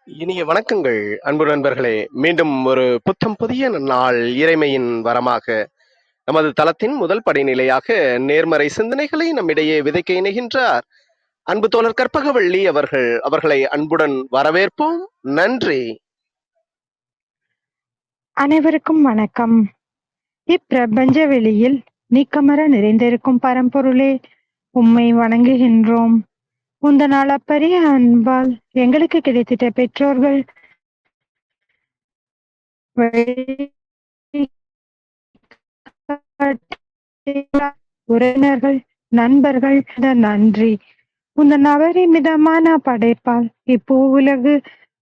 இனிய வணக்கங்கள், அன்பு நண்பர்களே. மீண்டும் ஒரு புத்தம் புதிய நாள் இறைமையின் வரமாக நமது தளத்தின் முதல் படிநிலையாக நேர்மறை சிந்தனைகளை நம்மிடையே விதைக்க இணைகின்றார் அன்பு தோழர் கற்பகவள்ளி அவர்களை அன்புடன் வரவேற்போம். நன்றி. அனைவருக்கும் வணக்கம். இப்பிரபஞ்ச வெளியில் நீக்கமற நிறைந்திருக்கும் பரம்பொருளே, உம்மை வணங்குகின்றோம். உந்தன் அளப்பரிய அன்பால் எங்களுக்கு கிடைத்திட்ட பெற்றோர்கள், உறவினர்கள், நண்பர்கள், நன்றி. உந்தன் அபரிமிதமான படைப்பால் இப்பூ உலகு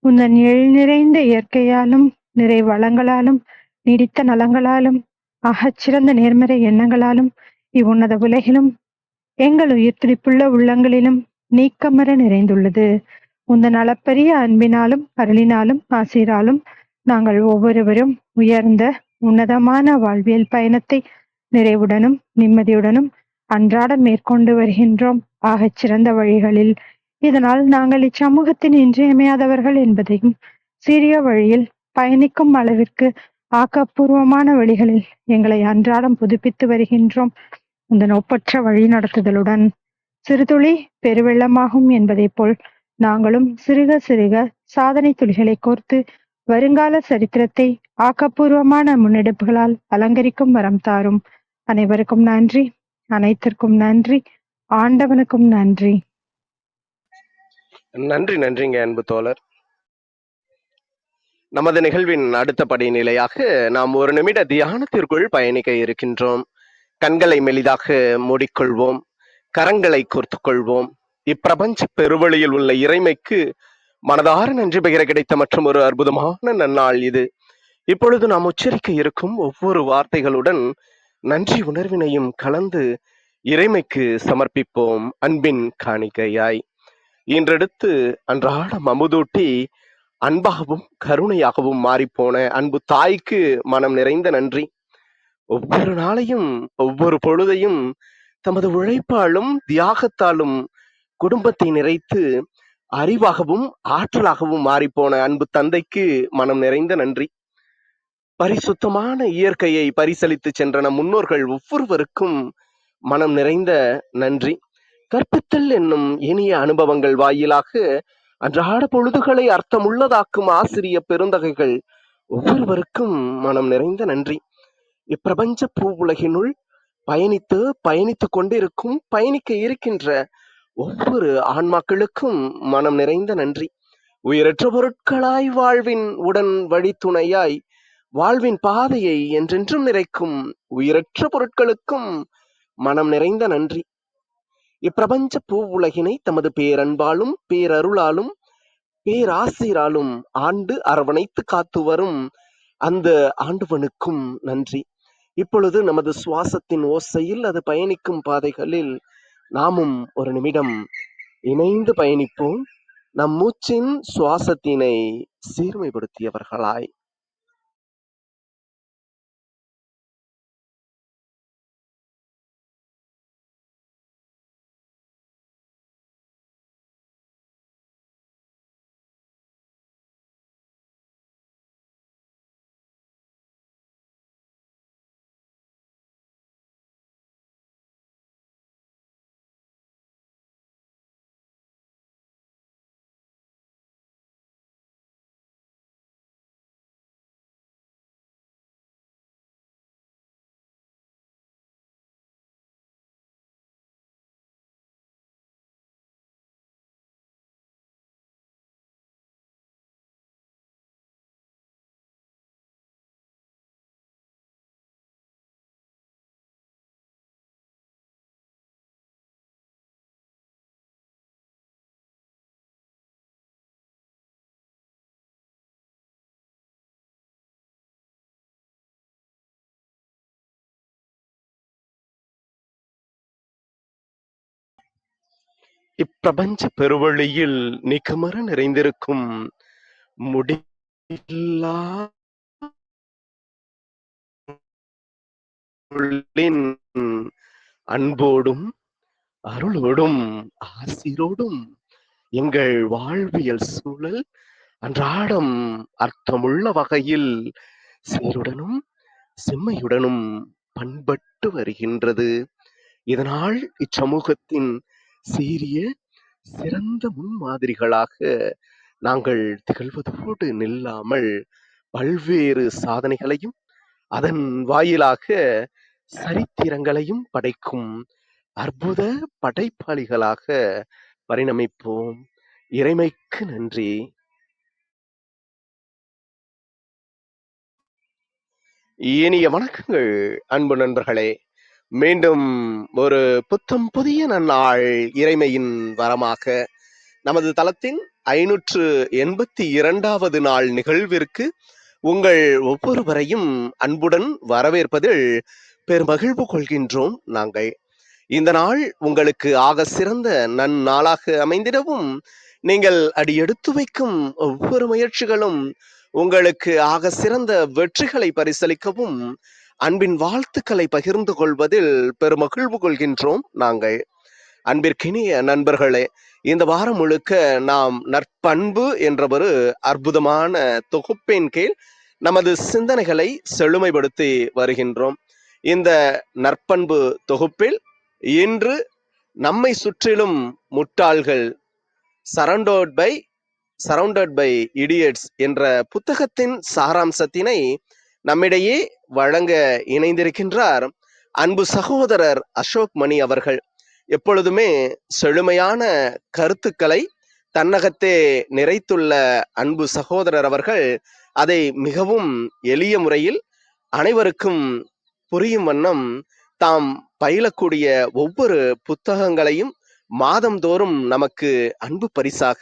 உந்தன் எழில் நிறைந்த இயற்கையாலும், நிறை வளங்களாலும், நீடித்த நலங்களாலும், ஆகச்சிறந்த நேர்மறை எண்ணங்களாலும் இவ்வுன்னத உலகிலும் எங்கள் உயிர் துடிப்புள்ள உள்ளங்களிலும் நீக்கமற நிறைந்துள்ளது. உந்தன் அளப்பரிய அன்பினாலும் அருளினாலும் ஆசீராலும் நாங்கள் ஒவ்வொருவரும் உயர்ந்த உன்னதமான வாழ்வியல் பயணத்தை நிறைவுடனும் நிம்மதியுடனும் அன்றாடம் மேற்கொண்டு வருகின்றோம், ஆகச் சிறந்த வழிகளில். இதனால் நாங்கள் இச்சமூகத்தின் இன்றியமையாதவர்கள் என்பதையும், சிறிய வழியில் பயணிக்கும் அளவிற்கு ஆக்கப்பூர்வமான வழிகளில் எங்களை அன்றாடம் புதுப்பித்து வருகின்றோம். உந்தன் ஒப்பற்ற வழி நடத்துதலுடன் சிறுதுளி பெருவெள்ளமாகும் என்பதைப் போல் நாங்களும் சிறுக சிறுக சாதனை துளிகளை கோர்த்து வருங்கால சரித்திரத்தை ஆக்கப்பூர்வமான முன்னெடுப்புகளால் அலங்கரிக்கும் வரம் தாரும். அனைவருக்கும் நன்றி, அனைத்திற்கும் நன்றி, ஆண்டவனுக்கும் நன்றி. நன்றிங்க அன்பு தோழர். நமது நிகழ்வின் அடுத்த படிநிலையாக நாம் ஒரு நிமிட தியானத்திற்குள் பயணிக்க இருக்கின்றோம். கண்களை மெலிதாக மூடிக்கொள்வோம், கரங்களை கோர்த்துக் கொள்வோம். இப்பிரபஞ்ச பெருவழியில் உள்ள இறைமைக்கு மனதார நன்றி பகிர கிடைத்த மற்றும் ஒரு அற்புதமான நன்னாள் இது. இப்பொழுது நாம் உச்சரிக்க இருக்கும் ஒவ்வொரு வார்த்தைகளுடன் நன்றி உணர்வினையும் கலந்து இறைமைக்கு சமர்ப்பிப்போம் அன்பின் காணிக்கையாய். இன்றெடுத்து அன்றாடம் அமுதூட்டி அன்பாகவும் கருணையாகவும் மாறிப்போன அன்பு தாய்க்கு மனம் நிறைந்த நன்றி. ஒவ்வொரு நாளையும் ஒவ்வொரு பொழுதையும் தமது உழைப்பாலும் தியாகத்தாலும் குடும்பத்தை நிறைத்து அறிவாகவும் ஆற்றலாகவும் மாறிப்போன அன்பு தந்தைக்கு மனம் நிறைந்த நன்றி. பரிசுத்தமான இயற்கையை பரிசளித்து சென்ற நம் முன்னோர்கள் ஒவ்வொருவருக்கும் மனம் நிறைந்த நன்றி. கற்பித்தல் என்னும் இனிய அனுபவங்கள் வாயிலாக அன்றாட பொழுதுகளை அர்த்தமுள்ளதாக்கும் ஆசிரிய பெருந்தகைகள் ஒவ்வொருவருக்கும் மனம் நிறைந்த நன்றி. இப்பிரபஞ்ச பூ உலகினுள் பயணித்து கொண்டிருக்கும் பயணிக்க இருக்கின்ற ஒவ்வொரு ஆன்மாக்களுக்கும் மனம் நிறைந்த நன்றி. உயிரற்ற பொருட்களாய் வாழ்வின் உடன் வழித்துணையாய் வாழ்வின் பாதையை என்றென்றும் நிறைக்கும் உயிரற்ற பொருட்களுக்கும் மனம் நிறைந்த நன்றி. இப்பிரபஞ்ச பூ உலகினை தமது பேரன்பாலும் பேரருளாலும் பேராசிராலும் ஆண்டு அரவணைத்து காத்து வரும் அந்த ஆண்டவனுக்கும் நன்றி. இப்பொழுது நமது சுவாசத்தின் ஓசையில் அது பயணிக்கும் பாதைகளில் நாமும் ஒரு நிமிடம் இணைந்து பயணிப்போம், நம் மூச்சின் சுவாசத்தினை சீர்மைப்படுத்தியவர்களாய். இப்பிரபஞ்ச பெருவழியில் நீக்கமற நிறைந்திருக்கும் முடிவில்லா அன்போடும் அருளோடும் ஆசிரோடும் எங்கள் வாழ்வியல் சூழல் அன்றாடம் அர்த்தமுள்ள வகையில் சீருடனும் செம்மையுடனும் பண்பட்டு வருகின்றது. இதனால் இச்சமூகத்தின் சீரிய சிறந்த முன்மாதிரிகளாக நாங்கள் திகழ்வதோடு நில்லாமல் பல்வேறு சாதனைகளையும் அதன் வாயிலாக சரித்திரங்களையும் படைக்கும் அற்புத படைப்பாளிகளாக பரிணமிப்போம். இறைமைக்கு நன்றி. இனிய வணக்கங்கள் அன்பு நண்பர்களே. மீண்டும் ஒரு புத்தம் புதிய நன்னாள் இறைமையின் வரமாக நமது தளத்தின் 582வது நாள் நிகழ்விற்கு உங்கள் ஒவ்வொருவரையும் அன்புடன் வரவேற்பதில் பெருமகிழ்வு கொள்கின்றோம் நாங்கள். இந்த நாள் உங்களுக்கு ஆக சிறந்த நன்னாளாக அமைந்திடவும், நீங்கள் அடியெடுத்து வைக்கும் ஒவ்வொரு முயற்சிகளும் உங்களுக்கு ஆக சிறந்த வெற்றிகளை பரிசளிக்கவும் அன்பின் வாழ்த்துக்களை பகிர்ந்து கொள்வதில் பெருமகிழ்வு கொள்கின்றோம் நாங்கள். அன்பிற்கினிய நண்பர்களே, இந்த வாரம் முழுக்க நாம் நற்பண்பு என்ற ஒரு அற்புதமான தொகுப்பின் கீழ் நமது சிந்தனைகளை செழுமைப்படுத்தி வருகின்றோம். இந்த நற்பண்பு தொகுப்பில் இன்று நம்மை சுற்றிலும் முட்டாள்கள் சரவுண்டட் பை இடியட்ஸ் என்ற புத்தகத்தின் சாராம்சத்தினை நம்மிடையே வழங்க இணைந்திருக்கின்றார் அன்பு சகோதரர் அசோக் மணி அவர்கள். எப்பொழுதுமே செழுமையான கருத்துக்களை தன்னகத்தே நிறைத்துள்ள அன்பு சகோதரர் அவர்கள் அதை மிகவும் எளிய முறையில் அனைவருக்கும் புரியும் வண்ணம் தாம் பயிலக்கூடிய ஒவ்வொரு புத்தகங்களையும் மாதந்தோறும் நமக்கு அன்பு பரிசாக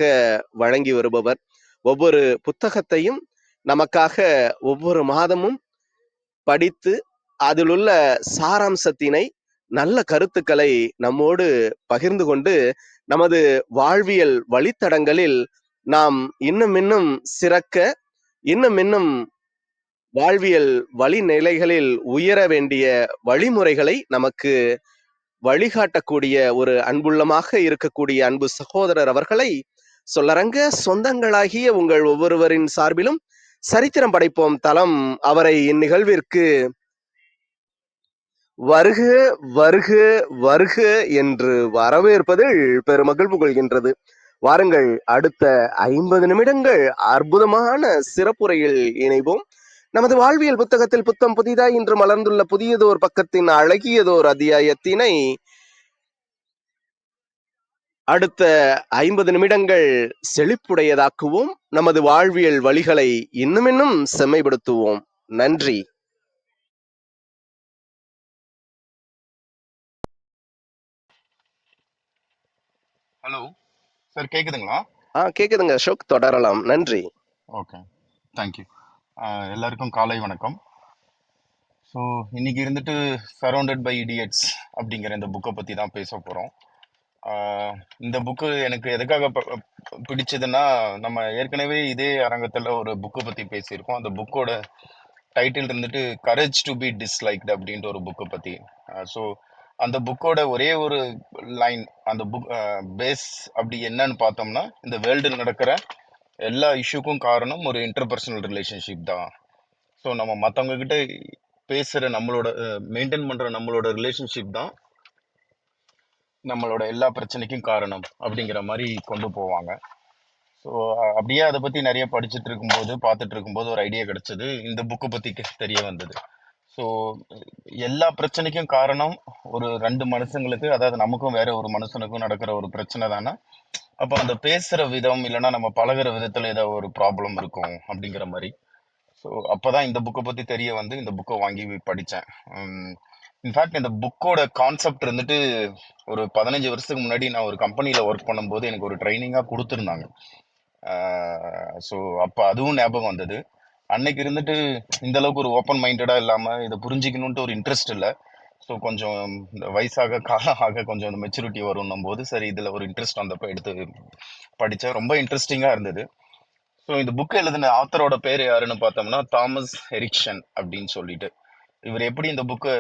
வழங்கி வருபவர். ஒவ்வொரு புத்தகத்தையும் நமக்காக ஒவ்வொரு மாதமும் படித்து அதிலுள்ள சாராம்சத்தினை நல்ல கருத்துக்களை நம்மோடு பகிர்ந்து கொண்டு நமது வாழ்வியல் வழித்தடங்களில் நாம் இன்னும் சிறக்க இன்னும் வாழ்வியல் வழிநிலைகளில் உயர வேண்டிய வழிமுறைகளை நமக்கு வழிகாட்டக்கூடிய ஒரு அன்புள்ளமாக இருக்கக்கூடிய அன்பு சகோதரர் அவர்களை சொல்லரங்க சொந்தங்களாகிய உங்கள் ஒவ்வொருவரின் சார்பிலும் சரித்திரம் படைப்போம் தளம் அவரை இந்நிகழ்விற்கு வருக வருக வருக என்று வரவேற்பதில் பெருமகிழ்வு கொள்கின்றது. வாருங்கள், அடுத்த 50 நிமிடங்கள் அற்புதமான சிறப்புரையில் இணைவோம். நமது வாழ்வியல் புத்தகத்தில் புத்தம் புதிதாய் இன்று மலர்ந்துள்ள புதியதோர் பக்கத்தின் அழகியதோர் அத்தியாயத்தினை அடுத்த 50 நிமிடங்கள் செழிப்புடையதாக்குவோம். நமது வாழ்வியல் வழிகளை இன்னும் செம்மைப்படுத்துவோம். நன்றி. ஹலோ சார், கேக்குதுங்களா? கேக்குதுங்க அசோக், தொடரலாம். நன்றி. Okay, thank you. எல்லாருக்கும் காலை வணக்கம். ஸோ இன்னைக்கு இருந்துட்டு சரௌண்டட் பை இடியட்ஸ் அப்படிங்கிற இந்த புக்கை பற்றி தான் பேச போகிறோம். இந்த புக்கு எனக்கு எதுக்காக பிடிச்சதுன்னா, நம்ம ஏற்கனவே இதே அரங்கத்தில் ஒரு புக்கை பற்றி பேசியிருக்கோம். அந்த புக்கோட டைட்டில் இருந்துட்டு கரேஜ் டு பி டிஸ்லைக்டு அப்படின்ட்டு ஒரு புக்கை பற்றி. ஸோ அந்த புக்கோட ஒரே ஒரு லைன், அந்த புக் பேஸ் அப்படி என்னன்னு பார்த்தோம்னா, இந்த வேர்ல்டில் நடக்கிற எல்லா இஷ்யூக்கும் காரணம் ஒரு இன்டர்பர்சனல் ரிலேஷன்ஷிப் தான். ஸோ நம்ம மற்றவங்க கிட்ட பேசுகிற நம்மளோட மெயின்டைன் பண்ணுற நம்மளோட ரிலேஷன்ஷிப் தான் நம்மளோட எல்லா பிரச்சனைக்கும் காரணம் அப்படிங்கிற மாதிரி கொண்டு போவாங்க. ஸோ அப்படியே அதை பற்றி நிறைய படிச்சுட்டு இருக்கும்போது பார்த்துட்டு இருக்கும்போது ஒரு ஐடியா கிடைச்சது, இந்த புக்கை பற்றி தெரிய வந்தது. ஸோ எல்லா பிரச்சனைக்கும் காரணம் ஒரு ரெண்டு மனுஷங்களுக்கு, அதாவது நமக்கும் வேற ஒரு மனுஷனுக்கும் நடக்கிற ஒரு பிரச்சனை தானே. அப்போ அந்த பேசுகிற விதம் இல்லைன்னா நம்ம பழகுற விதத்தில் ஏதோ ஒரு ப்ராப்ளம் இருக்கும் அப்படிங்கிற மாதிரி. ஸோ அப்போ தான் இந்த புக்கை பற்றி தெரிய வந்து இந்த புக்கை வாங்கி படித்தேன். இன்ஃபேக்ட் இந்த புக்கோட கான்செப்ட் இருந்துட்டு ஒரு 15 வருஷத்துக்கு முன்னாடி நான் ஒரு கம்பெனியில் ஒர்க் பண்ணும்போது எனக்கு ஒரு ட்ரைனிங்காக கொடுத்துருந்தாங்க. ஸோ அப்போ அதுவும் ஞாபகம் வந்தது. அன்னைக்கு இருந்துட்டு இந்த அளவுக்கு ஒரு ஓப்பன் மைண்டடாக இல்லாமல் இதை புரிஞ்சிக்கணுன்ட்டு ஒரு இன்ட்ரெஸ்ட் இல்லை. ஸோ கொஞ்சம் இந்த வயசாக காலம் ஆக கொஞ்சம் இந்த மெச்சூரிட்டி வரும்னும் போது சரி இதில் ஒரு இன்ட்ரெஸ்ட் வந்தப்போ எடுத்து படித்தேன். ரொம்ப இன்ட்ரெஸ்டிங்காக இருந்தது. ஸோ இந்த புக் எழுதின ஆத்தரோட பேர் யாருன்னு பார்த்தோம்னா தாமஸ் எரிக்சன் அப்படின்னு சொல்லிட்டு. இவர் எப்படி இந்த புக்கு,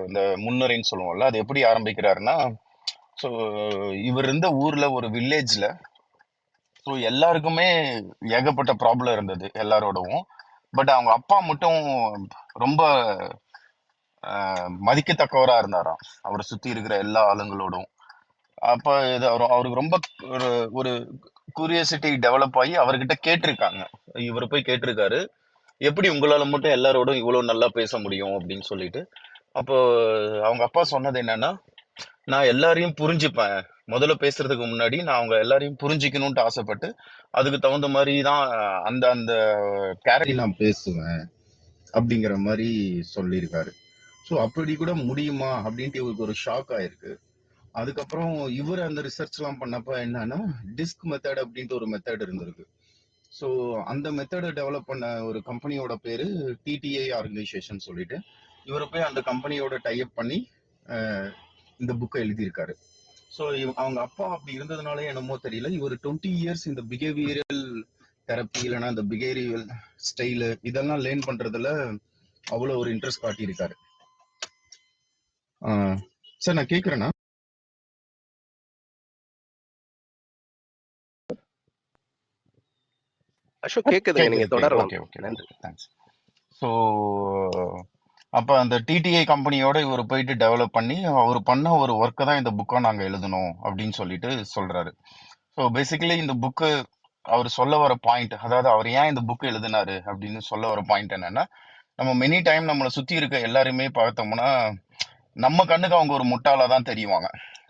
இந்த முன்னுரைன்னு சொல்லுவோம்ல, அது எப்படி ஆரம்பிக்கிறாருன்னா, ஸோ இவர் இருந்த ஊரில் ஒரு வில்லேஜில் ஸோ எல்லாருக்குமே ஏகப்பட்ட ப்ராப்ளம் இருந்தது எல்லாரோடவும். பட் அவங்க அப்பா மட்டும் ரொம்ப மதிக்கத்தக்கவரா இருந்தாராம் அவரை சுத்தி இருக்கிற எல்லா ஆளுங்களோடும். அப்ப இது அவருக்கு ரொம்ப ஒரு ஒரு குரியாசிட்டி டெவலப் ஆகி அவர்கிட்ட கேட்டிருக்காங்க. இவர் போய் கேட்டிருக்காரு, எப்படி உங்களால மட்டும் எல்லாரோடும் இவ்வளவு நல்லா பேச முடியும் அப்படின்னு சொல்லிட்டு. அப்போ அவங்க அப்பா சொன்னது என்னன்னா, நான் எல்லாரையும் புரிஞ்சுப்பேன். முதல்ல பேசுறதுக்கு முன்னாடி நான் அவங்க எல்லாரையும் புரிஞ்சுக்கணும்ட்டு ஆசைப்பட்டு அதுக்கு தகுந்த மாதிரி தான் அந்த அந்த கேரக்டர் நான் பேசுவேன் அப்படிங்கிற மாதிரி சொல்லியிருக்காரு. ஸோ அப்படி கூட முடியுமா அப்படின்ட்டு இவருக்கு ஒரு ஷாக் ஆயிருக்கு. அதுக்கப்புறம் இவர் அந்த ரிசர்ச் எல்லாம் பண்ணப்ப என்னன்னா, டிஸ்க் மெத்தட் அப்படின்ட்டு ஒரு மெத்தட் இருந்திருக்கு. ஸோ அந்த மெத்தடை டெவலப் பண்ண ஒரு கம்பெனியோட பேரு டிடிஐ ஆர்கனைசேஷன் சொல்லிட்டு, இவர் போய் அந்த கம்பெனியோட டைப் பண்ணி இந்த புக்கை எழுதியிருக்காரு. ஸோ அவங்க அப்பா அப்படி இருந்ததுனாலே என்னமோ தெரியல, இவர் 20 இயர்ஸ் இந்த பிஹேவியரல் தெரப்பி இல்லைன்னா இந்த பிஹேவியரல் ஸ்டைலு இதெல்லாம் லேர்ன் பண்றதுல அவ்வளோ ஒரு இன்ட்ரெஸ்ட் காட்டியிருக்காரு. சார் நான் கேட்குறேன்னா? அசோக் கேக்குதுங்க, நீங்க கேக்குது தொடரலாம். ஓகே ஓகே நன்றி. தேங்க்ஸ். ஸோ அப்போ அந்த டிடிஐ கம்பெனியோட இவர் போயிட்டு டெவலப் பண்ணி அவர் பண்ண ஒரு ஒர்க்கை தான் இந்த புக்கை நாங்கள் எழுதணும் அப்படின்னு சொல்லிட்டு சொல்றாரு. ஸோ பேசிக்கலி இந்த புக்கு அவர் சொல்ல வர பாயிண்ட், அதாவது அவர் ஏன் இந்த புக்கு எழுதினாரு அப்படின்னு சொல்ல வர பாயிண்ட் என்னன்னா, நம்ம மெனி டைம் நம்மளை சுற்றி இருக்க எல்லாருமே பார்த்தோம்னா நம்ம கண்ணுக்கு அவங்க ஒரு முட்டாளா தான் தெரியுவாங்க.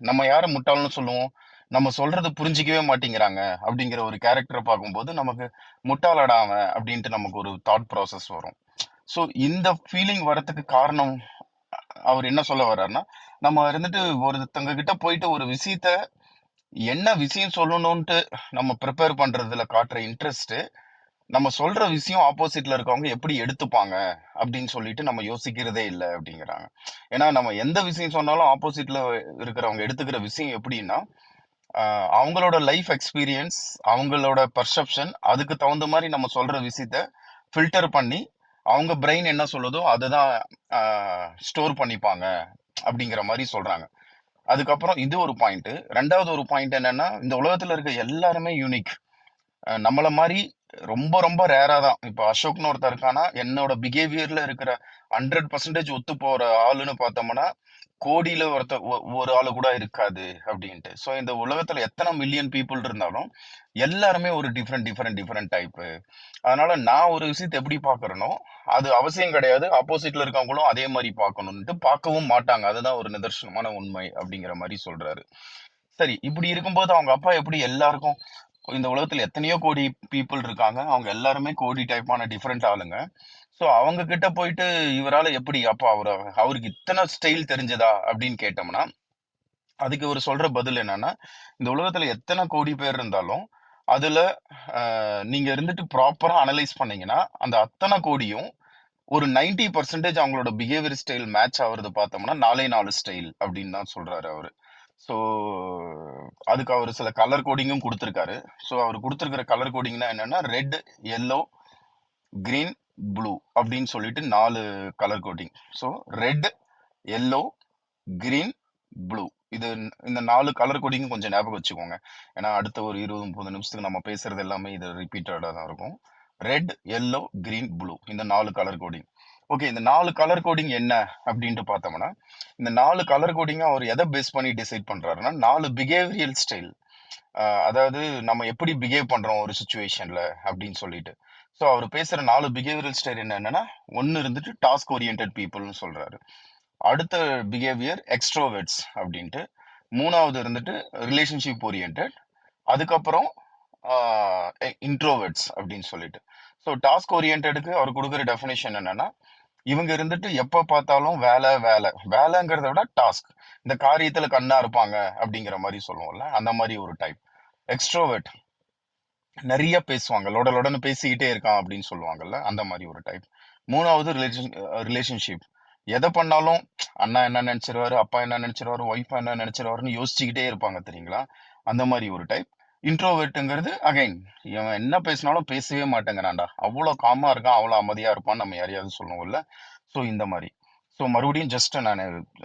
நம்ம யாரை முட்டாள்னு சொல்லுவோம்? நம்ம சொல்றது புரிஞ்சிக்கவே மாட்டேங்கிறாங்க அப்படிங்கிற ஒரு கேரக்டரை பார்க்கும்போது நமக்கு முட்டாளடா அவன் அப்படின்ட்டு நமக்கு ஒரு தாட் ப்ராசஸ் வரும். ஸோ இந்த ஃபீலிங் வரத்துக்கு காரணம் அவர் என்ன சொல்ல வர்றாருன்னா, நம்ம இருந்துட்டு ஒருத்தங்க கிட்ட போயிட்டு ஒரு விஷயத்த என்ன விஷயம் சொல்லணும்ட்டு நம்ம ப்ரிப்பேர் பண்றதுல காட்டுற இன்ட்ரெஸ்ட், நம்ம சொல்ற விஷயம் ஆப்போசிட்ல இருக்கவங்க எப்படி எடுத்துப்பாங்க அப்படின்னு சொல்லிட்டு நம்ம யோசிக்கிறதே இல்லை அப்படிங்கிறாங்க. ஏன்னா நம்ம எந்த விஷயம் சொன்னாலும் ஆப்போசிட்ல இருக்கிறவங்க எடுத்துக்கிற விஷயம் எப்படின்னா, அவங்களோட லைஃப் எக்ஸ்பீரியன்ஸ், அவங்களோட பர்செப்ஷன், அதுக்கு தகுந்த மாதிரி நம்ம சொல்ற விஷயத்த ஃபில்டர் பண்ணி அவங்க பிரெயின் என்ன சொல்லுதோ அதை தான் ஸ்டோர் பண்ணிப்பாங்க அப்படிங்கிற மாதிரி சொல்றாங்க. அதுக்கப்புறம் இது ஒரு பாயிண்ட். ரெண்டாவது ஒரு பாயிண்ட் என்னன்னா, இந்த உலகத்துல இருக்க எல்லாருமே யூனிக். நம்மள மாதிரி ரொம்ப ரொம்ப ரேரா தான். இப்போ அசோக்னு ஒருத்தர் இருக்கானா, என்னோட பிஹேவியர்ல இருக்கிற 100% ஒத்து போற ஆளுன்னு பார்த்தோம்னா கோடியில ஒரு ஆளு கூட இருக்காது அப்படின்ட்டு. ஸோ இந்த உலகத்துல எத்தனை மில்லியன் பீப்புள் இருந்தாலும் எல்லாருமே ஒரு டிஃப்ரெண்ட் டிஃப்ரெண்ட் டிஃப்ரெண்ட் டைப்பு. அதனால நான் ஒரு விஷயத்தை எப்படி பார்க்கறேனோ அது அவசியம் கிடையாது ஆப்போசிட்ல இருக்கவங்களும் அதே மாதிரி பார்க்கணும்ட்டு பார்க்கவும் மாட்டாங்க. அதுதான் ஒரு நிதர்சனமான உண்மை அப்படிங்கிற மாதிரி சொல்றாரு. சரி, இப்படி இருக்கும்போது அவங்க அப்பா எப்படி எல்லாருக்கும், இந்த உலகத்துல எத்தனையோ கோடி பீப்புள் இருக்காங்க, அவங்க எல்லாருமே கோடி டைப்பான டிஃப்ரெண்ட் ஆளுங்க. ஸோ அவங்க கிட்ட போயிட்டு இவரால எப்படி அப்பா அவருக்கு இத்தனை ஸ்டைல் தெரிஞ்சதா அப்படின்னு கேட்டோம்னா, அதுக்கு இவர் சொல்ற பதில் என்னன்னா, இந்த உலகத்துல எத்தனை கோடி பேர் இருந்தாலும் அதுல நீங்க இருந்துட்டு ப்ராப்பரா அனலைஸ் பண்ணீங்கன்னா அந்த அத்தனை கோடியும் ஒரு 90% அவங்களோட பிஹேவியர் ஸ்டைல் மேட்ச் ஆகுறது பார்த்தோம்னா 4 ஸ்டைல் அப்படின்னு தான் சொல்றாரு அவரு. ஸோ அதுக்கு அவர் சில கலர் கோடிங்கும் கொடுத்துருக்காரு. ஸோ அவர் கொடுத்துருக்கிற கலர் கோடிங்னா என்னன்னா, ரெட், எல்லோ, கிரீன், ப்ளூ அப்படின்னு சொல்லிட்டு 4 colour coding. So red, yellow, green, blue, இது இந்த 4 கலர் கோடிங்கும் கொஞ்சம் ஞாபகம் வச்சுக்கோங்க. ஏன்னா அடுத்த ஒரு 20-30 நிமிஷத்துக்கு நம்ம பேசுறது எல்லாமே இது ரிப்பீட்டடாக தான் இருக்கும். ரெட், எல்லோ, கிரீன், ப்ளூ, இந்த 4 கலர் கோடிங். ஓகே, இந்த 4 கலர் கோடிங் என்ன அப்படின்ட்டு பார்த்தோம்னா, இந்த 4 கலர் கோடிங்க அவர் எதை பேஸ் பண்ணி டிசைட் பண்றாருன்னா 4 பிஹேவியல் ஸ்டைல். அதாவது நம்ம எப்படி பிஹேவ் பண்றோம் ஒரு சுச்சுவேஷன்ல அப்படின்னு சொல்லிட்டு. ஸோ அவர் பேசுற 4 பிஹேவியரல் ஸ்டைல் என்னன்னா, ஒன்னு இருந்துட்டு டாஸ்க் ஓரியன்டட் பீப்புள்னு சொல்றாரு. அடுத்த பிஹேவியர் எக்ஸ்ட்ரோவர்ட்ஸ் அப்படின்ட்டு. மூணாவது இருந்துட்டு ரிலேஷன்ஷிப் ஓரியன்டட். அதுக்கப்புறம் இன்ட்ரோவர்ட்ஸ் அப்படின்னு சொல்லிட்டு. ஸோ டாஸ்க் ஓரியன்டடுக்கு அவர் கொடுக்குற டெஃபினேஷன் என்னன்னா, இவங்க இருந்துட்டு எப்ப பார்த்தாலும் வேலை வேலை வேலைங்கிறத விட டாஸ்க், இந்த காரியத்துல கண்ணா இருப்பாங்க அப்படிங்கிற மாதிரி சொல்லுவோம்ல, அந்த மாதிரி ஒரு டைப். எக்ஸ்ட்ரோவர்ட் நிறைய பேசுவாங்க, லொடன்னு பேசிக்கிட்டே இருக்கான் அப்படின்னு சொல்லுவாங்கல்ல, அந்த மாதிரி ஒரு டைப். மூணாவது ரிலேஷன்ஷிப், எதை பண்ணாலும் அண்ணா என்ன நினைச்சிருவாரு, அப்பா என்ன நினைச்சிருவாரு, ஒய்ஃப் என்ன நினைச்சிருவாருன்னு யோசிச்சுக்கிட்டே இருப்பாங்க தெரியுங்களா, அந்த மாதிரி ஒரு டைப். இன்ட்ரோவெர்ட்டுங்கிறது அகைன், இவன் என்ன பேசினாலும் பேசவே மாட்டேங்கிறான்டா, அவ்வளோ காமா இருக்கான், அவ்வளோ அமைதியா இருப்பான்னு நம்ம யாரையாவது சொல்லுவோம்ல. ஸோ இந்த மாதிரி. ஸோ மறுபடியும் ஜஸ்ட் நான்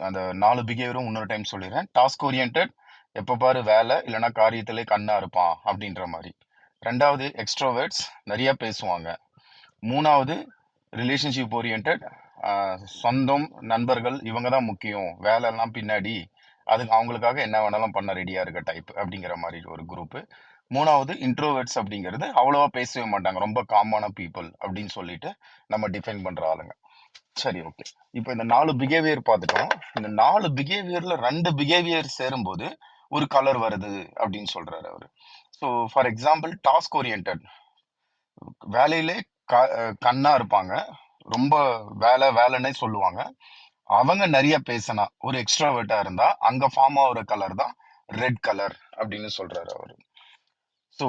அந்த 4 பிஹேவியரும் இன்னொரு டைம் சொல்லிடுறேன். டாஸ்க் ஓரியன்ட், எப்போ பாரு வேலை இல்லைன்னா காரியத்திலே கண்ணா இருப்பான் அப்படின்ற மாதிரி. ரெண்டாவது எக்ஸ்ட்ரோவர்ட்ஸ், நிறைய பேசுவாங்க. மூணாவது ரிலேஷன்ஷிப் ஓரியன்ட், சொந்தம் நண்பர்கள் இவங்க தான் முக்கியம், வேலைலாம் பின்னாடி, அதுக்கு அவங்களுக்காக என்ன வேணாலும் பண்ண ரெடியா இருக்க டைப் அப்படிங்கிற மாதிரி ஒரு குரூப். மூணாவது இன்ட்ரோவர்ட்ஸ் அப்படிங்கிறது அவ்வளவா பேசவே மாட்டாங்க, ரொம்ப காமான பீப்புள் அப்படின்னு சொல்லிட்டு நம்ம டிஃபைன் பண்ற ஆளுங்க. சரி, ஓகே. இப்போ இந்த 4 பிஹேவியர் பார்த்துட்டோம். இந்த 4 பிஹேவியர்ல 2 பிஹேவியர் சேரும்போது ஒரு கலர் வருது அப்படின்னு சொல்றாரு அவரு. So for example task orient, வேலையிலே கண்ணா இருப்பாங்க, ரொம்ப வேலை வேலைன்னே சொல்லுவாங்க. அவங்க நிறைய பேசினா ஒரு எக்ஸ்ட்ராவர்ட்டா இருந்தா அங்க ஃபார்ம் ஆகுற கலர் தான் ரெட் கலர் அப்படின்னு சொல்றாரு அவரு. ஸோ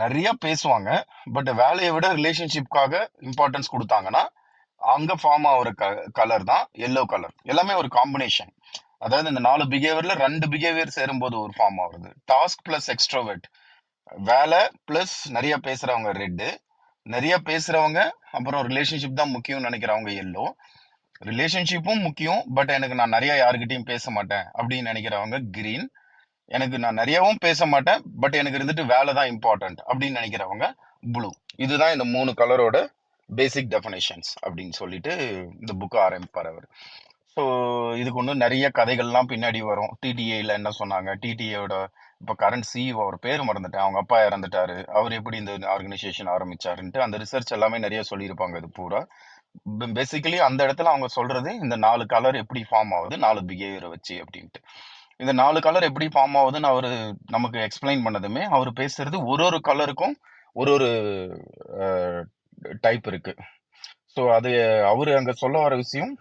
நிறைய பேசுவாங்க, பட் வேலையை விட ரிலேஷன்ஷிப்காக இம்பார்ட்டன்ஸ் கொடுத்தாங்கன்னா அங்க ஃபார்ம் ஆகுற கலர் தான் எல்லோ கலர். எல்லாமே ஒரு காம்பினேஷன். அதாவது இந்த 4 பிஹேவியர்ல 2 பிஹேவியர் சேரும்போது ஒரு ஃபார்ம் ஆகுது. டாஸ்க் பிளஸ் எக்ஸ்ட்ரோவர்ட், வேலை பிளஸ் நிறைய பேசுறவங்க ரெட்டு, நிறைய பேசுறவங்க அப்புறம் ரிலேஷன்ஷிப் தான் முக்கியம்னு நினைக்கிறவங்க எல்லோ, ரிலேஷன்ஷிப்பும் முக்கியம் பட் எனக்கு நான் நிறைய யாருக்கிட்டையும் பேச மாட்டேன் அப்படின்னு நினைக்கிறவங்க கிரீன், எனக்கு நான் நிறையவும் பேச மாட்டேன் பட் எனக்கு இருந்துட்டு வேலை தான் இம்பார்ட்டன்ட் அப்படின்னு நினைக்கிறவங்க ப்ளூ. இதுதான் இந்த 3 கலரோட பேசிக் டெஃபினேஷன்ஸ் அப்படின்னு சொல்லிட்டு இந்த புக்கை ஆரம்பிப்பார் அவர். ஸோ இதுக்கு ஒன்று நிறைய கதைகள்லாம் பின்னாடி வரும். டிடிஏல என்ன சொன்னாங்க, டிடிஏயோட இப்போ கரண்ட் சிஇஓ, அவர் பேர் மறந்துட்டேன், அவங்க அப்பா இறந்துட்டாரு, அவர் எப்படி இந்த ஆர்கனைசேஷன் ஆரம்பிச்சாருன்ட்டு அந்த ரிசர்ச் எல்லாமே நிறைய சொல்லியிருப்பாங்க. இது பூரா பேசிக்கலி அந்த இடத்துல அவங்க சொல்றது இந்த 4 கலர் எப்படி ஃபார்ம் ஆகுது 4 பிஹேவியரை வச்சு அப்படின்ட்டு. இந்த 4 கலர் எப்படி ஃபார்ம் ஆகுதுன்னு அவரு நமக்கு எக்ஸ்பிளைன் பண்ணதுமே அவர் பேசுறது ஒரு ஒரு கலருக்கும் ஒரு ஒரு டைப் இருக்கு. ஸோ அது அவரு அங்க சொல்ல வர விஷயம்.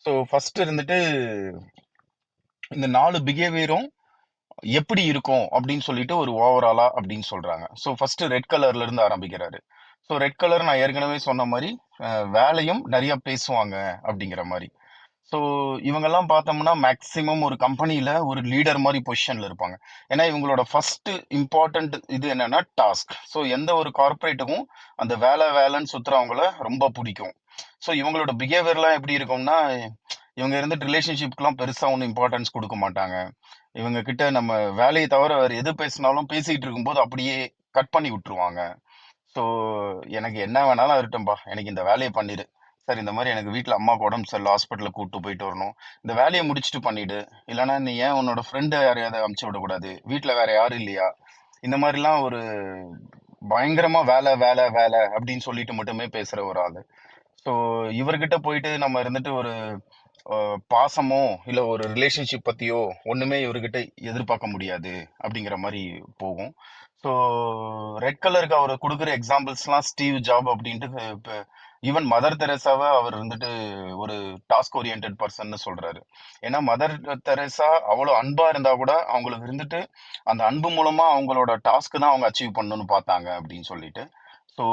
ஸோ ஃபர்ஸ்ட் இருந்துட்டு இந்த 4 பிஹேவியரும் எப்படி இருக்கும் அப்படின்னு சொல்லிட்டு ஒரு ஓவராலா அப்படின்னு சொல்றாங்க. ஸோ ஃபர்ஸ்ட் ரெட் கலர்ல இருந்து ஆரம்பிக்கிறாரு. ஸோ ரெட் கலர் நான் ஏற்கனவே சொன்ன மாதிரி வேலையும் நிறைய பேசுவாங்க அப்படிங்கிற மாதிரி. ஸோ இவங்கெல்லாம் பார்த்தோம்னா மேக்சிமம் ஒரு கம்பெனியில ஒரு லீடர் மாதிரி பொசிஷன்ல இருப்பாங்க. ஏன்னா இவங்களோட ஃபர்ஸ்ட் இம்பார்ட்டன்ட் இது என்னன்னா டாஸ்க். ஸோ எந்த ஒரு கார்பரேட்டுக்கும் அந்த வேலை வேலைன்னு சுத்துறவங்கள ரொம்ப பிடிக்கும். ஸோ இவங்களோட பிஹேவியர்லாம் எப்படி இருக்கும்னா, இவங்க இருந்துட்டு ரிலேஷன்ஷிப்க்குலாம் பெருசா ஒன்றும் இம்பார்ட்டன்ஸ் கொடுக்க மாட்டாங்க. இவங்க கிட்ட நம்ம வேலையை தவிர வேற எது பேசினாலும் பேசிட்டு இருக்கும்போது அப்படியே கட் பண்ணி விட்டுருவாங்க. ஸோ எனக்கு என்ன வேணாலும் இருக்கட்டும்பா, எனக்கு இந்த வேலையை பண்ணிடு. சார் இந்த மாதிரி எனக்கு வீட்டில் அம்மாவுக்கு உடம்பு சரியில்லை, ஹாஸ்பிட்டலுக்கு கூப்பிட்டு போயிட்டு வரணும், இந்த வேலையை முடிச்சுட்டு பண்ணிடு. இல்லைன்னா நீ ஏன் உன்னோட ஃப்ரெண்டு யாரையாவது அமுச்சு விடக்கூடாது, வீட்டில் வேற யாரும் இல்லையா, இந்த மாதிரிலாம் ஒரு பயங்கரமா வேலை வேலை வேலை அப்படின்னு சொல்லிட்டு மட்டுமே பேசுற ஒரு ஆளு. ஸோ இவர்கிட்ட போயிட்டு நம்ம இருந்துட்டு ஒரு பாசமோ இல்ல ஒரு ரிலேஷன்ஷிப் பத்தியோ ஒண்ணுமே இவர்கிட்ட எதிர்பார்க்க முடியாது அப்படிங்கிற மாதிரி போகும். ஸோ ரெட் கலருக்கு அவர் கொடுக்குற எக்ஸாம்பிள்ஸ்லாம் ஸ்டீவ் ஜாப் அப்படின்ட்டு ஈவன் மதர் தெரேசாவை அவர் வந்துட்டு ஒரு டாஸ்க் ஓரியன்ட் பர்சன் சொல்றாரு. ஏன்னா மதர் தெரேசா அவ்வளோ அன்பா இருந்தா கூட அவங்களுக்கு இருந்துட்டு அந்த அன்பு மூலமா அவங்களோட டாஸ்க் தான் அவங்க அச்சீவ் பண்ணணும்னு பார்த்தாங்க அப்படின்னு சொல்லிட்டு. ஸோ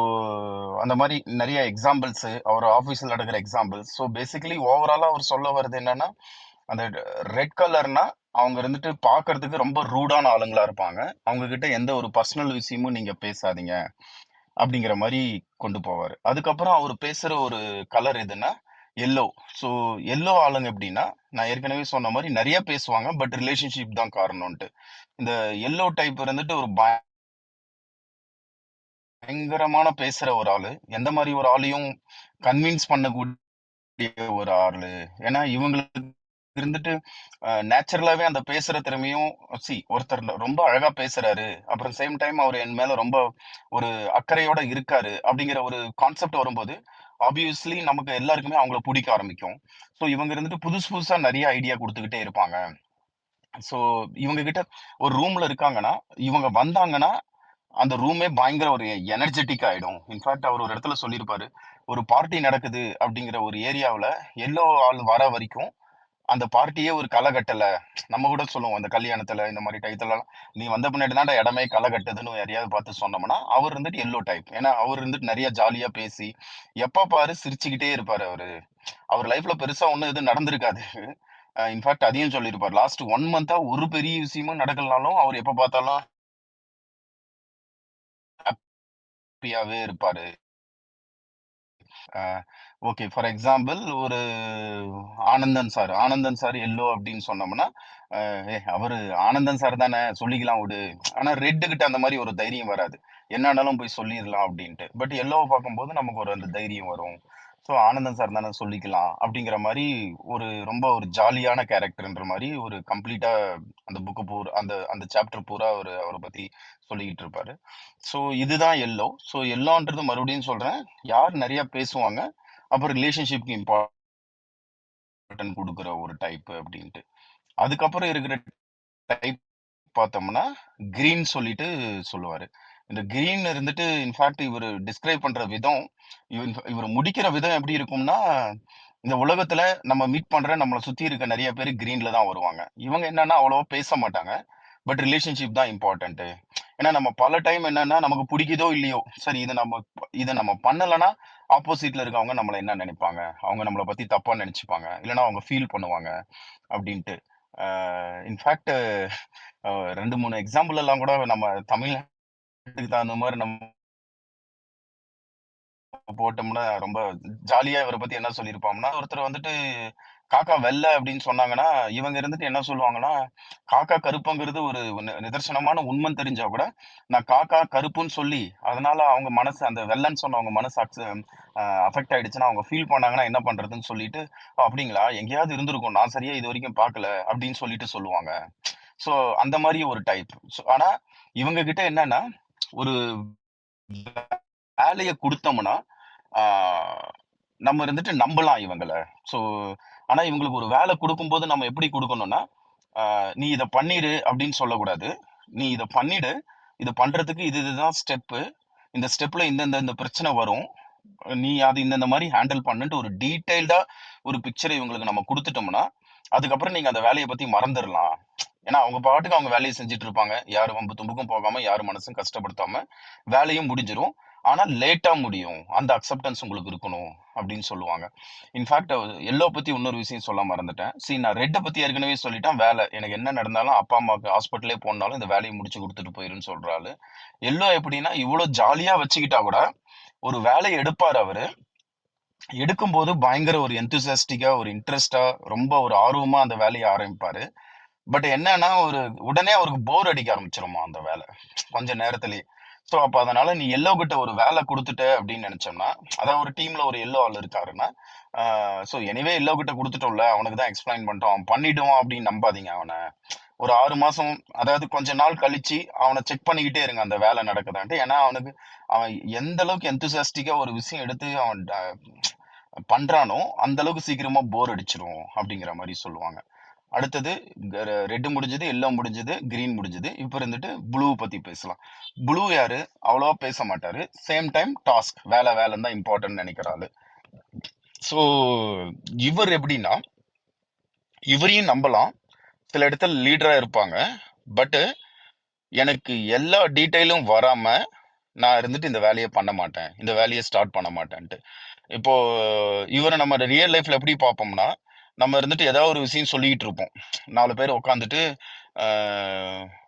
அந்த மாதிரி நிறைய எக்ஸாம்பிள்ஸ் அவர் ஆஃபீஸில் நடக்கிற எக்ஸாம்பிள்ஸ். ஸோ பேசிக்கலி ஓவராலாக அவர் சொல்ல வர்றது என்னன்னா, அந்த ரெட் கலர்னா அவங்க இருந்துட்டு பார்க்கறதுக்கு ரொம்ப ரூடான ஆளுங்களா இருப்பாங்க, அவங்க கிட்ட எந்த ஒரு பர்சனல் விஷயமும் நீங்க பேசாதீங்க அப்படிங்கிற மாதிரி கொண்டு போவார். அதுக்கப்புறம் அவர் பேசுற ஒரு கலர் எதுன்னா எல்லோ. ஸோ எல்லோ ஆளுங்க எப்படின்னா, நான் ஏற்கனவே சொன்ன மாதிரி நிறைய பேசுவாங்க பட் ரிலேஷன்ஷிப் தான் காரணம்ட்டு. இந்த எல்லோ டைப் இருந்துட்டு ஒரு பயங்கரமான பேசுற ஒரு ஆளு, எந்த மாதிரி ஒரு ஆளையும் கன்வின்ஸ் பண்ணக்கூடிய ஒரு ஆளு. ஏன்னா இவங்களுக்கு இருந்துட்டு நேச்சுரலாவே அந்த பேசுற திறமையும் ஒருத்தர் ரொம்ப அழகா பேசுறாரு, அப்புறம் சேம் டைம் அவர் என் மேல ரொம்ப ஒரு அக்கறையோட இருக்காரு அப்படிங்கிற ஒரு கான்செப்ட் வரும்போது ஆப்வியஸ்லி நமக்கு எல்லாருக்குமே அவங்கள பிடிக்க ஆரம்பிக்கும். ஸோ இவங்க இருந்துட்டு புதுசு புதுசா நிறைய ஐடியா கொடுத்துக்கிட்டே இருப்பாங்க. ஸோ இவங்க கிட்ட ஒரு ரூம்ல இருக்காங்கன்னா, இவங்க வந்தாங்கன்னா அந்த ரூமே பயங்கர ஒரு எனர்ஜெட்டிக் ஆயிடும். இன்ஃபேக்ட் அவர் ஒரு இடத்துல சொல்லியிருப்பாரு, ஒரு பார்ட்டி நடக்குது அப்படிங்கிற ஒரு ஏரியாவுல எல்லோ ஆள் வர வரைக்கும் அந்த பார்ட்டியே ஒரு களை கட்டல. நம்ம கூட சொல்லுவோம் அந்த கல்யாணத்துல இந்த மாதிரி டயத்துலலாம், நீ வந்த பின்னாடி தான்டா இடமே களை கட்டுதுன்னு யாரையாவது பார்த்து சொன்னோம்னா அவர் இருந்துட்டு எல்லோ டைப். ஏன்னா அவர் இருந்துட்டு நிறைய ஜாலியா பேசி எப்ப பாரு சிரிச்சுக்கிட்டே இருப்பாரு அவரு. அவர் லைஃப்ல பெருசா ஒண்ணும் எதுவும் நடந்திருக்காது. இன்ஃபேக்ட் அதையும் சொல்லியிருப்பார், லாஸ்ட் 1 மந்தா ஒரு பெரிய விஷயமும் நடக்கலனாலும் அவர் எப்ப பார்த்தாலும் ஹாப்பியாவே இருப்பாரு. ஓகே, ஃபார் எக்ஸாம்பிள் ஒரு ஆனந்தன் சார் எல்லோ அப்படின்னு சொன்னோம்னா, அவரு ஆனந்தன் சார் தானே சொல்லிக்கலாம் விடு. ஆனா ரெட்டு கிட்ட அந்த மாதிரி ஒரு தைரியம் வராது. என்னன்னாலும் போய் சொல்லிடலாம் அப்படின்ட்டு. பட் எல்லோவை பார்க்கும்போது நமக்கு ஒரு அந்த தைரியம் வரும். ஸோ ஆனந்தன் சார் தானே சொல்லிக்கலாம் அப்படிங்கிற மாதிரி ரொம்ப ஒரு ஜாலியான கேரக்டர்ன்ற மாதிரி ஒரு கம்ப்ளீட்டா அந்த புக்கு பூரா அந்த அந்த சாப்டர் பூரா அவரை பத்தி சொல்லிக்கிட்டு இருப்பாரு. ஸோ இதுதான் எல்லோ. ஸோ எல்லோன்றது மறுபடியும் சொல்றேன், யார் நிறைய பேசுவாங்க, அப்புறம் ரிலேஷன்ஷிப்க்கு இம்பார்ட்டன்ட் கொடுக்குற ஒரு டைப் அப்படின்ட்டு. அதுக்கப்புறம் இருக்கிற டைப் பார்த்தோம்னா கிரீன் சொல்லிட்டு சொல்லுவாரு. இந்த கிரீன் இருந்துட்டு இன்ஃபேக்ட் இவர் டிஸ்கிரைப் பண்ற விதம், இவர் முடிக்கிற விதம் எப்படி இருக்கும்னா, இந்த உலகத்துல நம்ம மீட் பண்ற நம்மளை சுத்தி இருக்க நிறைய பேர் கிரீன்ல தான் வருவாங்க. இவங்க என்னன்னா அவ்வளவா பேச மாட்டாங்க, பட் ரிலேஷன்ஷிப் தான் இம்பார்ட்டன்ட். ஏன்னா நம்ம பல டைம் என்னன்னா நமக்கு பிடிக்குதோ இல்லையோ, சரி இதை நம்ம பண்ணலைன்னா ஆப்போசிட்ல இருக்கவங்க நம்மளை என்ன நினைப்பாங்க, அவங்க நம்மளை பத்தி தப்பா நினைச்சுப்பாங்க, இல்லைன்னா அவங்க ஃபீல் பண்ணுவாங்க அப்படின்ட்டு. இன்ஃபேக்ட் 2, 3 எக்ஸாம்பிள் எல்லாம் கூட நம்ம தமிழ்நாட்டுக்கு தகுந்த மாதிரி நம்ம போட்டோம்னா ரொம்ப ஜாலியா இவரை பத்தி என்ன சொல்லியிருப்போம்னா, ஒருத்தர் வந்துட்டு காக்கா வெள்ளை அப்படின்னு சொன்னாங்கன்னா, இவங்க இருந்துட்டு என்ன சொல்லுவாங்கன்னா, காக்கா கருப்புங்கிறது ஒரு நிதர்சனமான உண்மை தெரிஞ்சா கூட, நான் காக்கா கருப்புன்னு சொல்லி, அதனால அவங்க மனசு அந்த வெள்ளைன்னு சொன்னவங்க மனசு அஃபெக்ட் ஆயிடுச்சுன்னா, அவங்க ஃபீல் பண்ணாங்கன்னா என்ன பண்றதுன்னு சொல்லிட்டு, "ஓ, அப்படிங்களா? எங்கேயாவது இருந்திருக்கும். நான் சரியா இது வரைக்கும் பார்க்கல" அப்படின்னு சொல்லிட்டு சொல்லுவாங்க. ஸோ அந்த மாதிரி ஒரு டைப். ஆனா இவங்க கிட்ட என்னன்னா, ஒரு வேலைய குடுத்தோம்னா, ஆ நம்ம இருந்துட்டு நம்பலாம் இவங்கள. ஸோ ஆனா இவங்களுக்கு ஒரு வேலை குடுக்கும்போது நம்ம எப்படி குடுக்கணும்னா, "நீ இத பண்ணிரு" அப்படின்னு சொல்லக்கூடாது. "நீ இத பண்ணிடு. இத பண்றதுக்கு இதுதான் ஸ்டெப்பு. இந்த ஸ்டெப்ல இந்த பிரச்சனை வரும். நீ அது இந்த மாரி ஹேண்டில் பண்ணுன்ட்டு" ஒரு டீட்டெயில்டா ஒரு பிக்சர இவங்களுக்கு நம்ம குடுத்துட்டோம்னா, அதுக்கப்புறம் நீங்க அந்த வேலைய பத்தி மறந்துரலாம். ஏன்னா, அவங்க பாட்டுக்கு அவங்க வேலைய செஞ்சுட்டு இருப்பாங்க. யார் வம்பு தும்புக்கும் போகாம, யார் மனசும் கஷ்டப்படுத்தாம, வேலையும் முடிஞ்சிரும். ஆனா லேட்டா முடியும். அந்த அக்செப்டன்ஸ் உங்களுக்கு இருக்கணும் அப்படின்னு சொல்லுவாங்க. இன்ஃபாக்ட் எல்லோ பத்தி இன்னொரு விஷயம் சொல்ல மறந்துட்டேன். நான் ரெட்ட பத்தி ஏற்கனவே சொல்லிட்டேன். வேலை. எனக்கு என்ன நடந்தாலும் அப்பா, அம்மாவுக்கு ஹாஸ்பிட்டலே போனாலும் இந்த வேலைய முடிச்சு குடுத்துட்டு போயிருன்னு சொல்ற ஆளு. எல்லோ எப்படின்னா, இவ்ளோ ஜாலியா வச்சுக்கிட்டா கூட, ஒரு வேலைய எடுப்பாரு அவரு. எடுக்கும்போது பயங்கர ஒரு எந்தூசியாஸ்டிக்கா, ஒரு இன்ட்ரெஸ்ட்டா, ரொம்ப ஒரு ஆர்வமா அந்த வேலைய ஆரம்பிப்பாரு. பட் என்னன்னா, உடனே அவருக்கு போர் அடிக்க ஆரம்பிச்சுருமா அந்த வேலை. கொஞ்ச நேரத்திலேயே. ஸோ, அப்ப அதனால நீ எல்லோ கிட்ட ஒரு வேலை குடுத்துட்ட அப்படின்னு நெனச்சோம்னா, அதாவது ஒரு டீம்ல ஒரு எல்லோ ஆள் இருக்காருன்னா, ஸோ எனிவே எல்லோ கிட்ட குடுத்துட்டோம்ல, அவனுக்கு தான் எக்ஸ்ப்ளைன் பண்ணிட்டோம். அவன் பண்ணிடுவான் அப்படின்னு நம்பாதீங்க அவன. ஒரு 6 மாசம், அதாவது கொஞ்ச நாள் கழிச்சு அவன செக் பண்ணிக்கிட்டே இருங்க அந்த வேலை நடக்குதான்ட்டு. ஏன்னா, அவன் எந்த அளவுக்கு எந்தூசியாஸ்டிக்கா ஒரு விஷயம் எடுத்து அவன் பண்றானோ, அந்த அளவுக்கு சீக்கிரமா போர் அடிச்சுரும் அப்படிங்கிற மாரி சொல்லுவாங்க. அடுத்தது ரெட் முடிஞ்சது, எல்லோ முடிஞ்சது, கிரீன் முடிஞ்சது. இப்ப இருந்துட்டு ப்ளூ பத்தி பேசலாம். ப்ளூ யாரு? அவ்வளவா பேச மாட்டாரு. சேம் டைம் டாஸ்க், வேலைன்னு தான் இம்பார்ட்டன்ட் நினைக்கிற ஆளு. ஸோ இவர் எப்படின்னா, இவரையும் நம்பலாம். சில இடத்துல லீடரா இருப்பாங்க. பட் எனக்கு எல்லா டீட்டெயிலும் வராம நான் இருந்துட்டு இந்த வேலையை பண்ண மாட்டேன், இந்த வேலையை ஸ்டார்ட் பண்ண மாட்டேன்ட்டு. இப்போ இவரை நம்ம ரியல் லைஃப்ல எப்படி பார்ப்போம்னா, நம்ம இருந்துட்டு ஏதாவது ஒரு விஷயம் சொல்லிட்டு இருப்போம். 4 பேர் உட்காந்துட்டு,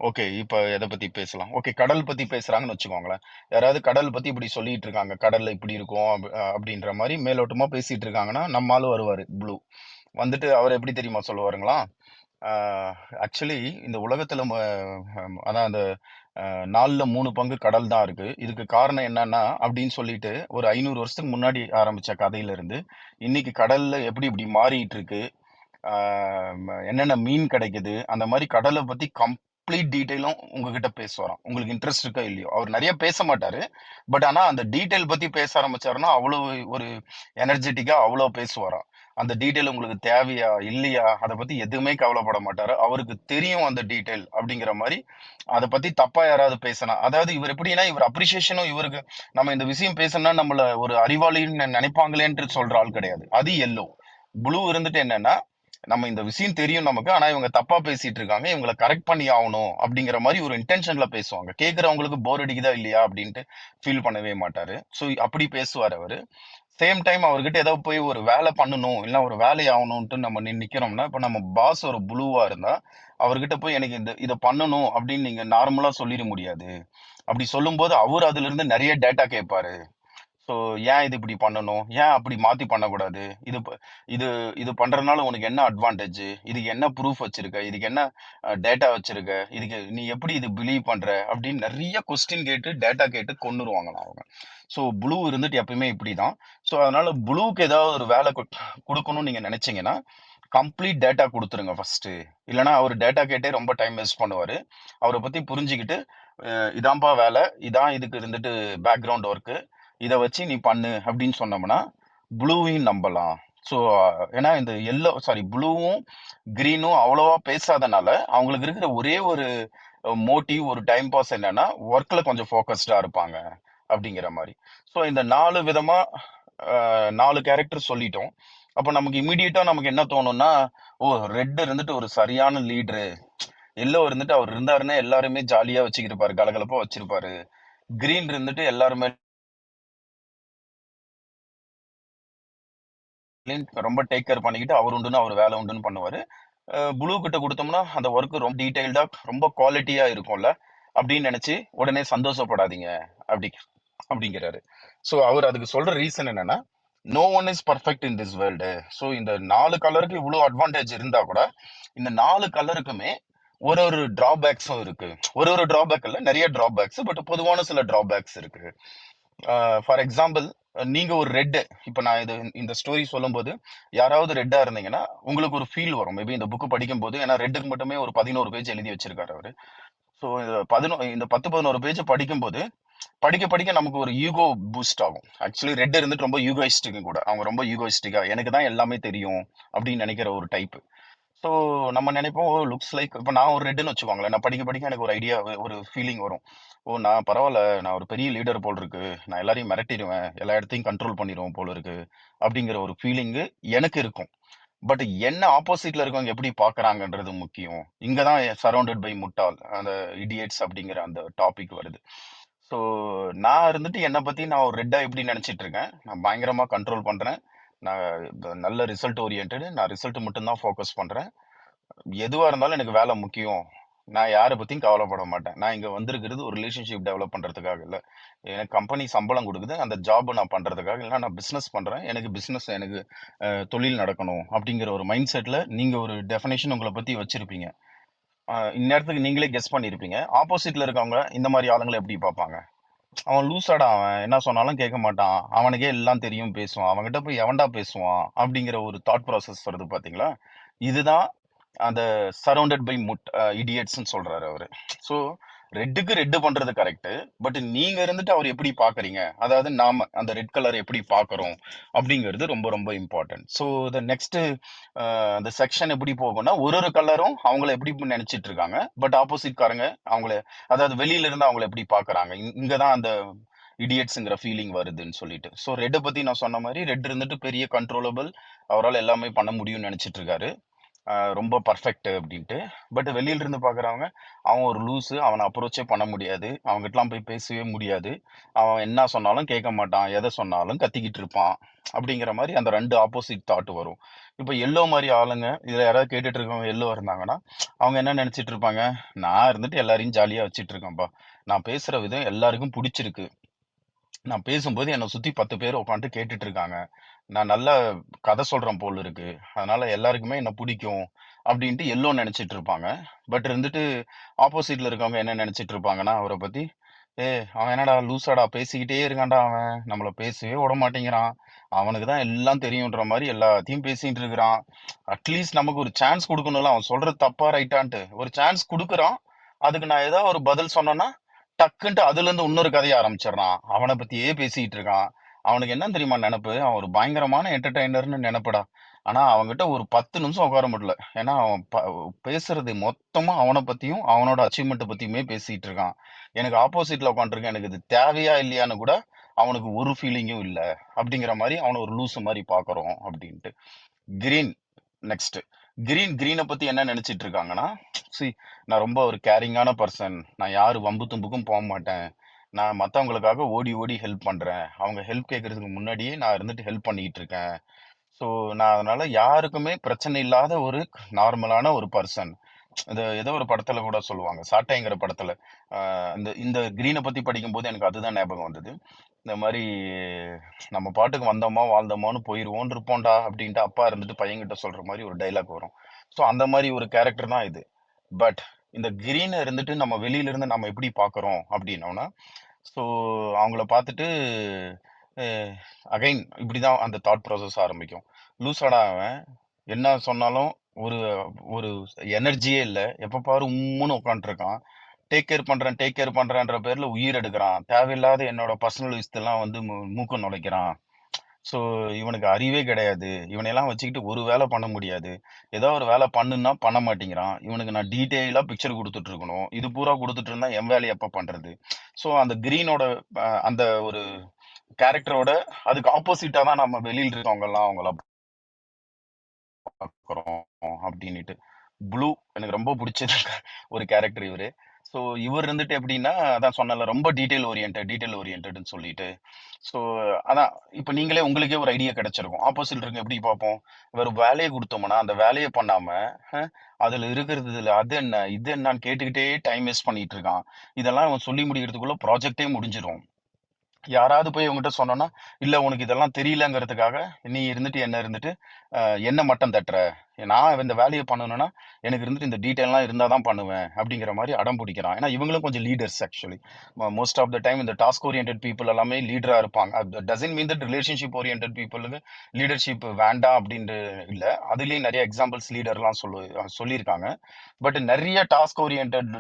ஓகே இப்போ எதை பத்தி பேசலாம், ஓகே கடல் பத்தி பேசுறாங்கன்னு வச்சுக்கோங்களேன். யாராவது கடல் பத்தி இப்படி சொல்லிட்டு இருக்காங்க, கடல்ல இப்படி இருக்கும் அப்படின்ற மாதிரி மேலோட்டமா பேசிட்டு இருக்காங்கன்னா, நம்ம ஆளு வருவாரு ப்ளூ. வந்துட்டு அவர் எப்படி தெரியுமா சொல்லுவாருங்களா, ஆக்சுவலி இந்த உலகத்துல அதான் அந்த 4ல 3 பங்கு கடல் தான் இருக்கு. இதுக்கு காரணம் என்னன்னா அப்படின்னு சொல்லிட்டு ஒரு 500 வருஷத்துக்கு முன்னாடி ஆரம்பிச்ச கதையில இருந்து இன்னைக்கு கடல்ல எப்படி இப்படி மாறிட்டு இருக்கு, என்னென்ன மீன் கிடைக்குது, அந்த மாதிரி கடலை பத்தி கம்ப்ளீட் டீட்டெயிலும் உங்ககிட்ட பேசுவாராம். உங்களுக்கு இன்ட்ரெஸ்ட் இருக்கா இல்லையோ, அவர் நிறைய பேச மாட்டாரு. பட் ஆனா அந்த டீட்டெயில் பத்தி பேச ஆரம்பிச்சாருன்னா அவ்வளவு ஒரு எனர்ஜெட்டிக்கா அவ்வளோ பேசுவாராம். அந்த டீட்டெயில் உங்களுக்கு தேவையா இல்லையா அதை பத்தி எதுவுமே கவலைப்பட மாட்டாரு. அவருக்கு தெரியும் அந்த டீட்டெயில் அப்படிங்கிற மாதிரி. அதை பத்தி தப்பா யாராவது பேசினா, அதாவது இவர் எப்படின்னா, இவர் அப்ரிசியேஷனும் இவருக்கு, நம்ம இந்த விஷயம் பேசணும்னா நம்மள ஒரு அறிவாளின்னு நினைப்பாங்களேன்ட்டு சொல்ற ஆள் கிடையாது. அது எல்லோ. ப்ளூ இருந்துட்டு என்னன்னா, நம்ம இந்த விஷயம் தெரியும் நமக்கு, ஆனா இவங்க தப்பா பேசிட்டு இருக்காங்க, இவங்களை கரெக்ட் பண்ணி ஆகணும் அப்படிங்கிற மாதிரி ஒரு இன்டென்ஷன்ல பேசுவாங்க. கேட்கறவங்களுக்கு போர் அடிக்குதா இல்லையா அப்படின்ட்டு ஃபீல் பண்ணவே மாட்டாரு. ஸோ அப்படி பேசுவார் அவரு. சேம் டைம் அவர்கிட்ட ஏதாவது போய் ஒரு வேலை பண்ணணும், இல்லை ஒரு வேலை ஆகணும்ட்டு நம்ம நிக்கிறோம்னா, இப்போ நம்ம பாஸ் ஒரு ப்ளூவா இருந்தா அவர்கிட்ட போய் எனக்கு இதை பண்ணணும் அப்படின்னு நீங்க நார்மலா சொல்லிட முடியாது. அப்படி சொல்லும்போது அவர் அதுல இருந்து நிறைய டேட்டா கேட்பாரு. ஸோ ஸோ ஏன் இது இப்படி பண்ணணும், ஏன் அப்படி மாத்தி பண்ணக்கூடாது, இது இது பண்றதுனால உனக்கு என்ன அட்வான்டேஜ், இதுக்கு என்ன ப்ரூஃப் வச்சிருக்க, இதுக்கு என்ன டேட்டா வச்சிருக்க, இதுக்கு நீ எப்படி இது பிலீவ் பண்ற அப்படின்னு நிறைய கொஸ்டின் கேட்டு டேட்டா கேட்டு கொண்டுருவாங்களாம் அவங்க. ஸோ ப்ளூ இருந்துட்டு எப்பயுமே இப்படிதான். ஸோ அதனால ப்ளூக்கு ஏதாவது ஒரு வேலை கொடுக்கணும்னு நீங்க நினைச்சீங்கன்னா கம்ப்ளீட் டேட்டா கொடுத்துருங்க ஃபர்ஸ்ட். இல்லைன்னா அவர் டேட்டா கேட்டே ரொம்ப டைம் வேஸ்ட் பண்ணுவாரு. அவரை பத்தி புரிஞ்சுக்கிட்டு இதான்பா வேலை, இதான் இதுக்கு இருந்துட்டு பேக்ரவுண்ட் ஒர்க்கு, இதை வச்சு நீ பண்ணு அப்படின்னு சொன்னோம்னா ப்ளூவையும் நம்பலாம். ஸோ ஏன்னா இந்த ப்ளூவும் கிரீனும் அவ்வளோவா பேசாதனால அவங்களுக்கு இருக்கிற ஒரே ஒரு மோட்டிவ், ஒரு டைம் பாஸ் என்னன்னா ஒர்க்ல கொஞ்சம் ஃபோக்கஸ்டா இருப்பாங்க அப்படிங்கிற மாதிரி. ஸோ இந்த 4 விதமா 4 கேரக்டர் சொல்லிட்டோம். அப்போ நமக்கு இமீடியட்டா நமக்கு என்ன தோணும்னா, ஓ ரெட் இருந்துட்டு ஒரு சரியான லீடரு, எல்லோ இருந்துட்டு அவர் இருந்தாருன்னா எல்லாருமே ஜாலியா வச்சுக்கிட்டு இருப்பாரு, கலகலப்பா வச்சிருப்பாரு, கிரீன் இருந்துட்டு எல்லாருமே ரொம்ப டேக் கேர் பண்ணிக்கிட்டு அவர் உண்டுன்னு அவர் வேலை உண்டுன்னு பண்ணுவாரு. ப்ளூ கிட்ட கொடுத்தோம்னா அந்த ஒர்க் ரொம்ப டீடைல்டா ரொம்ப குவாலிட்டியா இருக்கும்ல அப்படின்னு நினைச்சு உடனே சந்தோஷப்படாதீங்க அப்படி அப்படிங்கிறாரு. ஸோ அவர் அதுக்கு சொல்ற ரீசன் என்னன்னா, no one is perfect in this world. So இந்த 4 கலருக்கு இவ்வளோ அட்வான்டேஜ் இருந்தா கூட இந்த 4 கலருக்குமே ஒரு ஒரு டிராபேக்ஸும் இருக்கு. ஒரு ஒரு டிராபேக் இல்ல, நிறைய டிராபேக்ஸ், பட் பொதுவான சில டிராபேக்ஸ் இருக்கு. ஃபார் எக்ஸாம்பிள், நீங்க ஒரு ரெட், இப்போ நான் இந்த ஸ்டோரி சொல்லும்போது யாராவது ரெட்டா இருந்தீங்கன்னா உங்களுக்கு ஒரு ஃபீல் வரும். மேபி இந்த புக் படிக்கும்போது, ஏன்னா ரெட்டுக்கு மட்டுமே ஒரு 11 பேஜ் எழுதி வச்சிருக்காரு அவரு. ஸோ இந்த 10-11 பேஜ் படிக்கும்போது படிக்க படிக்க நமக்கு ஒரு ஈகோ பூஸ்ட் ஆகும். ஆக்சுவலி ரெட் இருந்துட்டு ரொம்ப ஈகோயிஸ்டிக்கும் கூட. அவங்க ரொம்ப ஈகோயிஸ்டிக்கா எனக்கு தான் எல்லாமே தெரியும் அப்படின்னு நினைக்கிற ஒரு டைப். ஸோ நம்ம நினைப்போம், ஓ லுக்ஸ் லைக், இப்போ நான் ஒரு ரெட்டுன்னு வச்சுக்கோங்களேன், நான் படிக்க படிக்க எனக்கு ஒரு ஐடியா, ஒரு ஃபீலிங் வரும். ஓ நான் பரவாயில்ல, நான் ஒரு பெரிய லீடர் போல் இருக்கு, நான் எல்லாரையும் மிரட்டிடுவேன், எல்லா இடத்தையும் கண்ட்ரோல் பண்ணிடுவேன் போல இருக்கு அப்படிங்கிற ஒரு ஃபீலிங்கு எனக்கு இருக்கும். பட் என்ன ஆப்போசிட்ல இருக்கவங்க எப்படி பாக்குறாங்கன்றது முக்கியம். இங்கதான் சரௌண்டட் பை முட்டாள், அந்த இடியட்ஸ் அப்படிங்கிற அந்த டாபிக் வருது. ஸோ நான் இருந்துட்டு என்னை பத்தி நான் ஒரு ரெட்டா எப்படி நினைச்சிட்டு இருக்கேன், நான் பயங்கரமா கண்ட்ரோல் பண்றேன், நான் நல்ல ரிசல்ட் ஓரியன்ட், நான் ரிசல்ட் மட்டும்தான் ஃபோக்கஸ் பண்றேன், எதுவா இருந்தாலும் எனக்கு வேலை முக்கியம், நான் யாரை பத்தியும் கவலைப்பட மாட்டேன், நான் இங்க வந்திருக்கிறது ஒரு ரிலேஷன்ஷிப் டெவலப் பண்றதுக்காக இல்ல, எனக்கு கம்பெனி சம்பளம் கொடுக்குது, அந்த ஜாப் நான் பண்றதுக்காக இல்லை, நான் பிசினஸ் பண்றேன், எனக்கு தொழில் நடக்கணும் அப்படிங்கிற ஒரு மைண்ட் செட்ல நீங்க ஒரு டெஃபினேஷன் உங்களை பத்தி வச்சிருப்பீங்க. இந்நேரத்துக்கு நீங்களே கெஸ் பண்ணியிருப்பீங்க, ஆப்போசிட்ல இருக்கவங்க இந்த மாதிரி ஆளுங்களை எப்படி பார்ப்பாங்க. அவன் லூசாடா, அவன் என்ன சொன்னாலும் கேட்க மாட்டான், அவனுக்கே எல்லாம் தெரியும் பேசுவான், அவன்கிட்ட போய் எவன்டா பேசுவான் அப்படிங்கிற ஒரு தாட் ப்ராசஸ் வருது பாத்தீங்களா. இதுதான் அந்த சரௌண்டட் பை இடியட்ஸ்ன்னு சொல்றாரு அவரு. ஸோ ரெட்டுக்கு ரெட்டு பண்றது கரெக்ட், பட் நீங்க இருந்துட்டு அவர் எப்படி பாக்குறீங்க, அதாவது நாம அந்த ரெட் கலர் எப்படி பாக்குறோம் அப்படிங்கிறது ரொம்ப ரொம்ப இம்பார்ட்டன்ட். ஸோ த நெக்ஸ்ட் அந்த செக்ஷன் எப்படி போகும்னா, ஒரு ஒரு கலரும் அவங்கள எப்படி நினைச்சிட்டு இருக்காங்க, பட் ஆப்போசிட் காரங்க அவங்கள, அதாவது வெளியில இருந்து அவங்கள எப்படி பாக்குறாங்க, இங்கதான் அந்த இடியட்ஸ்ங்கிற ஃபீலிங் வருதுன்னு சொல்லிட்டு. ஸோ ரெட்டை பத்தி நான் சொன்ன மாதிரி, ரெட் இருந்துட்டு பெரிய கண்ட்ரோலபிள், அவரால் எல்லாமே பண்ண முடியும்னு நினைச்சிட்டு இருக்காரு, ரொம்ப பர்ஃபெக்ட் அப்படின்ட்டு. பட் வெளியில இருந்து பாக்குறவங்க, அவன் ஒரு லூசு, அவனை அப்ரோச்சே பண்ண முடியாது, அவங்ககிட்டலாம் போய் பேசவே முடியாது, அவன் என்ன சொன்னாலும் கேட்க மாட்டான், எதை சொன்னாலும் கத்திக்கிட்டு இருப்பான் அப்படிங்கிற மாதிரி அந்த 2 ஆப்போசிட் தாட் வரும். இப்போ எல்லோ மாதிரி ஆளுங்க, இதுல யாராவது கேட்டுட்டு இருக்கவங்க எல்லோ இருந்தாங்கன்னா அவங்க என்ன நினைச்சிட்டு இருப்பாங்க, நான் இருந்துட்டு எல்லாரையும் ஜாலியா வச்சிட்டு இருக்கேன்ப்பா, நான் பேசுற விதம் எல்லாருக்கும் பிடிச்சிருக்கு, நான் பேசும்போது என்னை சுத்தி 10 பேர் உட்காந்துட்டு கேட்டுட்டு இருக்காங்க, நான் நல்ல கதை சொல்றேன் போல இருக்கு, அதனால எல்லாருக்குமே என்ன பிடிக்கும் அப்படின்ட்டு எல்லோ நினைச்சிட்டு இருப்பாங்க. பட் இருந்துட்டு ஆப்போசிட்ல இருக்கவங்க என்ன நினைச்சிட்டு இருப்பாங்கன்னா அவரை பத்தி, ஏ அவன் என்னடா லூசாடா, பேசிக்கிட்டே இருக்கான்டா, அவன் நம்மள பேசவே விட மாட்டேங்கிறான், அவனுக்கு தான் எல்லாம் தெரியுன்ற மாதிரி எல்லாத்தையும் பேசிட்டு இருக்கிறான், அட்லீஸ்ட் நமக்கு ஒரு சான்ஸ் கொடுக்கணும்ல, அவன் சொல்றது தப்பா ரைட்டான்ட்டு ஒரு சான்ஸ் கொடுக்குறான், அதுக்கு நான் ஏதாவது ஒரு பதில் சொன்னேன்னா டக்குன்ட்டு அதுல இருந்து இன்னொரு கதையை ஆரம்பிச்சிடுறான், அவனை பத்தியே பேசிட்டு இருக்கான், அவனுக்கு என்ன தெரியுமா நினைப்பு, அவன் ஒரு பயங்கரமான என்டர்டைனர்னு நினைப்படா, ஆனா அவன்கிட்ட ஒரு 10 நிமிஷம் உட்கார முடியல, ஏன்னா அவன் பேசுறது மொத்தமா அவனை பத்தியும் அவனோட அச்சீவ்மெண்ட் பத்தியுமே பேசிட்டு இருக்கான், எனக்கு ஆப்போசிட்ல உட்காந்துருக்கேன், எனக்கு இது தேவையா இல்லையான்னு கூட அவனுக்கு ஒரு ஃபீலிங்கும் இல்லை அப்படிங்கிற மாதிரி அவனை ஒரு லூசு மாதிரி பாக்குறோம் அப்படின்ட்டு. Green next. கிரீனை பத்தி என்ன நினைச்சிட்டு இருக்காங்கன்னா, see, நான் ரொம்ப ஒரு கேரிங்கான பர்சன், நான் யாரு வம்பு தும்புக்கும் போக மாட்டேன், நான் மத்தவங்களுக்காக ஓடி ஓடி ஹெல்ப் பண்றேன், அவங்க ஹெல்ப் கேட்கறதுக்கு முன்னாடியே நான் இருந்துட்டு ஹெல்ப் பண்ணிட்டு இருக்கேன், ஸோ நான் அதனால யாருக்குமே பிரச்சனை இல்லாத ஒரு நார்மலான ஒரு பர்சன், இந்த ஏதோ ஒரு படத்துல கூட சொல்லுவாங்க, சாட்டைங்கிற படத்துல. இந்த இந்த கிரீனை பத்தி படிக்கும்போது எனக்கு அதுதான் ஞாபகம் வந்தது. இந்த மாதிரி நம்ம பாட்டுக்கு வந்தோமா வாழ்ந்தோமான்னு போயிருவோம் இருப்போம்டா அப்படின்ட்டு அப்பா இருந்துட்டு பையன்கிட்ட சொல்ற மாதிரி ஒரு டைலாக் வரும். ஸோ அந்த மாதிரி ஒரு கேரக்டர் தான் இது. பட் இந்த கிரீனை இருந்துட்டு நம்ம வெளியில இருந்து நம்ம எப்படி பார்க்கறோம் அப்படின்னோம்னா, ஸோ அவங்கள பார்த்துட்டு அகைன் இப்படிதான் அந்த தாட் ப்ராசஸ் ஆரம்பிக்கும். லூசாடா அவன், என்ன சொன்னாலும் ஒரு ஒரு எனர்ஜியே இல்லை, எப்ப பாரு உம்முன்னு உட்காந்துருக்கான், டேக் கேர் பண்றேன்ற பேர்ல உயிர் எடுக்கிறான், தேவையில்லாத என்னோட பர்சனல் விஷயத்தெல்லாம் வந்து மூக்க நுழைக்கிறான். ஸோ இவனுக்கு அறிவே கிடையாது, இவனையெல்லாம் வச்சுக்கிட்டு ஒரு வேலை பண்ண முடியாது, ஏதோ ஒரு வேலை பண்ணுன்னா பண்ண மாட்டேங்கிறான், இவனுக்கு நான் டீட்டெயிலாக பிக்சர் கொடுத்துட்டு இருக்கணும், இது பூரா கொடுத்துட்டு இருந்தா என் வேலையை எப்போ பண்றது? ஸோ அந்த கிரீனோட அந்த ஒரு கேரக்டரோட அதுக்கு ஆப்போசிட்டா தான் நம்ம வெளியில இருக்கவங்க எல்லாம் அவங்கள பார்க்குறோம் அப்படின்னுட்டு. ப்ளூ எனக்கு ரொம்ப பிடிச்ச ஒரு கேரக்டர் இவரு. ஸோ இவர் இருந்துட்டு எப்படின்னா, அதான் சொன்னேன்ல, ரொம்ப டீட்டெயில் ஓரியன்டட்னு சொல்லிட்டு. ஸோ அதான் இப்போ நீங்களே உங்களுக்கே ஒரு ஐடியா கிடைச்சிருக்கும். ஆப்போசிட் இருக்க எப்படி பார்ப்போம்? ஒரு வேலையை கொடுத்தோம்னா அந்த வேலையை பண்ணாம அதுல இருக்கிறது இதுல அது என்ன இது என்னன்னு கேட்டுக்கிட்டே டைம் வேஸ்ட் பண்ணிட்டு இருக்கான். இதெல்லாம் அவன் சொல்லி முடிக்கிறதுக்குள்ள ப்ராஜெக்டே முடிஞ்சிடும். யாராவது போய் உங்ககிட்ட சொன்னோன்னா, இல்ல உனக்கு இதெல்லாம் தெரியலங்கிறதுக்காக நீ இருந்துட்டு என்ன மட்டம் தட்டுற? நான் இந்த வேலைய பண்ணணும்னா, எனக்கு இருந்துட்டு இந்த டீட்டெயில்லாம் இருந்தா தான் பண்ணுவேன். அப்படிங்கிற மாரி அடம் பிடிக்கிறான். ஏன்னா இவங்களும் கொஞ்சம் leaders actually. Most of the time இந்த டாஸ்க் ஓரியன்டட் பீப்பிள் எல்லாமே லீடரா இருப்பாங்க. Doesn't mean that relationship oriented பீப்பிளுக்கு லீடர்ஷிப் வேண்டாம் அப்படின்ட்டு இல்ல. அதுலயும் நெறைய எக்ஸாம்பிள்ஸ் லீடர்லாம் சொல்லியிருக்காங்க. பட் நெறைய டாஸ்க் ஓரியன்டட்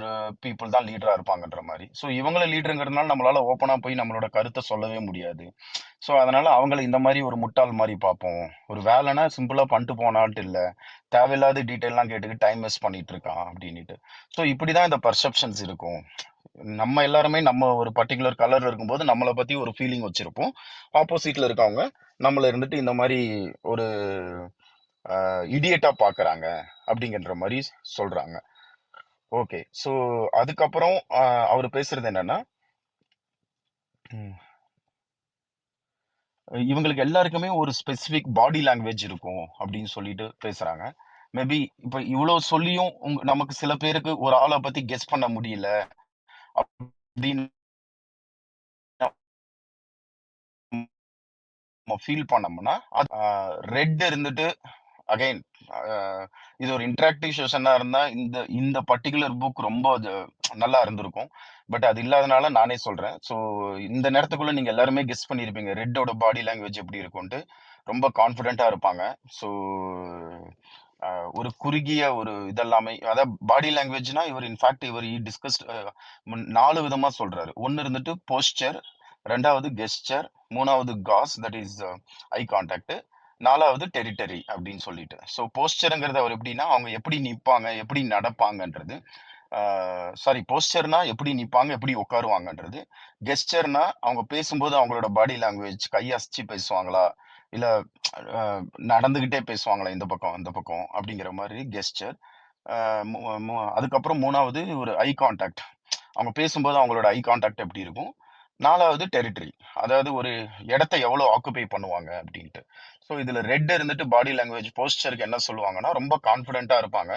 பீப்பிள் தான் லீடரா இருப்பாங்கன்ற மாரி. ஸோ இவங்களும் லீடர்ங்கிறதுனால நம்மளால ஓப்பனா போய் நம்மளோட கருத்த சொல்லவே முடியாது. ஸோ அதனால அவங்கள இந்த மாரி ஒரு முட்டாள் மாரி பார்ப்போம். ஒரு வேலைன்னா சிம்பிளா பண்ணிட்டு போனான்ட்டு இல்ல, தேவையில்லாத டீட்டெயில்லாம் கேட்டுட்டு டைம் வேஸ்ட் பண்ணிட்டு இருக்கான் அப்படின்னுட்டு. ஸோ இப்படிதான் இந்த பெர்செப்ஷன்ஸ் இருக்கும். நம்ம எல்லாருமே நம்ம ஒரு பர்ட்டிகுலர் கலர்ல இருக்கும்போது நம்மள பத்தி ஒரு ஃபீலிங் வச்சிருப்போம். ஆப்போசிட்ல இருக்கவங்க நம்மள இருந்துட்டு இந்த மாரி ஒரு இடியட்டா பார்க்கறாங்க அப்படிங்கன்ற மாரி சொல்றாங்க. ஓகே. ஸோ அதுக்கப்புறம் அவரு பேசுறது என்னன்னா, ம், இவங்களுக்கு எல்லாருக்குமே ஒரு ஸ்பெசிபிக் பாடி லாங்குவேஜ் இருக்கும் அப்படின்னு சொல்லிட்டு பேசுறாங்க. மேபி இப்ப இவ்வளவு சொல்லியும் நமக்கு சில பேருக்கு ஒரு ஆளை பத்தி கெஸ் பண்ண முடியல அப்படின்னு நம்ம ஃபீல் பண்ணோம்னா, ரெட் இருந்துட்டு அகைன் இது ஒரு இன்டராக்டிவ் செஷனா இருந்தா இந்த இந்த பர்ட்டிகுலர் புக் ரொம்ப நல்லா இருந்திருக்கும். பட் அது இல்லாதனால நானே சொல்றேன். ஸோ இந்த நேரத்துக்குள்ள நீங்க எல்லாருமே கெஸ் பண்ணியிருப்பீங்க ரெட்டோட பாடி லாங்குவேஜ் எப்படி இருக்கும்ட்டு. ரொம்ப கான்ஃபிடென்ட்டா இருப்பாங்க. ஸோ ஒரு குறுகிய ஒரு இதெல்லாமே அதாவது பாடி லாங்குவேஜ்னா இவர் டிஸ்கஸ்ட் 4 விதமா சொல்றாரு. ஒன்னு இருந்துட்டு போஸ்டர், 2வது கெஸ்டர், 3வது cause that is I contact, 4வது டெரிட்டரி அப்படின்னு சொல்லிட்டு. ஸோ போஸ்டருங்கிறது அவர் எப்படின்னா அவங்க எப்படி நிப்பாங்க, எப்படி நடப்பாங்கன்றது. சாரி, போஸ்டர்னா எப்படி நிப்பாங்க, எப்படி உட்காருவாங்கன்றது. கெஸ்டர்னா அவங்க பேசும்போது அவங்களோட பாடி லாங்குவேஜ் கை அசைச்சு பேசுவாங்களா, இல்ல அஹ், நடந்துகிட்டே பேசுவாங்களா இந்த பக்கம் அந்த பக்கம் அப்படிங்கிற மாதிரி கெஸ்டர். அதுக்கப்புறம் 3வது ஒரு ஐ கான்டாக்ட், அவங்க பேசும்போது அவங்களோட ஐ கான்டாக்ட் எப்படி இருக்கும். 4வது டெரிட்டரி, அதாவது ஒரு இடத்த எவ்வளவு ஆக்குபை பண்ணுவாங்க அப்படின்ட்டு. ஸோ இதுல ரெட் இருந்துட்டு பாடி லாங்குவேஜ் போஸ்டருக்கு என்ன சொல்லுவாங்கன்னா ரொம்ப கான்ஃபிடென்ட்டா இருப்பாங்க,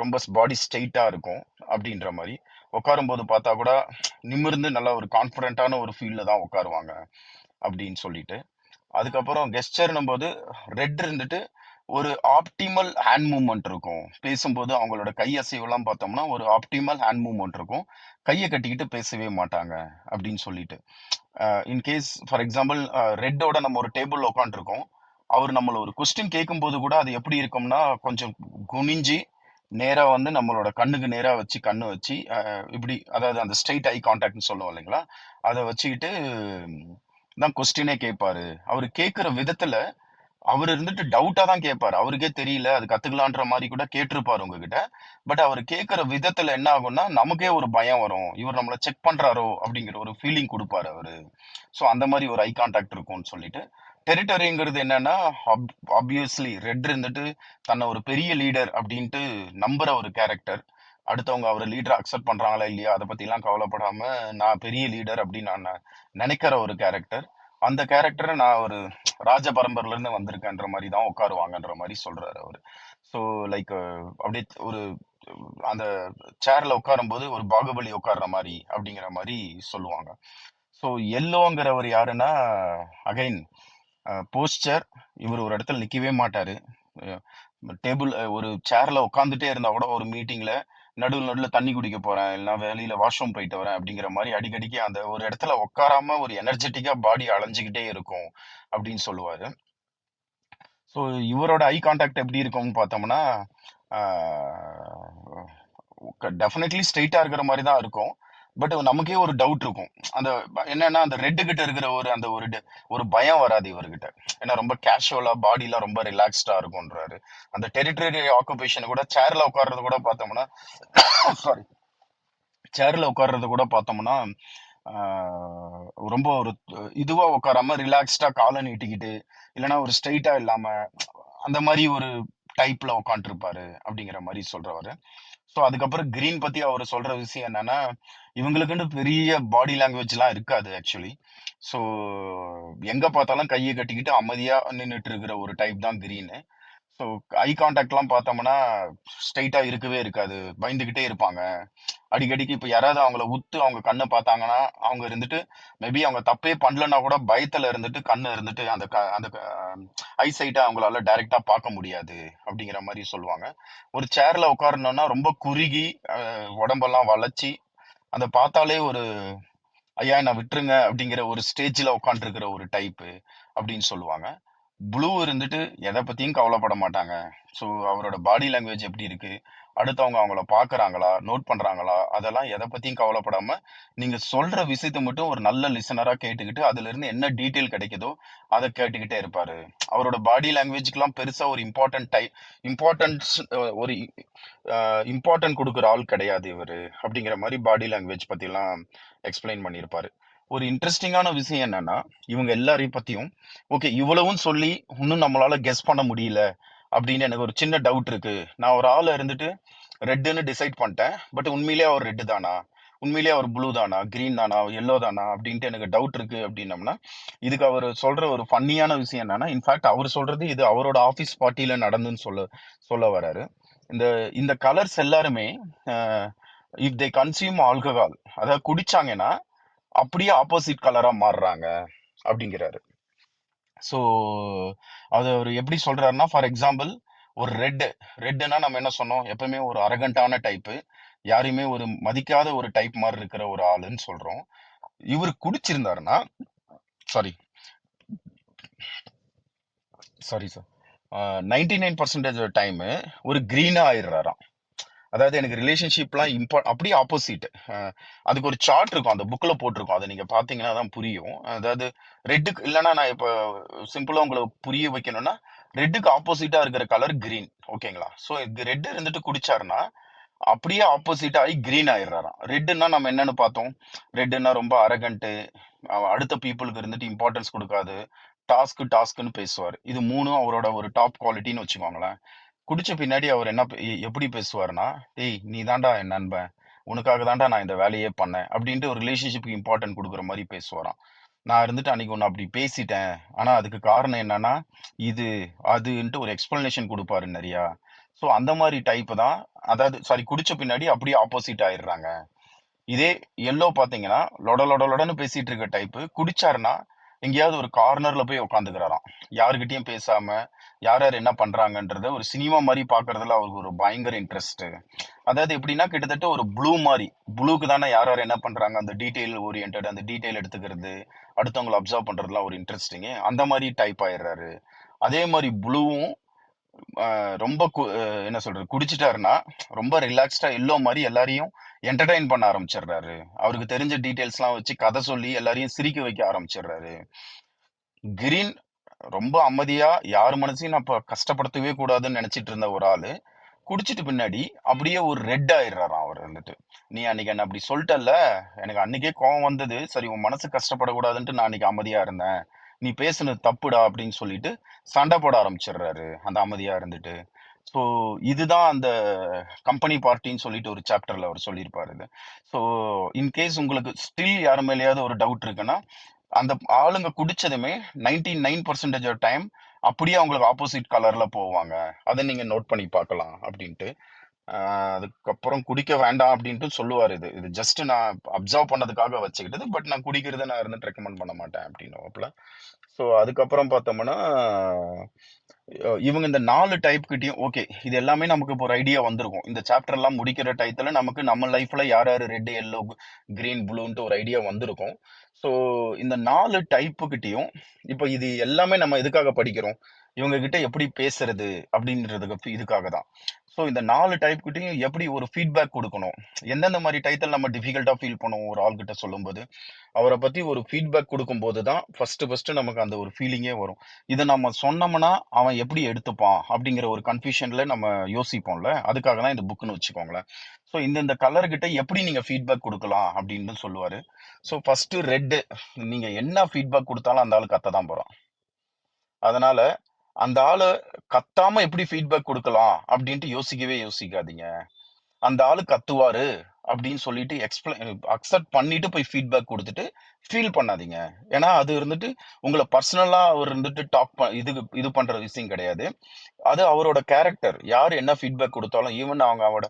ரொம்ப பாடி ஸ்ட்ரெயிட்டா இருக்கும் அப்படின்ற மாதிரி. உட்காரும்போது பார்த்தா கூட நிமிர்ந்து நல்லா ஒரு கான்ஃபிடென்ட்டான ஒரு ஃபீல்ல தான் உட்காருவாங்க அப்படின்னு சொல்லிட்டு. அதுக்கப்புறம் கெஸ்டர்னும் போது ரெட் இருந்துட்டு ஒரு ஆப்டிமல் ஹேண்ட் மூவ்மெண்ட் இருக்கும். பேசும்போது அவங்களோட கை அசைவெல்லாம் பார்த்தோம்னா ஒரு ஆப்டிமல் ஹேண்ட் மூவ்மெண்ட் இருக்கும். கையை கட்டிக்கிட்டு பேசவே மாட்டாங்க அப்படின்னு சொல்லிட்டு. இன்கேஸ் ஃபார் எக்ஸாம்பிள் ரெட்டோட நம்ம ஒரு டேபிள் உட்காந்துருக்கோம், அவர் நம்மள ஒரு கொஸ்டின் கேட்கும்போது கூட அது எப்படி இருக்கும்னா கொஞ்சம் குனிஞ்சு நேரா வந்து நம்மளோட கண்ணுக்கு நேரா வச்சு கண்ணு வச்சு இப்படி, அதாவது அந்த ஸ்ட்ரைட் ஐ கான்டாக்ட்னு சொல்லுவோம் இல்லைங்களா, அதை வச்சுக்கிட்டு தான் கொஸ்டினே கேட்பாரு. அவர் கேட்குற விதத்துல அவர் இருந்துட்டு டவுட்டா தான் கேட்பாரு. அவருக்கே தெரியல, அது கத்துக்கலான்ற மாரி கூட கேட்டிருப்பாரு உங்ககிட்ட. பட் அவர் கேட்கிற விதத்துல என்ன ஆகும்னா, நமக்கே ஒரு பயம் வரும். இவர் நம்மள செக் பண்றாரோ! அப்படிங்கிற ஒரு ஃபீலிங் குடுப்பாரு அவரு. ஸோ அந்த மாரி ஒரு ஐ கான்டாக்ட் இருக்கும்னு சொல்லிட்டு. டெரிட்டரிங்கிறது என்னன்னா, ஆப்வியஸ்லி ரெட் இருந்துட்டு தன்னை ஒரு பெரிய லீடர் அப்படின்ட்டு நம்புற ஒரு கேரக்டர். அடுத்தவங்க அவர லீடரா அக்செப்ட் பண்றாங்களா இல்லையா, அத பத்திலாம் கவலைப்படாம, நான் பெரிய லீடர் அப்படின்னு நான் நெனைக்கிற ஒரு கேரக்டர். அந்த கேரக்டர நான் ஒரு ராஜ பரம்பரையில இருந்து வந்திருக்கேன்ற மாரி தான் உட்காருவாங்கன்ற மாரி சொல்றாரு அவரு. ஸோ லைக் அப்படியே ஒரு அந்த சேர்ல உட்காரும்போது ஒரு பாகுபலி உட்கார்ற மாதிரி அப்படிங்கிற மாதிரி சொல்லுவாங்க. ஸோ எல்லோங்கிறவர் யாருன்னா, அகைன் போஸ்டர். இவர் ஒரு இடத்துல நிக்கவே மாட்டாரு. டேபிள் ஒரு சேர்ல உட்காந்துட்டே இருந்தா கூட ஒரு மீட்டிங்ல நடுவில் நடுவில் தண்ணி குடிக்க போறேன், இல்லைன்னா வெளியில வாஷ்ரூம் போயிட்டு வரேன் அப்படிங்கிற மாதிரி அடிக்கடிக்கு அந்த ஒரு இடத்துல உட்காராம ஒரு எனர்ஜெட்டிக்கா பாடி அலைஞ்சுக்கிட்டே இருக்கும் அப்படின்னு சொல்லுவாரு. ஸோ இவரோட ஐ கான்டாக்ட் எப்படி இருக்கும்னு பார்த்தோம்னா, டெஃபினெட்லி ஸ்ட்ரெயிட்டா இருக்கிற மாதிரி தான் இருக்கும். பட் நமக்கே ஒரு டவுட் இருக்கும். அந்த என்னன்னா அந்த ரெட்டு கிட்ட இருக்கிற ஒரு அந்த ஒரு பயம் வராது இவர்கிட்ட. ஏன்னா ரொம்ப கேஷுவலா பாடிலாம் ரொம்ப ரிலாக்ஸ்டா இருக்கும்ன்றாரு. அந்த டெரிட்டரி ஆக்குபேஷன் கூட சேர்ல உட்கார்றது கூட பார்த்தோம்னா சாரி சேர்ல உட்கார்றது கூட பார்த்தோம்னா ரொம்ப ஒரு இதுவா உட்காராம ரிலாக்ஸ்டா காலை நீட்டிக்கிட்டு, இல்லைன்னா ஒரு ஸ்ட்ரெயிட்டா இல்லாம அந்த மாதிரி ஒரு டைப்ல உட்காந்துருப்பாரு அப்படிங்கிற மாதிரி சொல்றவரு. ஸோ அதுக்கப்புறம் கிரீன் பத்தி அவர் சொல்ற விஷயம் என்னன்னா, இவங்களுக்குன்னு பெரிய பாடி லாங்குவேஜ்லாம் இருக்காது ஆக்சுவலி. ஸோ எங்க பார்த்தாலும் கையை கட்டிக்கிட்டு அமைதியா நின்றுட்டு இருக்கிற ஒரு டைப் தான் கிரீனு. ஸோ ஐ கான்டாக்ட்லாம் பார்த்தோம்னா ஸ்ட்ரைட்டா இருக்கவே இருக்காது. பயந்துகிட்டே இருப்பாங்க. அடிக்கடிக்கு இப்ப யாராவது அவங்கள உத்து அவங்க கண்ணை பார்த்தாங்கன்னா, அவங்க இருந்துட்டு மேபி அவங்க தப்பே பண்ணலன்னா கூட பயத்துல இருந்துட்டு கண்ணு இருந்துட்டு அந்த ஐ சைட்டை அவங்களால டைரக்டா பார்க்க முடியாது அப்படிங்கிற மாதிரி சொல்லுவாங்க. ஒரு சேர்ல உட்காரணும்னா ரொம்ப குறுகி உடம்பெல்லாம் வளைச்சி அந்த பார்த்தாலே ஒரு ஐயா என்ன விட்டுருங்க அப்படிங்கிற ஒரு ஸ்டேஜ்ல உட்காந்துருக்கிற ஒரு டைப்பு அப்படின்னு சொல்லுவாங்க. ப்ளூ இருந்துட்டு எதை பத்தியும் கவலைப்பட மாட்டாங்க. ஸோ அவரோட பாடி லாங்குவேஜ் எப்படி இருக்கு, அடுத்தவங்க அவங்கள பார்க்கறாங்களா, நோட் பண்றாங்களா, அதெல்லாம் எதை பத்தியும் கவலைப்படாம நீங்க சொல்ற விஷயத்த மட்டும் ஒரு நல்ல லிசனரா கேட்டுக்கிட்டு அதுல இருந்து என்ன டீட்டெயில் கிடைக்குதோ அதை கேட்டுக்கிட்டே இருப்பாரு. அவரோட பாடி லாங்குவேஜ்க்குலாம் பெருசா ஒரு இம்பார்ட்டன்ஸ் ஒரு இம்பார்ட்டன்ட் கொடுக்குற ஆள் கிடையாது இவரு அப்படிங்கிற மாதிரி பாடி லாங்குவேஜ் பத்திலாம் எக்ஸ்பிளைன் பண்ணியிருப்பாரு. ஒரு இன்ட்ரெஸ்டிங்கான விஷயம் என்னன்னா, இவங்க எல்லாரையும் பத்தியும் ஓகே இவ்வளவும் சொல்லி இன்னும் நம்மளால கெஸ் பண்ண முடியல அப்படின்னு எனக்கு ஒரு சின்ன டவுட் இருக்கு. நான் ஒரு ஆளை இருந்துட்டு ரெட்டுன்னு டிசைட் பண்ணிட்டேன். பட் உண்மையிலேயே அவர் ரெட்டு தானா, உண்மையிலேயே அவர் ப்ளூ தானா, கிரீன் தானா, எல்லோ தானா அப்படின்ட்டு எனக்கு டவுட் இருக்கு அப்படின்னம்னா, இதுக்கு அவர் சொல்ற ஒரு ஃபன்னியான விஷயம் என்னன்னா, இன்ஃபேக்ட் அவர் சொல்றது இது அவரோட ஆஃபீஸ் பார்ட்டியில நடந்துன்னு சொல்ல சொல்ல வராரு. இந்த இந்த கலர்ஸ் எல்லாருமே இஃப் தே கன்சியூம் ஆல்கஹால், அதாவது குடிச்சாங்கன்னா அப்படியே ஆப்போசிட் கலரா மாறுறாங்க அப்படிங்கிறாரு. ஸோ அது அவர் எப்படி சொல்றாருன்னா, ஃபார் எக்ஸாம்பிள் ஒரு ரெட்டுன்னா நம்ம என்ன சொன்னோம், எப்பவுமே ஒரு அரகண்டான டைப்பு, யாரையுமே ஒரு மதிக்காத ஒரு டைப் மாதிரி இருக்கிற ஒரு ஆளுன்னு சொல்றோம். இவர் குடிச்சிருந்தாருன்னா, சாரி சாரி சார், 99% டைம் ஒரு கிரீனா ஆயிடுறாராம். அதாவது எனக்கு ரிலேஷன்ஷிப்லாம் அப்படியே ஆப்போசிட். அதுக்கு ஒரு சார்ட் இருக்கும், அந்த புக்கில் போட்டிருக்கும், அதை நீங்கள் பார்த்தீங்கன்னா தான் புரியும். அதாவது ரெட்டுக்கு இல்லைன்னா நான் இப்போ சிம்பிளாக உங்களை புரிய வைக்கணும்னா, ரெட்டுக்கு ஆப்போசிட்டாக இருக்கிற கலர் கிரீன். ஓகேங்களா? ஸோ ரெட் இருந்துட்டு குடிச்சாருன்னா அப்படியே ஆப்போசிட் ஆகி கிரீன் ஆயிடுறாராம். ரெட்டுன்னா நம்ம என்னன்னு பார்த்தோம், ரெட்டுன்னா ரொம்ப அரகண்ட்டு, அடுத்த பீப்புளுக்கு இருந்துட்டு இம்பார்ட்டன்ஸ் கொடுக்காது, டாஸ்க்குன்னு பேசுவார். இது மூணும் அவரோட ஒரு டாப் குவாலிட்டின்னு வச்சுக்கோங்களேன். குடிச்ச பின்னாடி அவர் என்ன எப்படி பேசுவாருன்னா, "டேய் நீ தான்டா என் நண்பன். உனக்காக தான்டா நான் இந்த வேலையே பண்ணேன்." அப்படின்ட்டு ஒரு ரிலேஷன்ஷிப்க்கு இம்பார்ட்டன்ட் குடுக்குற மாரி பேசுவாராம். நான் இருந்துட்டு அன்னைக்கு உன்ன அப்படி பேசிட்டேன். ஆனா அதுக்கு காரணம் என்னன்னா, இது, அதுன்ட்டு ஒரு எக்ஸ்ப்ளனேஷன் குடுப்பாரு நெறையா. ஸோ அந்த மாரி டைப் தான். அதாவது சாரி குடிச்ச பின்னாடி அப்படியே ஆப்போசிட் ஆயிடுறாங்க. இதே எல்லோ பாத்தீங்கன்னா, லொட லொட லொடன்னு பேசிட்டு இருக்க டைப்பு. குடிச்சாருன்னா, எங்கேயாவது ஒரு கார்னர்ல போய் உட்காந்துக்கிறாராம். யார்கிட்டயும் பேசாம, யார் யார் என்ன பண்றாங்கன்றத ஒரு சினிமா மாரி பார்க்கறதுல அவருக்கு ஒரு பயங்கர இன்ட்ரெஸ்ட். அதாவது எப்படின்னா, கிட்டத்தட்ட ஒரு ப்ளூ மாரி. ப்ளூக்கு தானே யார் யார் என்ன பண்றாங்க, அந்த டீட்டெயில் ஓரியன்டட் அந்த டீட்டெயில் எடுத்துக்கிறது, அடுத்தவங்கள அப்சர்வ் பண்றதுலாம் ஒரு இன்ட்ரெஸ்டிங்கு. அந்த மாரி டைப் ஆயிடுறாரு. அதே மாரி ப்ளூவும் ரொம்ப என்ன சொல்றது, குடிச்சிட்டாருன்னா, ரொம்ப ரிலாக்ஸ்டா எல்லோ மாரி எல்லாரையும் என்டர்டெயின் பண்ண ஆரம்பிச்சிடுறாரு. அவருக்கு தெரிஞ்ச டீட்டெயில்ஸ்லாம் வச்சு கதை சொல்லி எல்லாரையும் சிரிக்க வைக்க ஆரம்பிச்சிடுறாரு. கிரீன் ரொம்ப அமைதியா, யார் மனசையும் நான் கஷ்டப்படுத்தவே கூடாதுன்னு நினைச்சிட்டு இருந்த ஒரு ஆளு, குடிச்சிட்டு பின்னாடி அப்படியே ஒரு ரெட் ஆயிடுறாராம் அவர் வந்துட்டு. "நீ அன்னைக்கு என்ன அப்படி சொல்லிட்டல்ல, எனக்கு அன்னைக்கே கோவம் வந்தது. சரி உன் மனசு கஷ்டப்படக்கூடாதுன்ட்டு நான் அன்னைக்கு அமைதியா இருந்தேன். நீ பேசுனது தப்புடா" அப்படின்னு சொல்லிட்டு சண்டை போட ஆரம்பிச்சிடுறாரு, அந்த அமைதியா இருந்துட்டு. ஸோ இதுதான் அந்த கம்பெனி பார்ட்டின்னு சொல்லிட்டு ஒரு சாப்டர்ல அவர் சொல்லியிருப்பாரு இது. ஸோ இன்கேஸ் உங்களுக்கு ஸ்டில் யார் மேலேயாவது ஒரு டவுட் இருக்குன்னா, அந்த ஆளுங்க குடிச்சதுமே 99% டைம் அப்படியே அவங்களுக்கு ஆப்போசிட் கலர்ல போவாங்க. அதை நீங்க நோட் பண்ணி பார்க்கலாம் அப்படின்ட்டு. அதுக்கப்புறம் குடிக்க வேண்டாம் அப்படின்ட்டு சொல்லுவார். இது இது ஜஸ்ட் நான் அப்சர்வ் பண்ணதுக்காக வச்சுக்கிட்டது. பட் நான் குடிக்கிறத நான் இருந்துட்டு ரெக்கமெண்ட் பண்ண மாட்டேன் அப்படின்னு. ஸோ அதுக்கப்புறம் பார்த்தோம்னா இவங்க இந்த 4 டைப் கிட்டயும் ஓகே, இது எல்லாமே நமக்கு இப்போ ஒரு ஐடியா வந்திருக்கும். இந்த சாப்டர் எல்லாம் முடிக்கிற டயத்துல நமக்கு நம்ம லைஃப்ல யார் யார் ரெட், எல்லோ, கிரீன், ப்ளூன்ட்டு ஒரு ஐடியா வந்திருக்கும். ஸோ இந்த 4 டைப்பு கிட்டயும் இப்போ இது எல்லாமே நம்ம எதுக்காக படிக்கிறோம்? இவங்க கிட்ட எப்படி பேசுறது அப்படின்றதுக்கு இதுக்காக தான். ஸோ இந்த 4 டைப் கிட்டயும் எப்படி ஒரு ஃபீட்பேக் கொடுக்கணும்? எந்தெந்த மாதிரி டயத்தில் நம்ம டிஃபிகல்ட்டா ஃபீல் பண்ணுவோம் ஒரு ஆள்கிட்ட சொல்லும்போது? அவரை பத்தி ஒரு ஃபீட்பேக் கொடுக்கும்போது தான் ஃபர்ஸ்ட் நமக்கு அந்த ஒரு ஃபீலிங்கே வரும். இதை நம்ம சொன்னோம்னா அவன் எப்படி எடுத்துப்பான் அப்படிங்கிற ஒரு கன்ஃபியூஷன்ல நம்ம யோசிப்போம்ல. அதுக்காக தான் இந்த புக்னு வச்சுக்கோங்களேன். ஸோ இந்த கலர் கிட்ட எப்படி நீங்க ஃபீட்பேக் கொடுக்கலாம் அப்படின்னு சொல்லுவாரு. ஸோ ஃபர்ஸ்ட் ரெட், நீங்க என்ன ஃபீட்பேக் கொடுத்தாலும் அந்த ஆளு கத்த தான் போறான். அதனால அந்த ஆளு கத்தாம எப்படி ஃபீட்பேக் கொடுக்கலாம் அப்படின்ட்டு யோசிக்கவே யோசிக்காதீங்க. அந்த ஆளு கத்துவாரு அப்படின்னு சொல்லிட்டு அக்செப்ட் பண்ணிட்டு போய் ஃபீட்பேக் கொடுத்துட்டு ஃபீல் பண்ணாதீங்க. ஏன்னா அது இருந்துட்டு உங்களை பர்சனலா அவர் இருந்துட்டு இது பண்ற விஷயம் கிடையாது. அது அவரோட கேரக்டர். யார் என்ன ஃபீட்பேக் கொடுத்தாலும், ஈவன் அவரோட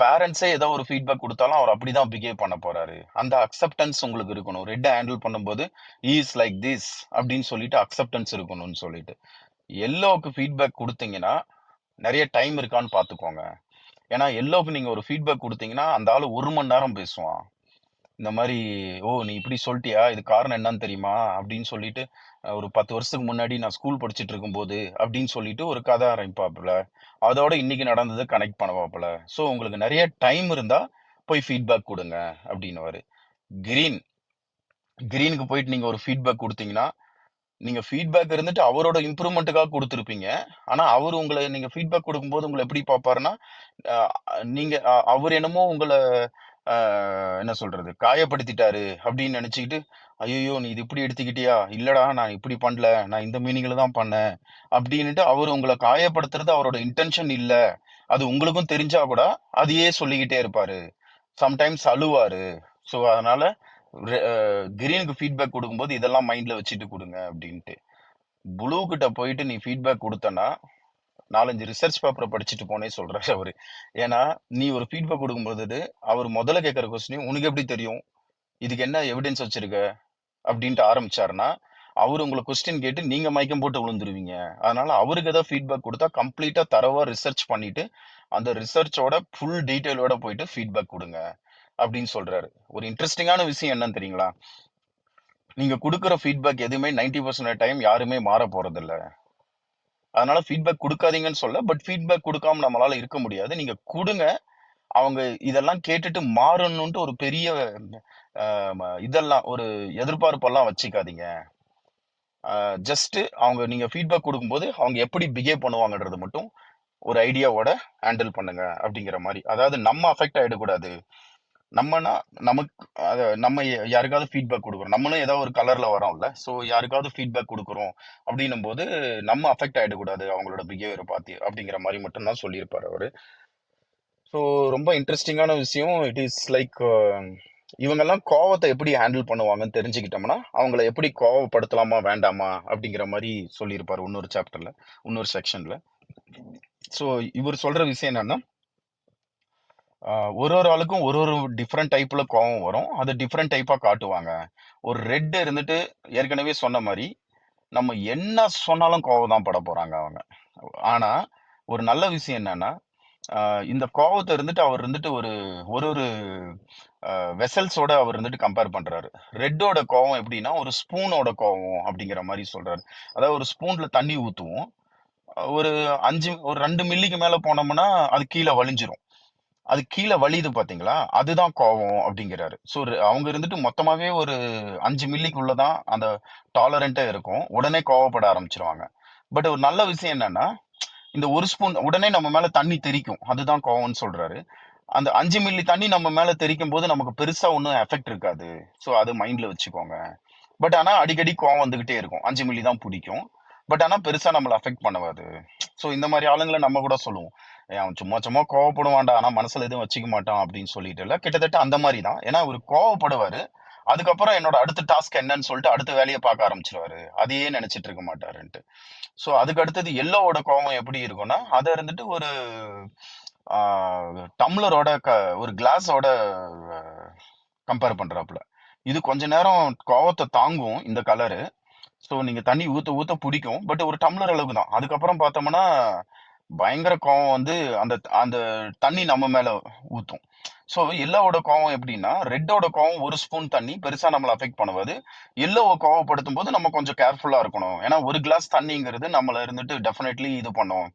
பேரண்ட்ஸே ஏதோ ஒரு ஃபீட்பேக் கொடுத்தாலும் அவர் அப்படிதான் பிஹேவ் பண்ண போறாரு. அந்த அக்செப்டன்ஸ் உங்களுக்கு இருக்கணும். ரெட் ஹேண்டில் பண்ணும்போது இஸ் லைக் திஸ் அப்படின்னு சொல்லிட்டு அக்செப்டன்ஸ் இருக்கணும்னு சொல்லிட்டு. எல்லோவுக்கு ஃபீட்பேக் கொடுத்தீங்கன்னா நிறைய டைம் இருக்கான்னு பார்த்துக்கோங்க. ஏன்னா எல்லோவுக்கு நீங்க ஒரு ஃபீட்பேக் கொடுத்தீங்கன்னா அந்த ஆளு 1 மணி நேரம் பேசுவான். இந்த மாதிரி, ஓ நீ இப்படி சொல்லிட்டியா, இது காரணம் என்னன்னு தெரியுமா அப்படின்னு சொல்லிட்டு ஒரு 10 வருஷத்துக்கு முன்னாடி நான் ஸ்கூல் படிச்சுட்டு இருக்கும்போது அப்படின்னு சொல்லிட்டு ஒரு கதை ஆரம்பிப்பாப்புல. அதோட இன்னைக்கு நடந்ததை கனெக்ட் பண்ணுவாப்புல. ஸோ உங்களுக்கு நிறைய டைம் இருந்தா போய் ஃபீட்பேக் கொடுங்க அப்படின்னுவாரு. கிரீன் கிரீனுக்கு போயிட்டு நீங்க ஒரு ஃபீட்பேக் கொடுத்தீங்கன்னா, நீங்க ஃபீட்பேக் இருந்துட்டு அவரோட இம்ப்ரூவ்மெண்ட்டுக்காக கொடுத்துருப்பீங்க. ஆனா அவர் உங்களை நீங்க ஃபீட்பேக் கொடுக்கும்போது உங்களை எப்படி பார்ப்பாருன்னா, நீங்க அவர் என்னமோ உங்களை என்ன சொல்றது, காயப்படுத்திட்டாரு அப்படின்னு நினைச்சுக்கிட்டு, ஐயோ நீ இது இப்படி எடுத்துக்கிட்டியா, இல்லடா நான் இப்படி பண்ணல, நான் இந்த மீனிங்ல தான் பண்ணேன் அப்படின்னுட்டு அவர் உங்களை காயப்படுத்துறது அவரோட இன்டென்ஷன் இல்ல, அது உங்களுக்கும் தெரிஞ்சா கூட அதையே சொல்லிக்கிட்டே இருப்பாரு. சம்டைம்ஸ் அழுவாரு. ஸோ அதனால கிரீனுக்கு ஃபீட்பேக் கொடுக்கும்போது இதெல்லாம் மைண்ட்ல வச்சுட்டு கொடுங்க அப்படின்ட்டு. ப்ளூ கிட்ட போயிட்டு நீ ஃபீட்பேக் கொடுத்தனா 4-5 ரிசர்ச் பேப்பரை படிச்சுட்டு போனே சொல்றாரு அவரு. ஏன்னா நீ ஒரு ஃபீட்பேக் கொடுக்கும்போது அவர் முதல்ல கேட்கற கொஸ்டின், உனக்கு எப்படி தெரியும், இதுக்கு என்ன எவிடன்ஸ் வச்சிருக்க அப்படின்ட்டு ஆரம்பிச்சாருன்னா, அவர் உங்களை கொஸ்டின் கேட்டு நீங்க மயக்கம் போட்டு விழுந்துருவீங்க. அதனால அவருக்கு ஏதாவது ஃபீட்பேக் கொடுத்தா கம்ப்ளீட்டா தரவா ரிசர்ச் பண்ணிட்டு அந்த ரிசர்ச்சோட ஃபுல் டீட்டெயிலோட போயிட்டு ஃபீட்பேக் கொடுங்க அப்படின்னு சொல்றாரு. ஒரு இன்ட்ரெஸ்டிங்கான விஷயம் என்னன்னு தெரியுங்களா? நீங்க கொடுக்குற ஃபீட்பேக் எதுவுமே 90% டைம் யாருமே மாற போறது இல்ல. அதனால ஃபீட்பேக் கொடுக்காதீங்கன்னு சொல்ல, பட் ஃபீட்பேக் கொடுக்காம நம்மளால இருக்க முடியாது. நீங்க கொடுங்க. அவங்க இதெல்லாம் கேட்டுட்டு மாறணும்ட்டு ஒரு பெரிய இதெல்லாம் ஒரு எதிர்பார்ப்பெல்லாம் வச்சுக்காதீங்க. ஜஸ்ட் அவங்க நீங்க ஃபீட்பேக் கொடுக்கும்போது அவங்க எப்படி பிஹேவ் பண்ணுவாங்கன்றது மட்டும் ஒரு ஐடியாவோட ஹேண்டில் பண்ணுங்க அப்படிங்கிற மாதிரி. அதாவது நம்ம அஃபெக்ட் ஆயிடக்கூடாது. நம்மனா நமக்கு நம்ம யாருக்காவது ஃபீட்பேக் கொடுக்குறோம், நம்மளும் ஏதோ ஒரு கலர்ல வரோம்ல. ஸோ யாருக்காவது ஃபீட்பேக் கொடுக்குறோம் அப்படின்னும் போது நம்ம அஃபெக்ட் ஆயிடக்கூடாது அவங்களோட பிஹேவியரை பார்த்து அப்படிங்கிற மாதிரி மட்டும் தான் சொல்லியிருப்பாரு அவரு. ஸோ ரொம்ப இன்ட்ரெஸ்டிங்கான விஷயம். இட் இஸ் லைக் இவங்கெல்லாம் கோவத்தை எப்படி ஹேண்டில் பண்ணுவாங்கன்னு தெரிஞ்சுக்கிட்டோம்னா அவங்கள எப்படி கோவப்படுத்தலாமா வேண்டாமா அப்படிங்கிற மாதிரி சொல்லியிருப்பாரு இன்னொரு சாப்டர்ல, இன்னொரு செக்ஷன்ல. ஸோ இவர் சொல்ற விஷயம் என்னன்னா, ஒரு ஒரு ஆளுக்கும் ஒரு ஒரு டிஃப்ரெண்ட் டைப்ல கோவம் வரும். அது டிஃப்ரெண்ட் டைப்பா காட்டுவாங்க. ஒரு ரெட் இருந்துட்டு ஏற்கனவே சொன்ன மாதிரி நம்ம என்ன சொன்னாலும் கோவம் தான் பட போறாங்க அவங்க. ஆனா ஒரு நல்ல விஷயம் என்னன்னா, இந்த கோவத்தை இருந்துட்டு அவர் இருந்துட்டு ஒரு ஒரு ஒரு வெசல்ஸோட அவர் இருந்துட்டு கம்பேர் பண்றாரு. ரெட்டோட கோவம் எப்படின்னா ஒரு ஸ்பூனோட கோவம் அப்படிங்கிற மாதிரி சொல்றாரு. அதாவது ஒரு ஸ்பூன்ல தண்ணி ஊத்துவோம். ஒரு 2 மில்லிக்கு மேல போனோம்னா அது கீழே வழிஞ்சிரும். அது கீழே வலியுது பாத்தீங்களா, அதுதான் கோவம் அப்படிங்கிறாரு. ஸோ அவங்க இருந்துட்டு மொத்தமாவே ஒரு 5 மில்லிக்குள்ளதான் அந்த டாலரண்டே இருக்கும். உடனே கோவப்பட ஆரம்பிச்சிருவாங்க. பட் ஒரு நல்ல விஷயம் என்னன்னா, இந்த ஒரு ஸ்பூன் உடனே நம்ம மேல தண்ணி தெறிக்கும், அதுதான் கோவம்னு சொல்றாரு. அந்த 5 மில்லி தண்ணி நம்ம மேல தெறிக்கும் போது நமக்கு பெருசா ஒன்றும் எஃபெக்ட் இருக்காது. ஸோ அது மைண்ட்ல வச்சுக்கோங்க. பட் ஆனா அடிக்கடி கோவம் வந்துகிட்டே இருக்கும். 5 மில்லி தான் பிடிக்கும். பட் ஆனா பெருசா நம்மள அஃபெக்ட் பண்ணாது. ஸோ இந்த மாதிரி ஆளுங்களை நம்ம கூட சொல்லுவோம், அவன் சும்மா சும்மா கோவப்படுவான்டா, ஆனா மனசுல எதுவும் வச்சுக்க மாட்டான் அப்படின்னு சொல்லிட்டு இல்ல, கிட்டத்தட்ட அந்த மாதிரி தான். ஏன்னா அவர் கோவப்படுவாரு, அதுக்கப்புறம் என்னோட அடுத்த டாஸ்க் என்னன்னு சொல்லிட்டு அடுத்த வேலையை பார்க்க ஆரம்பிச்சிருவாரு. அதையே நினைச்சிட்டு இருக்க மாட்டாருன்ட்டு. ஸோ அதுக்கு அடுத்தது எல்லோவோட கோவம் எப்படி இருக்கும்னா, அதை இருந்துட்டு ஒரு டம்ளரோட ஒரு கிளாஸோட கம்பேர் பண்றாப்புல. இது கொஞ்ச நேரம் கோவத்தை தாங்கும் இந்த கலரு. ஸோ நீங்க தண்ணி ஊத்த ஊத்த பிடிக்கும். பட் ஒரு டம்ளர் அளவுக்கு தான். அதுக்கப்புறம் பார்த்தோம்னா பயங்கர கோவம் வந்து அந்த அந்த தண்ணி நம்ம மேல ஊத்தும். ஸோ எல்லோவோட கோவம் எப்படின்னா, ரெட்டோட கோவம் ஒரு ஸ்பூன் தண்ணி பெருசா நம்மள அஃபெக்ட் பண்ணுவாது. எல்லோவை கோவப்படுத்தும் போது நம்ம கொஞ்சம் கேர்ஃபுல்லா இருக்கணும். ஏன்னா ஒரு கிளாஸ் தண்ணிங்கிறது நம்மள இருந்துட்டு டெஃபினெட்லி இது பண்ணும்.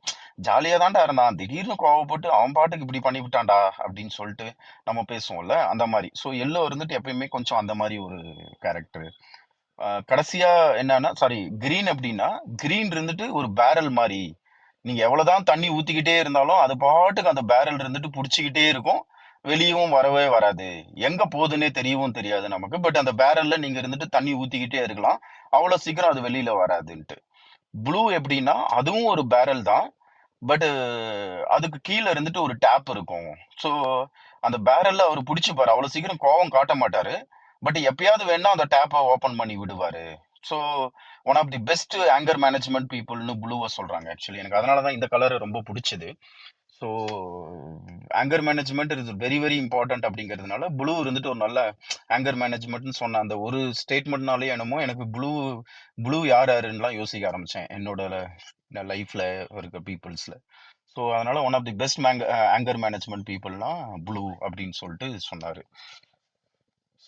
ஜாலியா தான்டா இருந்தான். திடீர்னு கோவப்பட்டு அவன் பாட்டுக்கு இப்படி பண்ணி விட்டான்டா அப்படின்னு சொல்லிட்டு நம்ம பேசுவோம்ல அந்த மாதிரி. ஸோ எல்லோ இருந்துட்டு எப்பயுமே கொஞ்சம் அந்த மாதிரி ஒரு கேரக்டர். கடைசியா என்னன்னா சாரி கிரீன் அப்படின்னா, கிரீன் இருந்துட்டு ஒரு பேரல் மாதிரி. நீங்க எவ்வளவுதான் தண்ணி ஊத்திக்கிட்டே இருந்தாலும் அது பாட்டுக்கு அந்த பேரல் இருந்துட்டு புடிச்சுக்கிட்டே இருக்கும். வெளியவும் வரவே வராது. எங்க போகுதுன்னே தெரியவும் தெரியாது நமக்கு. பட் அந்த பேரல்ல நீங்க இருந்துட்டு தண்ணி ஊத்திக்கிட்டே இருக்கலாம். அவ்வளவு சீக்கிரம் அது வெளியில வராதுன்ட்டு. ப்ளூ எப்படின்னா அதுவும் ஒரு பேரல் தான். பட் அதுக்கு கீழ இருந்துட்டு ஒரு டேப் இருக்கும். ஸோ அந்த பேரல்ல அவர் புடிச்சுப்பாரு. அவ்வளவு சீக்கிரம் கோவம் காட்ட மாட்டாரு. பட் எப்பயாவது வேணா அந்த டேப்பை ஓபன் பண்ணி விடுவாரு. So one of the best anger management பீப்புள்னு ப்ளூவை சொல்றாங்க. ஆக்சுவலி எனக்கு அதனால தான் இந்த கலர் ரொம்ப பிடிச்சது. So anger management is very very important அப்படிங்கிறதுனால ப்ளூ இருந்துட்டு ஒரு நல்ல ஆங்கர் மேனேஜ்மெண்ட்னு சொன்ன அந்த ஒரு ஸ்டேட்மெண்ட்னாலே என்னமோ எனக்கு ப்ளூ ப்ளூ யார் யாருன்னுலாம் யோசிக்க ஆரம்பிச்சேன் என்னோட லைஃப்ல இருக்க பீப்புள்ஸ்ல. ஸோ அதனால one of the best anger management பீப்புள்னா ப்ளூ அப்படின்னு சொல்லிட்டு சொன்னாரு.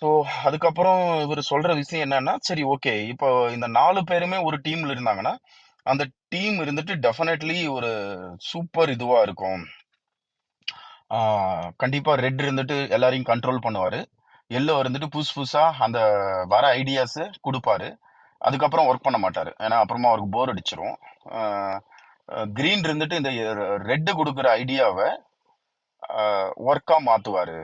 ஸோ அதுக்கப்புறம் இவர் சொல்ற விஷயம் என்னன்னா, சரி ஓகே இப்போ இந்த 4 பேருமே ஒரு டீம்ல இருந்தாங்கன்னா அந்த டீம் இருந்துட்டு டெஃபினெட்லி ஒரு சூப்பர் இதுவா இருக்கும். கண்டிப்பா ரெட் இருந்துட்டு எல்லாரையும் கண்ட்ரோல் பண்ணுவாரு. எல்லோ இருந்துட்டு புதுசு புதுசா அந்த வர ஐடியாஸ் குடுப்பாரு. அதுக்கப்புறம் ஒர்க் பண்ண மாட்டாரு. ஏன்னா அப்புறமா அவருக்கு போர் அடிச்சிரும். கிரீன் இருந்துட்டு இந்த ரெட் குடுக்குற ஐடியாவ ஒர்க்கா மாத்துவாரு.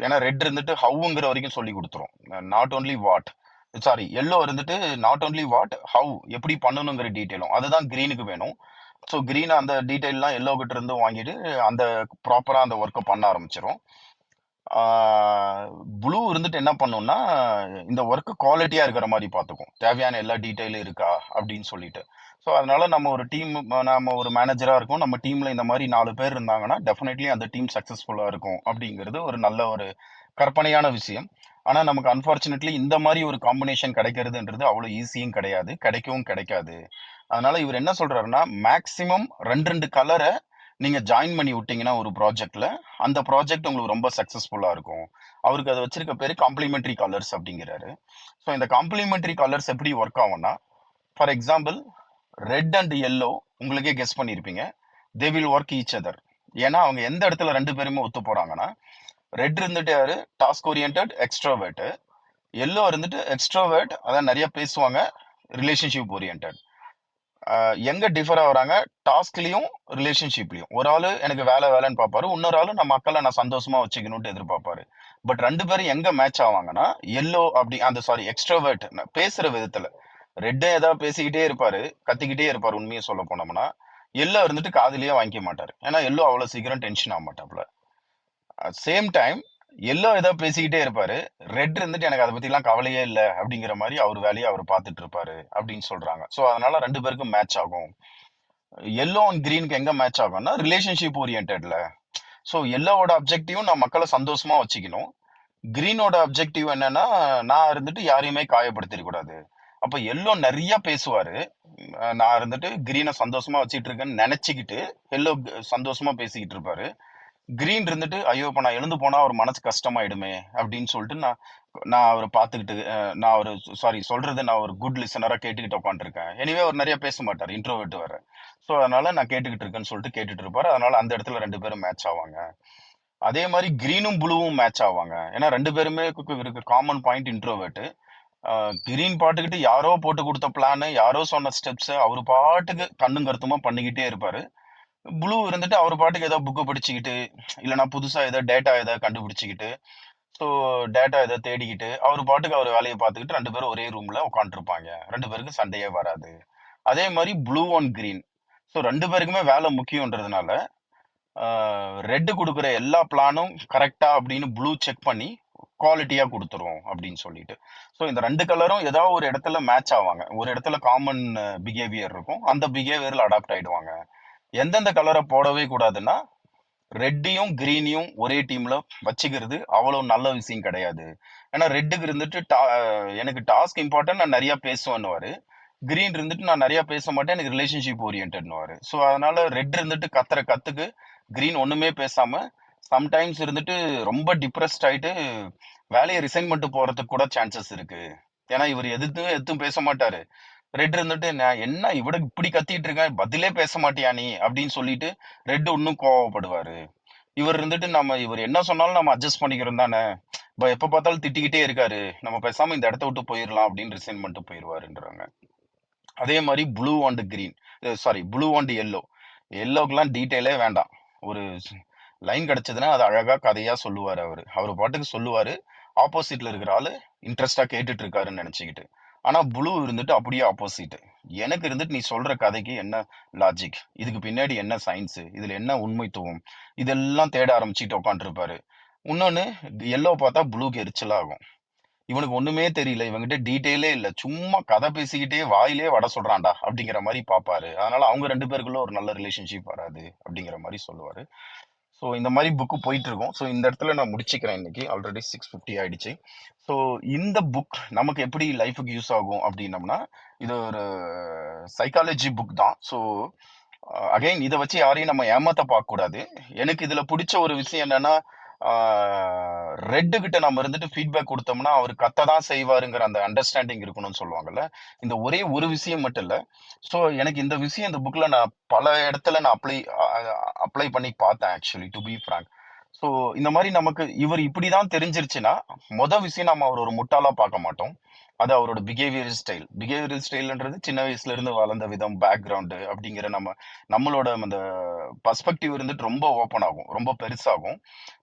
ஏன்னா ரெட் இருந்துட்டு ஹவுங்கிற வரைக்கும் சொல்லி கொடுத்துரும். Not only what, sorry yellow இருந்துட்டு நாட் ஓன்லி வாட் ஹவு எப்படி பண்ணணுங்கிற டீட்டெயிலும் அதுதான் கிரீனுக்கு வேணும். ஸோ கிரீன் அந்த டீட்டெயில்லாம் எல்லோ கிட்ட இருந்து வாங்கிட்டு அந்த ப்ராப்பரா அந்த ஒர்க்கை பண்ண ஆரம்பிச்சிரும். ப்ளூ இருந்துட்டு என்ன பண்ணும்னா இந்த ஒர்க்கு குவாலிட்டியா இருக்கிற மாதிரி பார்த்துக்கும். தேவையான எல்லா டீட்டெயிலும் இருக்கா அப்படின்னு சொல்லிட்டு. ஸோ அதனால நம்ம ஒரு டீம், நம்ம ஒரு மேனேஜரா இருக்கோம், நம்ம டீம்ல இந்த மாதிரி 4 பேர் இருந்தாங்கன்னா டெஃபினெட்லி அந்த டீம் சக்சஸ்ஃபுல்லா இருக்கும் அப்படிங்கிறது ஒரு நல்ல ஒரு கற்பனையான விஷயம். ஆனா நமக்கு அன்பார்ச்சுனேட்லி இந்த மாதிரி ஒரு காம்பினேஷன் கிடைக்கிறதுன்றது அவ்வளவு ஈஸியும் கிடையாது, கிடைக்கவும் கிடைக்காது. அதனால இவர் என்ன சொல்றாருன்னா மேக்சிமம் 2 கலரை நீங்க ஜாயின் பண்ணி விட்டீங்கன்னா ஒரு ப்ராஜெக்ட்ல அந்த ப்ராஜெக்ட் உங்களுக்கு ரொம்ப சக்சஸ்ஃபுல்லா இருக்கும். அவருக்கு அதை வச்சிருக்க பேரு காம்ப்ளிமெண்டரி கலர்ஸ் அப்படிங்கிறாரு. ஸோ இந்த காம்ப்ளிமெண்டரி கலர்ஸ் எப்படி ஒர்க் ஆகும்னா, for example red and yellow உங்களுக்கே கெஸ் பண்ணியிருப்பீங்க, they will work each other. ஏன்னா அவங்க எந்த இடத்துல 2 பேருமே ஒத்து போறாங்கன்னா, ரெட் இருந்துட்டு யாரு டாஸ்க் ஓரியன்ட் எக்ஸ்ட்ரோவேர்ட், எல்லோ இருந்துட்டு எக்ஸ்ட்ரோவேர்ட் அதான் நிறைய பேசுவாங்க, ரிலேஷன்ஷிப் ஓரியன்ட். எங்க டிஃபர் ஆகுறாங்க, டாஸ்க்லயும் ரிலேஷன்ஷிப்லயும். ஒரு ஆளு எனக்கு வேலை வேலைன்னு பார்ப்பாரு, இன்னொரு ஆளு நான் மக்களை நான் சந்தோஷமா வச்சுக்கணும்னு எதிர்பார்ப்பாரு. பட் 2 பேரும் எங்க மேட்ச் ஆவாங்கன்னா எல்லோ அப்படி அந்த சாரி எக்ஸ்ட்ரோவேர்ட் பேசுற விதத்துல. ரெட்டே ஏதாவது பேசிக்கிட்டே இருப்பாரு, கத்திக்கிட்டே இருப்பாரு. உண்மையை சொல்ல போனோம்னா எல்லோ இருந்துட்டு காதுலயே வாங்கிக்க மாட்டாரு. ஏன்னா எல்லோ அவ்வளவு சீக்கிரம் டென்ஷன் ஆக மாட்டாப்ல. சேம் டைம் எல்லோ ஏதோ பேசிக்கிட்டே இருப்பாரு, ரெட் இருந்துட்டு எனக்கு அதை பத்தி எல்லாம் கவலையே இல்லை அப்படிங்கிற மாதிரி அவர் வேலையை அவர் பார்த்துட்டு இருப்பாரு அப்படின்னு சொல்றாங்க. ஸோ அதனால 2 பேருக்கும் மேட்ச் ஆகும். எல்லோ அண்ட் கிரீனுக்கு எங்க மேட்ச் ஆகும்னா ரிலேஷன்ஷிப் ஓரியன்ட்ல. ஸோ எல்லோவோட அப்ஜெக்டிவ் நான் மக்களை சந்தோஷமா வச்சுக்கணும், கிரீனோட அப்ஜெக்டிவ் என்னன்னா நான் இருந்துட்டு யாரையுமே காயப்படுத்திட கூடாது. அப்ப எல்லோ நிறைய பேசுவாரு, நான் இருந்துட்டு கிரீனை சந்தோஷமா வச்சுட்டு இருக்கேன்னு நினைச்சுக்கிட்டு எல்லோ சந்தோஷமா பேசிக்கிட்டு இருப்பாரு. கிரீன் இருந்துட்டு ஐயோ இப்ப நான் எழுந்து போனா ஒரு மனசு கஷ்டமாயிடுமே அப்படின்னு சொல்லிட்டு நான் நான் அவரை பார்த்துக்கிட்டு நான் ஒரு சாரி சொல்றது நான் ஒரு குட் லிசனரா கேட்டுக்கிட்டு உட்காந்துருக்கேன். எனிவே அவர் நிறைய பேச மாட்டார், இன்ட்ரோவர்ட் வர. ஸோ அதனால நான் கேட்டுக்கிட்டு இருக்கேன்னு சொல்லிட்டு கேட்டுட்டு இருப்பாரு. அதனால அந்த இடத்துல 2 பேரும் மேட்ச் ஆவாங்க. அதே மாதிரி கிரீனும் ப்ளூவும் மேட்ச் ஆவாங்க. ஏன்னா 2 பேருமே இருக்கு காமன் பாயிண்ட் இன்ட்ரோவர்ட். கிரீன் பாட்டுக்கிட்டு யாரோ போட்டு கொடுத்த பிளான், யாரோ சொன்ன ஸ்டெப்ஸ் அவர் பாட்டுக்கு கண்ணும் கருத்துமா பண்ணிக்கிட்டே இருப்பாரு. ப்ளூ இருந்துட்டு அவர் பாட்டுக்கு ஏதோ புக்கை படிச்சுக்கிட்டு இல்லைன்னா புதுசா ஏதோ டேட்டா ஏதோ கண்டுபிடிச்சிக்கிட்டு ஸோ டேட்டா ஏதோ தேடிக்கிட்டு அவர் பாட்டுக்கு அவர் வேலையை பார்த்துக்கிட்டு 2 பேரும் ஒரே ரூம்ல உட்காந்துருப்பாங்க. 2 பேருக்கு சண்டையே வராது. அதே மாதிரி ப்ளூ அண்ட் கிரீன், ஸோ 2 பேருக்குமே வேலை முக்கியன்றதுனால ரெட் கொடுக்குற எல்லா பிளானும் கரெக்டா அப்படின்னு ப்ளூ செக் பண்ணி குவாலிட்டியா கொடுத்துரும் அப்படின்னு சொல்லிட்டு. ஸோ இந்த 2 கலரும் ஏதாவது ஒரு இடத்துல மேட்ச் ஆவாங்க. ஒரு இடத்துல காமன் பிஹேவியர் இருக்கும், அந்த பிஹேவியர்ல அடாப்ட் ஆயிடுவாங்க. எந்தெந்த கலரை போடவே கூடாதுன்னா ரெட்டையும் கிரீனையும் ஒரே டீம்ல வச்சுக்கிறது அவ்வளவு நல்ல விஷயம் கிடையாது. ஏன்னா ரெட்டுக்கு இருந்துட்டு எனக்கு டாஸ்க் இம்பார்ட்டன்ட், நான் நிறைய பேசுவேன்னுவாரு. கிரீன் இருந்துட்டு நான் நிறைய பேச மாட்டேன், எனக்கு ரிலேஷன்ஷிப் ஓரியன்ட்னுவாரு. ஸோ அதனால ரெட் இருந்துட்டு கத்துற கத்துக்கு கிரீன் ஒண்ணுமே பேசாம சம்டைம்ஸ் இருந்துட்டு ரொம்ப டிப்ரெஸ்ட் ஆயிட்டு வேலையை ரிசைன் பண்ணிட்டு போறதுக்கு கூட சான்சஸ் இருக்கு. ஏன்னா இவர் எதுவும் பேச மாட்டாரு. ரெட் இருந்துட்டு நான் என்ன இவட இப்படி கத்திட்டு இருக்கேன், பதிலே பேச மாட்டியா நீ அப்படின்னு சொல்லிட்டு ரெட் இன்னும் கோவப்படுவாரு. இவர் இருந்துட்டு இவர் என்ன சொன்னாலும் நம்ம அட்ஜஸ்ட் பண்ணிக்கிறோம் தானே, எப்ப பார்த்தாலும் திட்டிக்கிட்டே இருக்காரு, நம்ம பேசாம இந்த இடத்த விட்டு போயிடலாம் அப்படின்னு ரிசைன் பண்ணிட்டு போயிடுவாருன்றாங்க. அதே மாதிரி blue and green, sorry blue and yellow. எல்லோக்கெல்லாம் டீட்டெயிலே வேண்டாம், ஒரு லைன் கிடைச்சதுன்னா அது அழகா கதையா சொல்லுவாரு. அவரு பாட்டுக்கு சொல்லுவாரு, ஆப்போசிட்ல இருக்கிற ஆளு இன்ட்ரெஸ்டா கேட்டுட்டு இருக்காருன்னு நினைச்சுக்கிட்டு. ஆனா ப்ளூ இருந்துட்டு அப்படியே ஆப்போசிட். எனக்கு இருந்துட்டு நீ சொல்ற கதைக்கு என்ன லாஜிக், இதுக்கு பின்னாடி என்ன சயின்ஸ், இதுல என்ன உண்மைத்துவம், இதெல்லாம் தேட ஆரம்பிச்சுட்டு உட்காந்துருப்பாரு. இன்னொன்னு, எல்லோ பார்த்தா ப்ளூக்கு எரிச்சலாகும். இவனுக்கு ஒண்ணுமே தெரியல, இவங்கிட்ட டீட்டெயிலே இல்ல, சும்மா கதை பேசிக்கிட்டே வாயிலே வடை சொல்றான்டா அப்படிங்கிற மாதிரி பாப்பாரு. அதனால அவங்க ரெண்டு பேருக்குள்ள ஒரு நல்ல ரிலேஷன்ஷிப் வராது அப்படிங்கிற மாதிரி சொல்லுவாரு. ஸோ இந்த மாதிரி புக்கு போயிட்டு இருக்கும். ஸோ இந்த இடத்துல நான் முடிச்சுக்கிறேன், இன்னைக்கு ஆல்ரெடி 6:50 ஆயிடுச்சு. ஸோ இந்த புக் நமக்கு எப்படி லைஃபுக்கு யூஸ் ஆகும் அப்படின்னம்னா, இது ஒரு சைக்காலஜி புக் தான். ஸோ அகைன் இதை வச்சு யாரையும் நம்ம ஏமாத்த பார்க்க கூடாது. எனக்கு இதுல பிடிச்ச ஒரு விஷயம் என்னன்னா, ரெட்டு கிட்ட நம்ம இருந்துட்டு ஃபீட்பேக் கொடுத்தோம்னா அவர் கத்த தான் செய்வாருங்கிற அந்த அண்டர்ஸ்டாண்டிங் இருக்கணும்னு சொல்லுவாங்கல்ல. இந்த ஒரே ஒரு விஷயம் மட்டும் இல்ல. ஸோ எனக்கு இந்த விஷயம் இந்த புக்ல நான் பல இடத்துல நான் அப்ளை பண்ணி பார்த்தேன் actually, to be frank. So இந்த மாதிரி நமக்கு இவர் இப்படிதான் தெரிஞ்சிருச்சுன்னா, விஷயம் நம்ம அவர் ஒரு முட்டாளா பார்க்க மாட்டோம். அது அவரோட பிஹேவியரல் ஸ்டைல்ன்றது சின்ன வயசுல இருந்து வளர்ந்த விதம், பேக்ரவுண்டு அப்படிங்கிற நம்மளோட அந்த பர்ஸ்பெக்டிவ் இருந்துட்டு ரொம்ப ஓப்பன் ஆகும், ரொம்ப பெருசாகும்.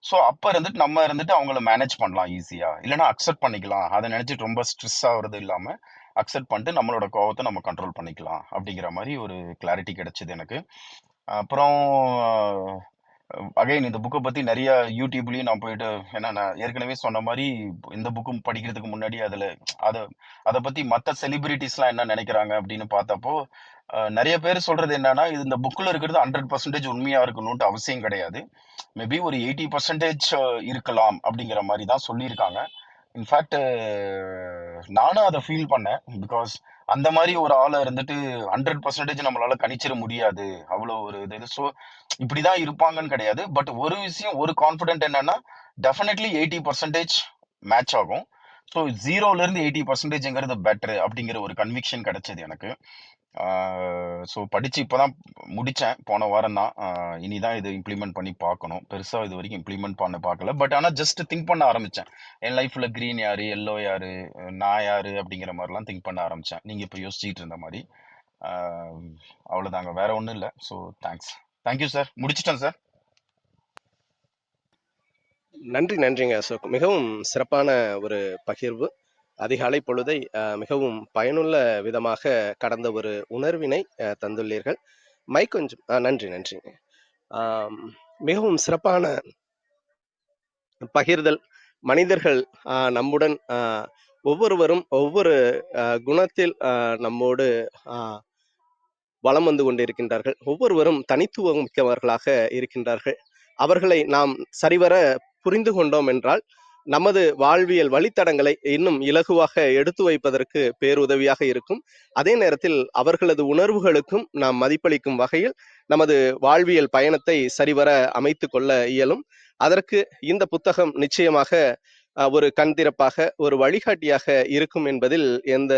ஸோ அப்ப இருந்துட்டு நம்ம இருந்துட்டு அவங்கள மேனேஜ் பண்ணலாம் ஈஸியா, இல்லைன்னா அக்செப்ட் பண்ணிக்கலாம். அதை நினைச்சிட்டு ரொம்ப ஸ்ட்ரெஸ் ஆகுறது இல்லாம அக்செப்ட் பண்ணிட்டு நம்மளோட கோவத்தை நம்ம கண்ட்ரோல் பண்ணிக்கலாம் அப்படிங்கிற மாதிரி ஒரு கிளாரிட்டி கிடைச்சது எனக்கு. அப்புறம் அகைன் இந்த புக்கை பத்தி நிறைய யூடியூப்லயும் நான் போயிட்டு, ஏன்னா நான் ஏற்கனவே சொன்ன மாதிரி இந்த புக்கும் படிக்கிறதுக்கு முன்னாடி அதை அதை பத்தி மற்ற செலிபிரிட்டிஸ்லாம் என்ன நினைக்கிறாங்க அப்படின்னு பார்த்தப்போ, நிறைய பேர் சொல்றது என்னன்னா, இது இந்த புக்ல இருக்கிறது 100% உண்மையா இருக்கணும்ட்டு அவசியம் கிடையாது. மேபி ஒரு 80% இருக்கலாம் அப்படிங்கிற மாதிரி தான் சொல்லியிருக்காங்க. இன்ஃபேக்ட் நானும் அதை ஃபீல் பண்ணேன். பிகாஸ் அந்த மாதிரி ஒரு ஆளை இருந்துட்டு 100% நம்மளால கணிச்சிட முடியாது, அவ்வளோ ஒரு இது. ஸோ இப்படிதான் இருப்பாங்கன்னு கிடையாது. பட் ஒரு விஷயம், ஒரு கான்ஃபிடென்ட் என்னன்னா, டெஃபினெட்லி 80% மேட்ச் ஆகும். ஸோ 0ல இருந்து 80%ங்கிறது பெட்டர் அப்படிங்கிற ஒரு கன்விக்ஷன் கிடைச்சது எனக்கு. ஸோ படிச்சு இப்பதான் முடிச்சேன், போன வாரம் தான். இனிதான் இதை இம்ப்ளிமெண்ட் பண்ணி பார்க்கணும். பெருசா இது வரைக்கும் இம்ப்ளிமெண்ட் பண்ண பார்க்கல. பட் ஆனா ஜஸ்ட் திங்க் பண்ண ஆரம்பிச்சேன். என் லைஃப்ல கிரீன் யாரு, எல்லோ யாரு, நான் யாரு அப்படிங்கிற மாதிரிலாம் திங்க் பண்ண ஆரம்பிச்சேன், நீங்க இப்ப யோசிச்சுட்டு இருந்த மாதிரி. அவ்வளவுதாங்க, வேற ஒண்ணும் இல்லை. ஸோ தேங்க்யூ சார், முடிச்சிட்டேன் சார். நன்றிங்க அசோக். மிகவும் சிறப்பான ஒரு பகிர்வு. அதிகாலை பொழுதை மிகவும் பயனுள்ள விதமாக கடந்த ஒரு உணர்வினை தந்துள்ளீர்கள். மைக் கொஞ்சம் நன்றிங்க. மிகவும் சிறப்பான பகிர்தல். மனிதர்கள் நம்முடன் ஒவ்வொருவரும் ஒவ்வொரு குணத்தில் நம்மோடு வலம் வந்து கொண்டிருக்கின்றார்கள். ஒவ்வொருவரும் தனித்துவம் மிக்கவர்களாக இருக்கின்றார்கள். அவர்களை நாம் சரிவர புரிந்து கொண்டோம் என்றால் நமது வாழ்வியல் வழித்தடங்களை இன்னும் இலகுவாக எடுத்து வைப்பதற்கு பேருதவியாக இருக்கும். அதே நேரத்தில் அவர்களது உணர்வுகளுக்கும் நாம் மதிப்பளிக்கும் வகையில் நமது வாழ்வியல் பயணத்தை சரிவர அமைத்து கொள்ள இயலும். அதற்கு இந்த புத்தகம் நிச்சயமாக ஒரு கண் திறப்பாக, ஒரு வழிகாட்டியாக இருக்கும் என்பதில் எந்த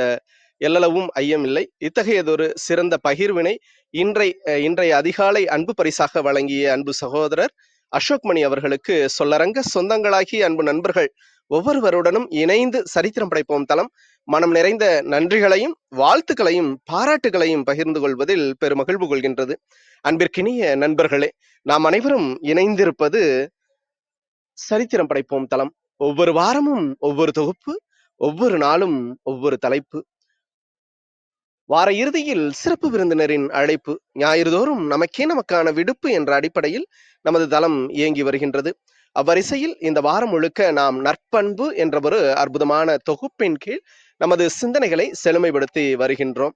எல்லளவும் ஐயமில்லை. இத்தகையதொரு சிறந்த பகிர்வினை இன்றைய அதிகாலை அன்பு பரிசாக வழங்கிய அன்பு சகோதரர் அசோக் மணி அவர்களுக்கு சொல்லரங்க சொந்தங்களாகி அன்பு நண்பர்கள் ஒவ்வொருவருடனும் இணைந்து சரித்திரம் படைப்போம் தளம் மனம் நிறைந்த நன்றிகளையும் வாழ்த்துக்களையும் பாராட்டுகளையும் பகிர்ந்து கொள்வதில் பெருமகிழ்வு கொள்கின்றது. அன்பிற்கினிய நண்பர்களே, நாம் அனைவரும் இணைந்திருப்பது சரித்திரம் படைப்போம் தளம். ஒவ்வொரு வாரமும் ஒவ்வொரு தொகுப்பு, ஒவ்வொரு நாளும் ஒவ்வொரு தலைப்பு, வார இறுதியில் சிறப்பு விருந்தினரின் அழைப்பு, ஞாயிறுதோறும் நமக்கான விடுப்பு என்ற அடிப்படையில் நமது தளம் இயங்கி வருகின்றது. அவ்வரிசையில் இந்த வாரம் முழுக்க நாம் நற்பண்பு என்ற ஒரு அற்புதமான தொகுப்பின் கீழ் நமது சிந்தனைகளை செழுமைப்படுத்தி வருகின்றோம்.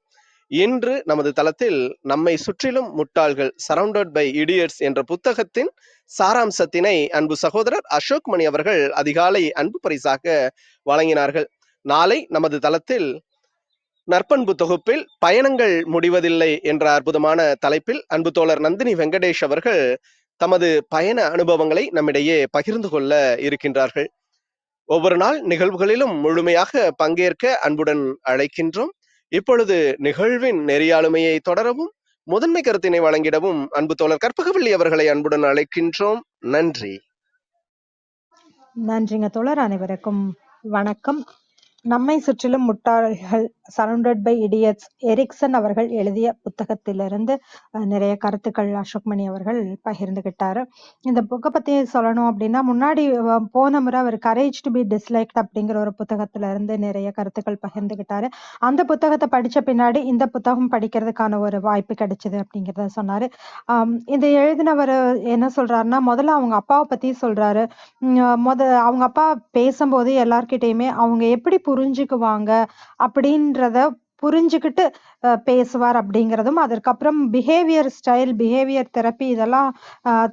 இன்று நமது தளத்தில் நம்மை சுற்றிலும் முட்டாள்கள் சரவுண்டட் பை இடியட்ஸ் என்ற புத்தகத்தின் சாராம்சத்தினை அன்பு சகோதரர் அசோக் மணி அவர்கள் அதிகாலை அன்பு பரிசாக வழங்கினார்கள். நாளை நமது தளத்தில் நற்பண்பு தொகுப்பில் பயணங்கள் முடிவதில்லை என்ற அற்புதமான தலைப்பில் அன்பு தோழர் நந்தினி வெங்கடேஷ் அவர்கள் தமது பயண அனுபவங்களை நம்மிடையே பகிர்ந்து கொள்ள இருக்கின்றார்கள். ஒவ்வொரு நாள் நிகழ்வுகளிலும் முழுமையாக பங்கேற்க அன்புடன் அழைக்கின்றோம். இப்பொழுது நிகழ்வின் நெறியாளுமையை தொடரவும் முதன்மை கருத்தினை வழங்கிடவும் அன்பு தோழர் கற்பகவள்ளி அவர்களை அன்புடன் அழைக்கின்றோம். நன்றி. நன்றிங்க தோழர். அனைவருக்கும் வணக்கம். நம்மை சுற்றிலும் முட்டாள்கள் சரவுண்டட் பை இடியட்ஸ் எரிக்சன் அவர்கள் எழுதிய புத்தகத்திலிருந்து நிறைய கருத்துக்கள் அசோக் மணி அவர்கள் பகிர்ந்துகிட்டாரு. இந்த புக்கை பத்தி சொல்லணும் அப்படின்னா, முன்னாடி போன முறை அவர் கரேஜ் டு பி டிஸ்லைக்ட் அப்படிங்கிற ஒரு புத்தகத்துல இருந்து நிறைய கருத்துக்கள் பகிர்ந்துகிட்டாரு. அந்த புத்தகத்தை படிச்ச பின்னாடி இந்த புத்தகம் படிக்கிறதுக்கான ஒரு வாய்ப்பு கிடைச்சது அப்படிங்கிறத சொன்னாரு. இது எழுதினவர் என்ன சொல்றாருன்னா, முதல்ல அவங்க அப்பாவை பத்தி சொல்றாரு. அவங்க அப்பா பேசும்போது எல்லார்கிட்டயுமே அவங்க எப்படி புரிஞ்சுக்குவாங்க அப்படின்றத புரிஞ்சுக்கிட்டு பேசுவார் அப்படிங்கிறதும், அதற்கப்புறம் பிஹேவியர் தெரப்பி இதெல்லாம்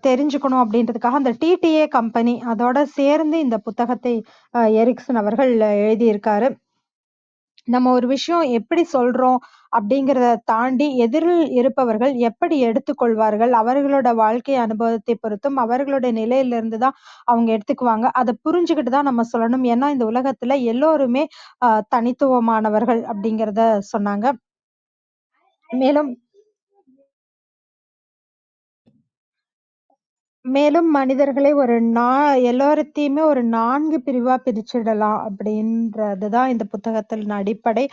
தெரிஞ்சுக்கணும் அப்படின்றதுக்காக அந்த டிடிஏ கம்பெனி அதோட சேர்ந்து இந்த புத்தகத்தை எரிக்சன் அவர்கள் எழுதியிருக்காரு. நம்ம ஒரு விஷயம் எப்படி சொல்றோம் அப்படிங்கிறத தாண்டி எதிரில் இருப்பவர்கள் எப்படி எடுத்துக்கொள்வார்கள், அவர்களோட வாழ்க்கை அனுபவத்தை பொறுத்தும் அவர்களுடைய நிலையிலிருந்து தான் அவங்க எடுத்துக்குவாங்க. அதை புரிஞ்சுக்கிட்டு தான் நம்ம சொல்லணும். ஏன்னா இந்த உலகத்துல எல்லோருமே தனித்துவமானவர்கள் அப்படிங்கிறத சொன்னாங்க. மேலும் மனிதர்களை எல்லாத்தையுமே ஒரு 4 பிரிவா பிரிச்சிடலாம் அப்படின்றதுதான் இந்த புத்தகத்தின் அடிப்படை.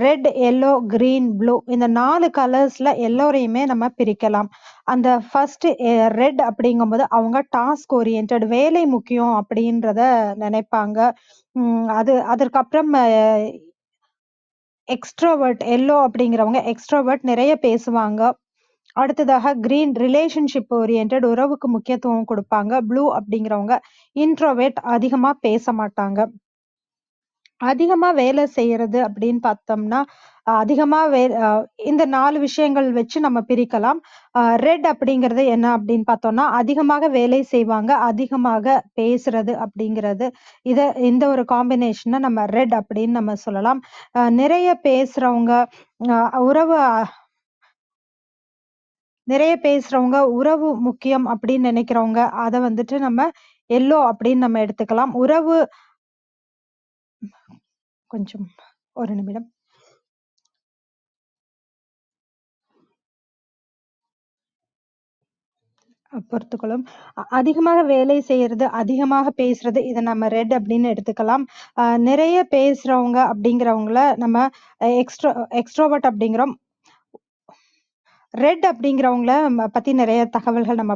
ரெட், எல்லோ, கிரீன், ப்ளூ இந்த 4 கலர்ஸ்ல எல்லோரையுமே நம்ம பிரிக்கலாம். அந்த ஃபர்ஸ்ட் ரெட் அப்படிங்கும்போது அவங்க டாஸ்க் ஓரியன்டட், வேலை முக்கியம் அப்படின்றத நினைப்பாங்க. அதற்கப்புறம் எக்ஸ்ட்ரோவர்ட், எல்லோ அப்படிங்கிறவங்க எக்ஸ்ட்ரோவர்ட், நிறைய பேசுவாங்க. அடுத்ததாக கிரீன், ரிலேஷன்ஷிப் ஓரியன்டட், உறவுக்கு முக்கியத்துவம் கொடுப்பாங்க. ப்ளூ அப்படிங்கிறவங்க இன்ட்ரோவேட், அதிகமா பேச மாட்டாங்க. அதிகமா வேலை செய்யறது அப்படின்னு பார்த்தோம்னா, இந்த 4 விஷயங்கள் வச்சு நம்ம பிரிக்கலாம். ரெட் அப்படிங்கிறது என்ன அப்படின்னு பார்த்தோம்னா, அதிகமாக வேலை செய்வாங்க, அதிகமாக பேசுறது அப்படிங்கிறது. இந்த ஒரு காம்பினேஷனை நம்ம ரெட் அப்படின்னு நம்ம சொல்லலாம். நிறைய பேசுறவங்க, உறவு முக்கியம் அப்படின்னு நினைக்கிறவங்க, அதை வந்துட்டு நம்ம எல்லோ அப்படின்னு நம்ம எடுத்துக்கலாம். கொஞ்சம் ஒரு நிமிடம். பொறுத்துக்கொள்ளும். அதிகமாக வேலை செய்யறது, அதிகமாக பேசுறது, இதை நம்ம ரெட் அப்படின்னு எடுத்துக்கலாம். நிறைய பேசுறவங்க அப்படிங்கிறவங்கள நம்ம எக்ஸ்ட்ரோவர்ட் அப்படிங்கிறோம். ரெட் அப்படிங்கிறவங்கள பத்தி நிறைய தகவல்கள் நம்ம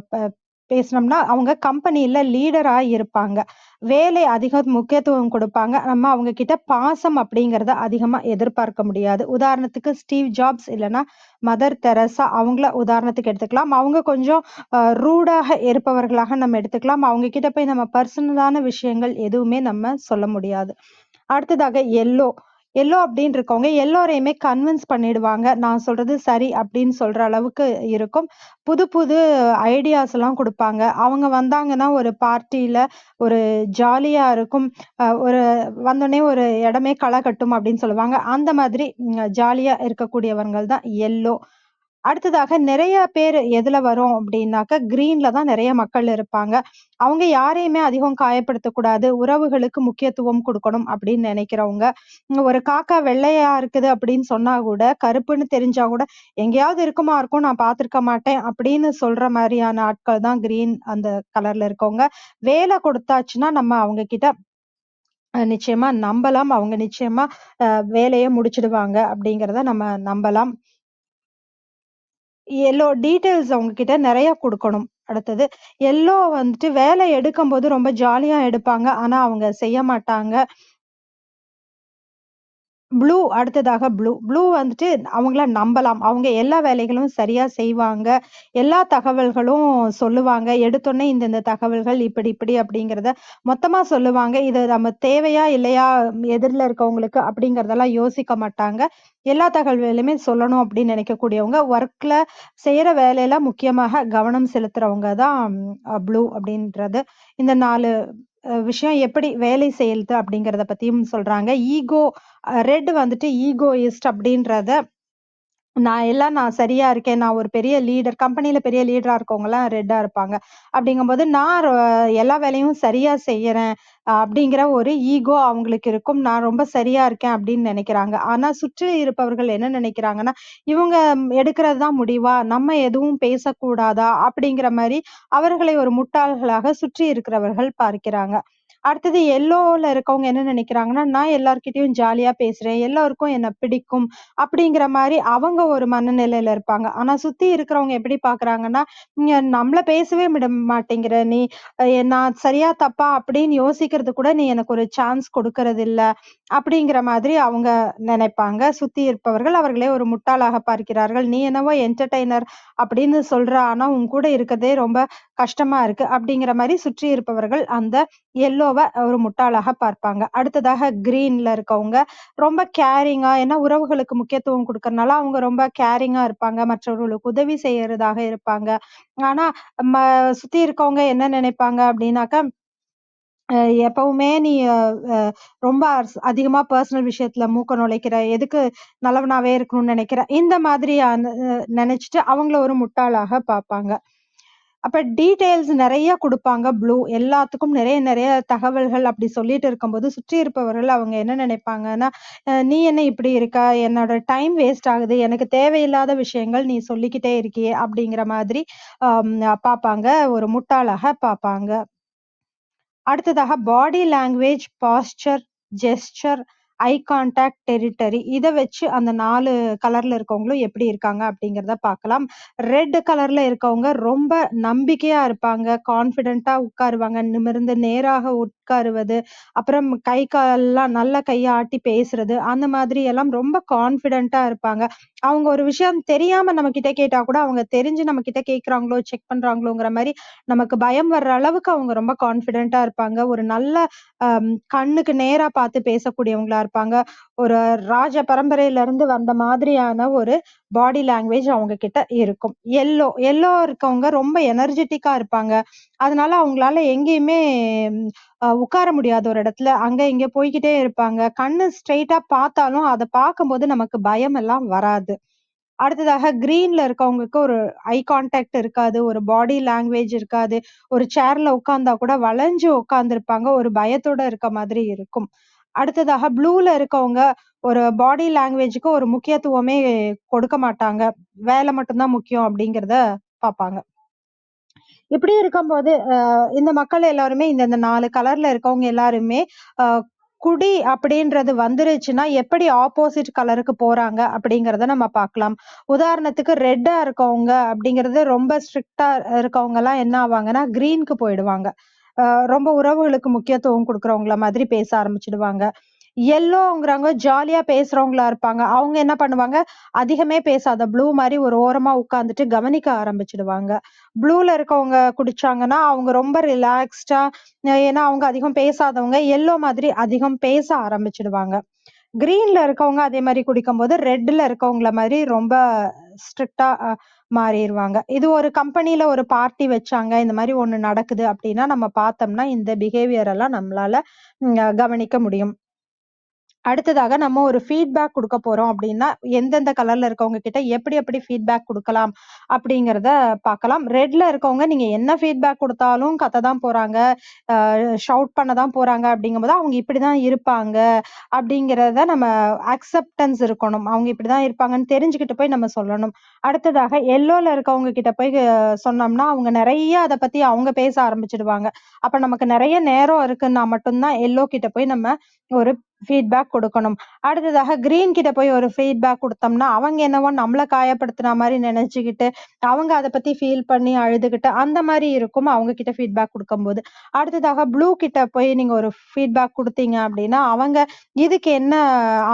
பேசினோம்னா, அவங்க கம்பெனில லீடரா இருப்பாங்க. வேலை அதிக முக்கியத்துவம் கொடுப்பாங்க. நம்ம அவங்க கிட்ட பாசம் அப்படிங்கிறத அதிகமா எதிர்பார்க்க முடியாது. உதாரணத்துக்கு ஸ்டீவ் ஜாப்ஸ் இல்லைன்னா மதர் தெரசா அவங்கள உதாரணத்துக்கு எடுத்துக்கலாம். அவங்க கொஞ்சம் ரூடாக இருப்பவர்களாக நம்ம எடுத்துக்கலாம். அவங்க கிட்ட போய் நம்ம பர்சனலான விஷயங்கள் எதுவுமே நம்ம சொல்ல முடியாது. அடுத்ததாக எல்லோ அப்படின்னு இருக்கவங்க எல்லோரையுமே கன்வின்ஸ் பண்ணிடுவாங்க. நான் சொல்றது சரி அப்படின்னு சொல்ற அளவுக்கு இருக்கும். புது புது ஐடியாஸ் எல்லாம் கொடுப்பாங்க. அவங்க வந்தாங்கன்னா ஒரு பார்ட்டியில ஒரு ஜாலியா இருக்கும். ஒரு வந்தோடனே ஒரு இடமே களை கட்டும் அப்படின்னு சொல்லுவாங்க. அந்த மாதிரி ஜாலியா இருக்கக்கூடியவர்கள் தான் எல்லோ. அடுத்ததாக நிறைய பேர் எதுல வரும் அப்படின்னாக்க கிரீன்ல தான் நிறைய மக்கள் இருப்பாங்க. அவங்க யாரையுமே அதிகம் காயப்படுத்தக்கூடாது, உறவுகளுக்கு முக்கியத்துவம் கொடுக்கணும் அப்படின்னு நினைக்கிறவங்க. ஒரு காக்கா வெள்ளையா இருக்குது அப்படின்னு சொன்னா கூட, கருப்புன்னு தெரிஞ்சா கூட எங்கேயாவது இருக்கும், நான் பார்த்திருக்க மாட்டேன் அப்படின்னு சொல்ற மாதிரியான ஆட்கள் தான் கிரீன் அந்த கலர்ல இருக்கவங்க. வேலை கொடுத்தாச்சுன்னா நம்ம அவங்க கிட்ட நிச்சயமா நம்பலாம். அவங்க நிச்சயமா வேலையை முடிச்சிடுவாங்க அப்படிங்கிறத நம்ம நம்பலாம். எல்லோ டீட்டெயில்ஸ் அவங்க கிட்ட நிறைய கொடுக்கணும். அடுத்தது எல்லோ வந்துட்டு வேலை எடுக்கும்போது ரொம்ப ஜாலியா எடுப்பாங்க. ஆனா அவங்க செய்ய மாட்டாங்க. ப்ளூ அடுத்ததாக ப்ளூ வந்துட்டு அவங்கள நம்பலாம். அவங்க எல்லா வேலைகளும் சரியா செய்வாங்க. எல்லா தகவல்களும் சொல்லுவாங்க. எடுத்தோனே இந்த தகவல்கள் இப்படி இப்படி அப்படிங்கிறத மொத்தமா சொல்லுவாங்க. இது நம்ம தேவையா இல்லையா எதிர்ல இருக்கவங்களுக்கு அப்படிங்கிறதெல்லாம் யோசிக்க மாட்டாங்க. எல்லா தகவல்களையுமே சொல்லணும் அப்படின்னு நினைக்கக்கூடியவங்க. ஒர்க்ல செய்யற வேலையில முக்கியமாக கவனம் செலுத்துறவங்க தான் ப்ளூ அப்படின்றது. இந்த 4 விஷயம் எப்படி வேலை செய்யுது அப்படிங்கிறத பத்தியும் சொல்றாங்க. ரெட் வந்துட்டு ஈகோயிஸ்ட் அப்படின்றத நான் சரியா இருக்கேன். நான் ஒரு பெரிய லீடர் கம்பெனில பெரிய லீடரா இருக்கவங்கலாம் ரெட்டா இருப்பாங்க. அப்படிங்கும்போது எல்லா வேலையும் சரியா செய்யறேன் அப்படிங்கிற ஒரு ஈகோ அவங்களுக்கு இருக்கும். நான் ரொம்ப சரியா இருக்கேன் அப்படின்னு நினைக்கிறாங்க. ஆனா சுற்றி இருப்பவர்கள் என்ன நினைக்கிறாங்கன்னா, இவங்க எடுக்கிறது தான் முடிவா? நம்ம எதுவும் பேசக்கூடாதா? அப்படிங்கிற மாரி அவர்களை ஒரு முட்டாள்களாக சுற்றி இருக்கிறவர்கள் பார்க்கிறாங்க. அடுத்தது எல்லோல இருக்கவங்க என்ன நினைக்கிறாங்கன்னா, நான் எல்லார்கிட்டயும் ஜாலியா பேசுறேன். எல்லோருக்கும் என்ன பிடிக்கும். அப்படிங்கிற மாரி அவங்க ஒரு மனநிலையில இருப்பாங்க. ஆனா சுத்தி இருக்கிறவங்க எப்படி பார்க்குறாங்கன்னா, நம்மள பேசவே விட மாட்டேங்கிற நீ. நான் சரியா தப்பா அப்படின்னு யோசிக்கிறது கூட நீ எனக்கு ஒரு சான்ஸ் கொடுக்கறதில்ல. அப்படிங்கிற மாதிரி அவங்க நினைப்பாங்க. சுத்தி இருப்பவர்கள் அவர்களே ஒரு முட்டாளாக பார்க்கிறார்கள். நீ என்னவோ என்டர்டெய்னர் அப்படின்னு சொல்ற. ஆனா உன் கூட இருக்கறதே ரொம்ப கஷ்டமா இருக்கு. அப்படிங்கிற மாரி சுற்றி இருப்பவர்கள் அந்த எல்லோவ ஒரு முட்டாளாக பார்ப்பாங்க. அடுத்ததாக கிரீன்ல இருக்கவங்க ரொம்ப கேரிங்கா ஏன்னா உறவுகளுக்கு முக்கியத்துவம் குடுக்கறனால அவங்க ரொம்ப கேரிங்கா இருப்பாங்க. மற்றவர்களுக்கு உதவி செய்யறதாக இருப்பாங்க. ஆனா ம சுத்தி இருக்கவங்க என்ன நினைப்பாங்க அப்படின்னாக்கா, அ எப்பவுமே நீ அ அ ரொம்ப அதிகமா பெர்சனல் விஷயத்துல மூக்க நுழைக்கிற. எதுக்கு நல்லவனாவே இருக்கணும்னு நினைக்கிற. இந்த மாதிரியான நினைச்சுட்டு அவங்கள ஒரு முட்டாளாக பார்ப்பாங்க. அப்ப டீட்டெயில்ஸ் நெறைய குடுப்பாங்க ப்ளூ. எல்லாத்துக்கும் நெறைய நெறைய தகவல்கள் அப்படி சொல்லிட்டு இருக்கும்போது, சுற்றி இருப்பவர்கள் அவங்க என்ன நினைப்பாங்கன்னா, "நீ என்ன இப்படி இருக்க? என்னோட டைம் வேஸ்ட் ஆகுது. எனக்கு தேவையில்லாத விஷயங்கள் நீ சொல்லிக்கிட்டே இருக்கியே!" அப்படிங்கிற மாதிரி அம் பாப்பாங்க. ஒரு முட்டாளாக பாப்பாங்க. அடுத்ததாக body language, pastor, gesture, eye contact, territory இத வச்சு அந்த 4 கலர்ல இருக்கவங்களும் எப்படி இருக்காங்க அப்படிங்கிறத பார்க்கலாம். ரெட் கலர்ல இருக்கவங்க ரொம்ப நம்பிக்கையா இருப்பாங்க. கான்ஃபிடென்ட்டா உட்காருவாங்க. நிமிர்ந்து நேராக உட்காருவது, அப்புறம் கை கால்லாம் நல்ல கைய ஆட்டி பேசுறது, அந்த மாதிரி எல்லாம் ரொம்ப கான்ஃபிடென்ட்டா இருப்பாங்க. அவங்க ஒரு விஷயம் தெரியாம நம்மகிட்ட கேட்டா கூட, அவங்க தெரிஞ்சு நம்மகிட்ட கேட்கறாங்களோ, செக் பண்றாங்களோங்கிற மாரி நமக்கு பயம் வர்ற அளவுக்கு அவங்க ரொம்ப கான்ஃபிடென்ட்டா இருப்பாங்க. ஒரு நல்ல கண்ணுக்கு நேரா பார்த்து பேசக்கூடியவங்களா இருப்பாங்க. ஒரு ராஜ பரம்பரையிலருந்து வந்த மாதிரியான ஒரு பாடி லாங்குவேஜ் அவங்க கிட்ட இருக்கும். எல்லோ இருக்கவங்க ரொம்ப எனர்ஜெட்டிக்கா இருப்பாங்க. அதனால அவங்களால எங்கேயுமே உட்கார முடியாது ஒரு இடத்துல. அங்க இங்க போய்க்கிட்டே இருப்பாங்க. கண்ணு ஸ்ட்ரெய்ட்டா பார்த்தாலும், அத பார்க்கும்போது நமக்கு பயம் எல்லாம் வராது. அடுத்ததாக கிரீன்ல இருக்கவங்களுக்கு ஒரு ஐ கான்டாக்ட் இருக்காது. ஒரு பாடி லாங்குவேஜ் இருக்காது. ஒரு சேர்ல உட்கார்ந்தா கூட வளைஞ்சு உட்கார்ந்திருப்பாங்க. ஒரு பயத்தோட இருக்க மாதிரி இருக்கும். அடுத்ததாக ப்ளூல இருக்கவங்க ஒரு பாடி லாங்குவேஜ்க்கு ஒரு முக்கியத்துவமே கொடுக்க மாட்டாங்க. வேலை மட்டும் தான் முக்கியம் அப்படிங்கிறத பார்ப்பாங்க. இப்படி இருக்கும்போது, இந்த மக்கள் எல்லாருமே இந்த 4 கலர்ல இருக்கவங்க எல்லாருமே, அ குடி அப்படின்றது வந்துருச்சுன்னா, எப்படி ஆப்போசிட் கலருக்கு போறாங்க அப்படிங்கிறத நம்ம பார்க்கலாம். உதாரணத்துக்கு ரெட்டா இருக்கவங்க அப்படிங்கிறது ரொம்ப ஸ்ட்ரிக்ட்டா இருக்கவங்கலாம் என்ன ஆவாங்கன்னா, கிரீன்க்கு போயிடுவாங்க. அ ரொம்ப உறவுகளுக்கு முக்கியத்துவம் குடுக்குறவங்கள மாதிரி பேச ஆரம்பிச்சுடுவாங்க. எல்லோங்கிறவங்க ஜாலியா பேசுறவங்களா இருப்பாங்க. அவங்க என்ன பண்ணுவாங்க, அதிகமே பேசாத ப்ளூ மாரி ஒரு ஓரமா உட்கார்ந்துட்டு கவனிக்க ஆரம்பிச்சுடுவாங்க. ப்ளூல இருக்கவங்க குடிச்சாங்கன்னா, அவங்க ரொம்ப ரிலாக்ஸ்டா ஏன்னா அவங்க அதிகம் பேசாதவங்க, எல்லோ மாதிரி அதிகம் பேச ஆரம்பிச்சுடுவாங்க. கிரீன்ல இருக்கவங்க அதே மாரி குடிக்கும்போது, ரெட்ல இருக்கவங்கள மாரி ரொம்ப ஸ்ட்ரிக்ட்டா மாறிருவாங்க. இது ஒரு கம்பெனில ஒரு பார்ட்டி வச்சாங்க, இந்த மாரி ஒண்ணு நடக்குது அப்டின்னா, நம்ம பார்த்தோம்னா, இந்த பிஹேவியர் எல்லாம் நம்மளால கவனிக்க முடியும். அடுத்ததாக நம்ம ஒரு ஃபீட்பேக் குடுக்க போறோம் அப்டின்னா, எந்தெந்த கலர்ல இருக்கவங்க கிட்ட எப்படி ஃபீட்பேக் குடுக்கலாம் அப்படிங்கிறத பார்க்கலாம். ரெட்ல இருக்கவங்க நீங்க என்ன ஃபீட்பேக் குடுத்தாலும் கத்த தான் போறாங்க, ஷவுட் பண்ண தான் போறாங்க அப்படிங்கும்போது, அவங்க இப்படிதான் இருப்பாங்க அப்படிங்கிறத நம்ம அக்செப்டன்ஸ் இருக்கணும். அவங்க இப்படிதான் இருப்பாங்கன்னு தெரிஞ்சுக்கிட்டு போய் நம்ம சொல்லணும். அடுத்ததாக எல்லோல இருக்கவங்க கிட்ட போய் சொன்னோம்னா, அவங்க நெறைய அத பத்தி அவங்க பேச ஆரம்பிச்சுடுவாங்க. அப்ப நமக்கு நெறைய நேரம் இருக்குன்னா மட்டும் தான் எல்லோ கிட்ட போய் நம்ம ஒரு ஃபீட்பேக் கொடுக்கணும். அடுத்ததாக கிரீன் கிட்ட போய் ஒரு ஃபீட்பேக் குடுத்தோம்னா, அவங்க என்னவோ நம்மள காயப்படுத்துன மாரி நெனச்சுக்கிட்டு, அவங்க அத பத்தி ஃபீல் பண்ணி அழுதுகிட்டு, அந்த மாரி இருக்கும் அவங்க கிட்ட ஃபீட்பேக் குடுக்கும்போது. அடுத்ததாக ப்ளூ கிட்ட போய் நீங்க ஒரு ஃபீட்பேக் குடுத்தீங்க அப்டின்னா, அவங்க இதுக்கு என்ன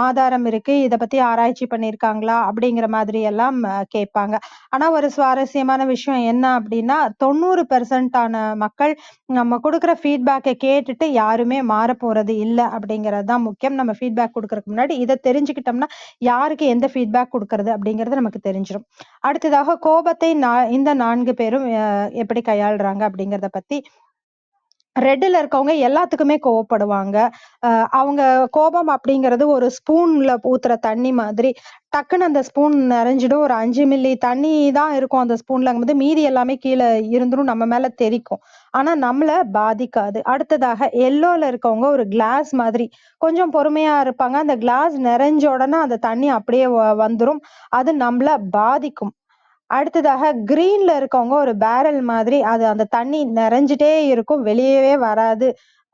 ஆதாரம் இருக்கு? இத பத்தி ஆராய்ச்சி பண்ணியிருக்காங்களா? அப்படிங்கிற மாதிரி எல்லாம் கேட்பாங்க. ஆனா ஒரு சுவாரஸ்யமான விஷயம் என்ன அப்டின்னா, 90% ஆன மக்கள் நம்ம குடுக்குற ஃபீட்பேக்க கேட்டுட்டு யாருமே மாறப்போறது இல்ல அப்படிங்கிறது தான் முக்கியம். நம்ம ஃபீட்பேக் குடுக்கறதுக்கு முன்னாடி இத தெரிஞ்சுக்கிட்டோம்னா, யாருக்கு எந்த ஃபீட்பேக் குடுக்கறது அப்படிங்கிறது நமக்கு தெரிஞ்சிரும். அடுத்ததாக கோபத்தை இந்த 4 பேரும் எப்படி கையாளுறாங்க அப்படிங்கிறத பத்தி ரெட்ல இருக்கவங்க எல்லாத்துக்குமே கோவப்படுவாங்க. அவங்க கோபம் அப்படிங்கிறது ஒரு ஸ்பூன்ல ஊத்துற தண்ணி மாதிரி. டக்குனு அந்த ஸ்பூன் நெறஞ்சிடும். ஒரு 5 மில்லி தண்ணி தான் இருக்கும் அந்த ஸ்பூன்லங்கும்போது, மீதி எல்லாமே கீழ இருந்துரும். நம்ம மேல தெறிக்கும். ஆனா நம்மள பாதிக்காது. அடுத்ததாக எல்லோல இருக்கவங்க ஒரு கிளாஸ் மாதிரி. கொஞ்சம் பொறுமையா இருப்பாங்க. அந்த கிளாஸ் நெறஞ்ச உடனே அந்த தண்ணி அப்படியே வந்துரும். அது நம்மள பாதிக்கும். அடுத்ததாக கிரீன்ல இருக்கவங்க ஒரு பேரல் மாதிரி. அது அந்த தண்ணி நெறஞ்சுட்டே இருக்கும். வெளியவே வராது.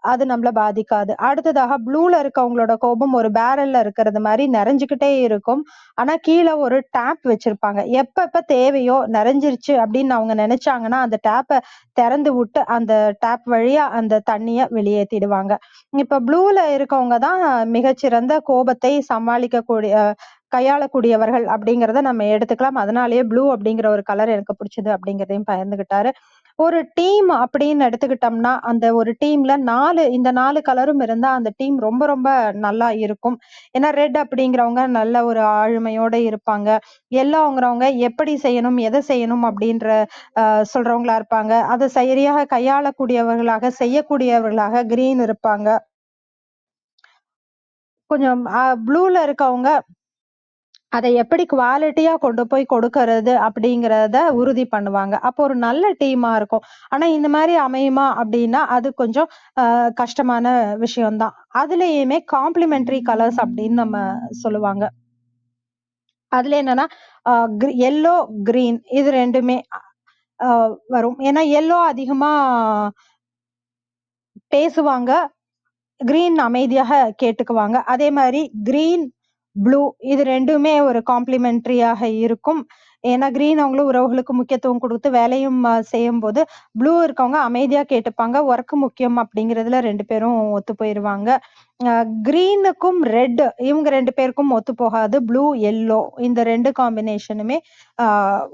அது நம்மள பாதிக்காது. அடுத்ததாக ப்ளூல இருக்கவங்களோட கோபம் ஒரு பேரல்ல இருக்கிறது மாரி நெறஞ்சுகிட்டே இருக்கும். ஆனா கீழ ஒரு டேப் வச்சிருப்பாங்க. எப்ப தேவையோ நெறஞ்சிருச்சு அப்படின்னு அவங்க நெனச்சாங்கன்னா, அந்த டேப்ப தெறந்து விட்டு அந்த டேப் வழியா அந்த தண்ணிய வெளியேத்திடுவாங்க. இப்ப ப்ளூல இருக்கவங்க தான் மிகச்சிறந்த கோபத்தை சமாளிக்கக்கூடிய கையாளக்கூடியவர்கள் அப்படிங்கிறத நம்ம எடுத்துக்கலாம். அதனாலேயே ப்ளூ அப்படிங்கிற ஒரு கலர் எனக்கு பிடிச்சது அப்படிங்கிறதையும் பகிர்ந்துகிட்டாரு. ஒரு டீம் அப்படின்னு எடுத்துக்கிட்டோம்னா, அந்த ஒரு டீம்ல இந்த 4 கலரும் இருந்தா அந்த டீம் ரொம்ப ரொம்ப நல்லா இருக்கும். ஏன்னா ரெட் அப்படிங்கிறவங்க நல்ல ஒரு ஆளுமையோட இருப்பாங்க. எல்லோங்கிறவங்க எப்படி செய்யணும், எத செய்யணும் அப்படின்ற சொல்றவங்களா இருப்பாங்க. அத சரியாக கையாளக்கூடியவர்களாக, செய்யக்கூடியவர்களாக கிரீன் இருப்பாங்க. கொஞ்சம் ப்ளூல இருக்கவங்க அத எப்படி குவாலிட்டியா கொண்டு போய் கொடுக்கறது அப்படிங்கிறத உறுதி பண்ணுவாங்க. அப்போ ஒரு நல்ல டீமா இருக்கும். ஆனா இந்த மாரி அமையுமா அப்படின்னா, அது கொஞ்சம் கஷ்டமான விஷயம் தான். அதுலயுமே காம்ப்ளிமெண்டரி கலர்ஸ் அப்படின்னு நம்ம சொல்லுவாங்க. அதுல என்னன்னா, அ எல்லோ, கிரீன் இது 2மே அ வரும். ஏன்னா எல்லோ அதிகமா பேசுவாங்க. கிரீன் அமைதியாக கேட்டுக்குவாங்க. அதே மாரி கிரீன், ப்ளூ இது 2மே ஒரு காம்ப்ளிமெண்டரியாக இருக்கும். ஏன்னா கிரீன் அவங்களும் உறவுகளுக்கு முக்கியத்துவம் குடுத்து வேலையும் செய்யும்போது, ப்ளூ இருக்கவங்க அமைதியா கேட்டுப்பாங்க. ஒர்க் முக்கியம் அப்படிங்கிறதுல 2 பேரும் ஒத்து போயிருவாங்க. அ கிரீனுக்கும் ரெட் இவங்க 2 பேருக்கும் ஒத்து போகாது. ப்ளூ, எல்லோ இந்த 2 காம்பினேஷனுமே அ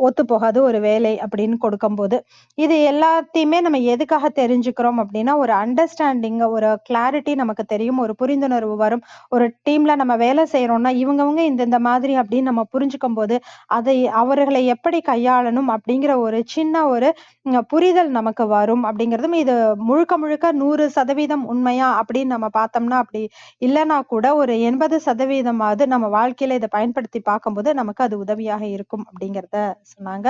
ஒத்து போகாது ஒரு வேலை அப்படின்னு கொடுக்கும்போது. இது எல்லாத்தையுமே நம்ம எதுக்காக தெரிஞ்சுக்கிறோம் அப்படின்னா, ஒரு அண்டர்ஸ்டாண்டிங், ஒரு கிளாரிட்டி நமக்கு தெரியும். ஒரு புரிந்துணர்வு வரும். ஒரு டீம்ல நம்ம வேலை செய்றோம்னா, இவங்கவங்க இந்த மாதிரி அப்படின்னு நம்ம புரிஞ்சுக்கும்போது, அதை அவர்களை எப்படி கையாளணும் அப்படிங்கிற ஒரு சின்ன ஒரு புரிதல் நமக்கு வரும் அப்படிங்கிறதும், இது முழுக்க முழுக்க 100% உண்மையா அப்படின்னு நம்ம பார்த்தோம்னா, அப்படி இல்லன்னா கூட ஒரு 80% நம்ம வாழ்க்கையில இத பயன்படுத்தி பார்க்கும்போது, நமக்கு அது உதவியாக இருக்கும் அப்படிங்கிறத சொன்னாங்க.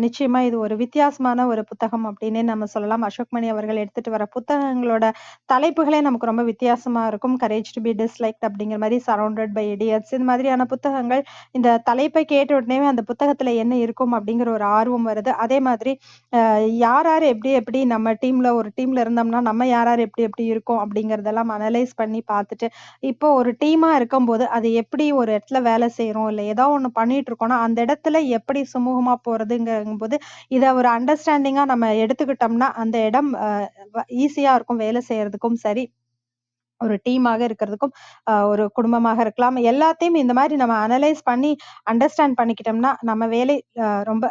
நிச்சயமா இது ஒரு வித்தியாசமான ஒரு புத்தகம் அப்டின்னே நம்ம சொல்லலாம். அசோக்மணி அவர்கள் எடுத்துட்டு வர புத்தகங்களோட தலைப்புகளே நமக்கு ரொம்ப வித்தியாசமா இருக்கும். கரேஜ் டூ பி டிஸ்லைக்ட் அப்படிங்கிற மாரி, சரவுண்டட் பை இடியட்ஸ் இந்த மாதிரியான புத்தகங்கள், இந்த தலைப்பை கேட்ட உடனேவே அந்த புத்தகத்துல என்ன இருக்கும் அப்படிங்கிற ஒரு ஆர்வம் வருது. அதே மாதிரி யார் யார் எப்படி எப்படி நம்ம ஒரு டீம்ல இருந்தோம்னா, நம்ம யார் யார் எப்படி எப்படி இருக்கோம் அப்படிங்கிறதெல்லாம் அனலைஸ் பண்ணி பார்த்துட்டு, இப்போ ஒரு டீமா இருக்கும்போது, அது எப்படி ஒரு இடத்துல வேலை செய்றோம், இல்ல ஏதோ ஒண்ணு பண்ணிட்டு இருக்கோம்னா, அந்த இடத்துல எப்படி சுமூகமா போறதுங்கும்போது, இத ஒரு அண்டர்ஸ்டாண்டிங்கா நம்ம எடுத்துக்கிட்டோம்னா, அந்த இடம் ஈஸியா இருக்கும் வேலை செய்யறதுக்கும் சரி, ஒரு டீமாக இருக்கிறதுக்கும், ஒரு குடும்பமாக இருக்கலாம். எல்லாத்தையும் இந்த மாரி நம்ம அனலைஸ் பண்ணி, அண்டர்ஸ்டாண்ட் பண்ணிக்கிட்டோம்னா, நம்ம வேலை ரொம்ப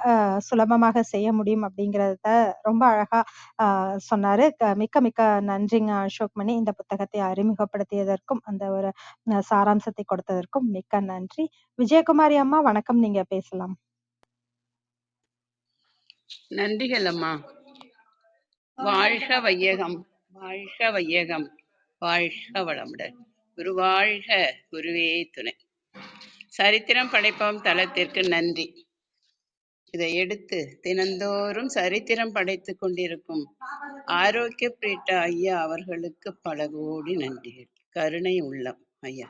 சுலபமாக செய்ய முடியும் அப்படிங்கிறத ரொம்ப அழகா சொன்னாரு. மிக்க மிக்க நன்றிங்க அசோக்மணி. இந்த புத்தகத்தை அறிமுகப்படுத்தியதற்கும், அந்த ஒரு சாராம்சத்தை கொடுத்ததற்கும் மிக்க நன்றி. விஜயகுமாரி அம்மா வணக்கம். நீங்க பேசலாம். நன்றிகள் அம்மா. வாழ்க வையகம், வாழ்க வையகம், வாழ்க வளமுடன். குரு வாழ்க, குருவே துணை. சரித்திரம் படைப்போம் தளத்திற்கு நன்றி. இதை எடுத்து தினந்தோறும் சரித்திரம் படைத்து கொண்டிருக்கும் ஆரோக்கிய பிரீட்டா ஐயா அவர்களுக்கு பல கோடி நன்றிகள். கருணை உள்ளம் ஐயா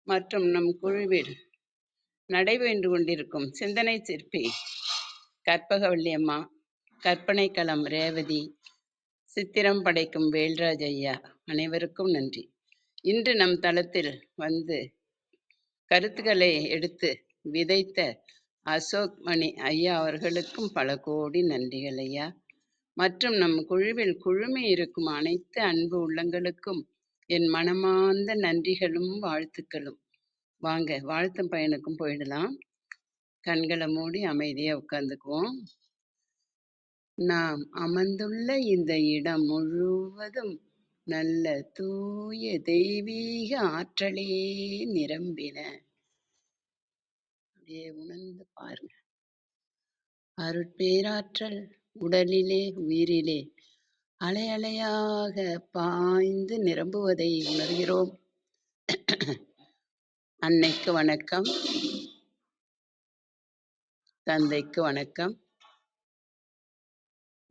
மற்றும் நம் குழுவில் நடைபெற்று கொண்டிருக்கும் சிந்தனை சிற்பி கற்பகவள்ளி அம்மா, கற்பனை களம் ரேவதி, சித்திரம் படைக்கும் வேல்ராஜ் ஐயா அனைவருக்கும் நன்றி. இன்று நம் தளத்தில் வந்து கருத்துக்களை எடுத்து விதைத்த அசோக் மணி ஐயா அவர்களுக்கும் பல கோடி நன்றிகள் ஐயா. மற்றும் நம் குழுவில் குழுமி இருக்கும் அனைத்து அன்பு உள்ளங்களுக்கும் என் மனமார்ந்த நன்றிகளும் வாழ்த்துக்களும். வாங்க வாழ்த்தும் பயனுக்கும் போயிடலாம். கண்களை மூடி அமைதியா உட்கார்ந்துக்குவோம். நாம் அமர்ந்துள்ள இந்த இடம் முழுவதும் நல்ல தூய தெய்வீக ஆற்றலே நிரம்பின. அப்படியே உணர்ந்து பாருங்க. அருட்பேராற்றல் உடலிலே உயிரிலே அலை அலையாக பாய்ந்து நிரம்புவதை உணர்கிறோம். அன்னைக்கு வணக்கம், தந்தைக்கு வணக்கம்,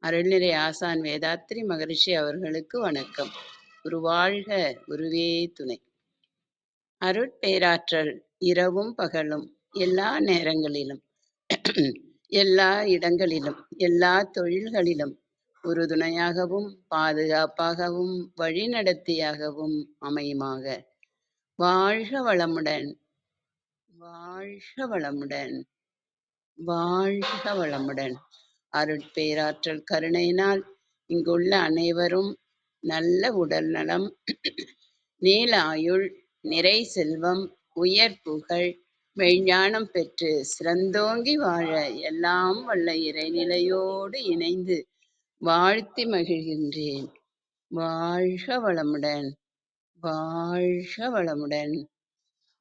அருள்நிறை ஆசான் வேதாத்ரி மகரிஷி அவர்களுக்கு வணக்கம். குருவாழ்க, குருவே துணை. அருட்பேராற்றல் இரவும் பகலும் எல்லா நேரங்களிலும் எல்லா இடங்களிலும் எல்லா தொழில்களிலும் உறுதுணையாகவும் பாதுகாப்பாகவும் வழிநடத்தியாகவும் அமையுமாக. வாழ்க வளமுடன், வாழ்க வளமுடன், வாழ்க வளமுடன். அருட்பேராற்றல் கருணையினால் இங்குள்ள அனைவரும் நல்ல உடல் நலம், நீல ஆயுள், நிறை செல்வம், உயர் புகழ், மெய்ஞானம் பெற்று சிறந்தோங்கி வாழ எல்லாம் வல்ல இறைநிலையோடு இணைந்து வாழ்த்தி மகிழ்கின்றேன். வாழ்க வளமுடன், வாழ்க வளமுடன்,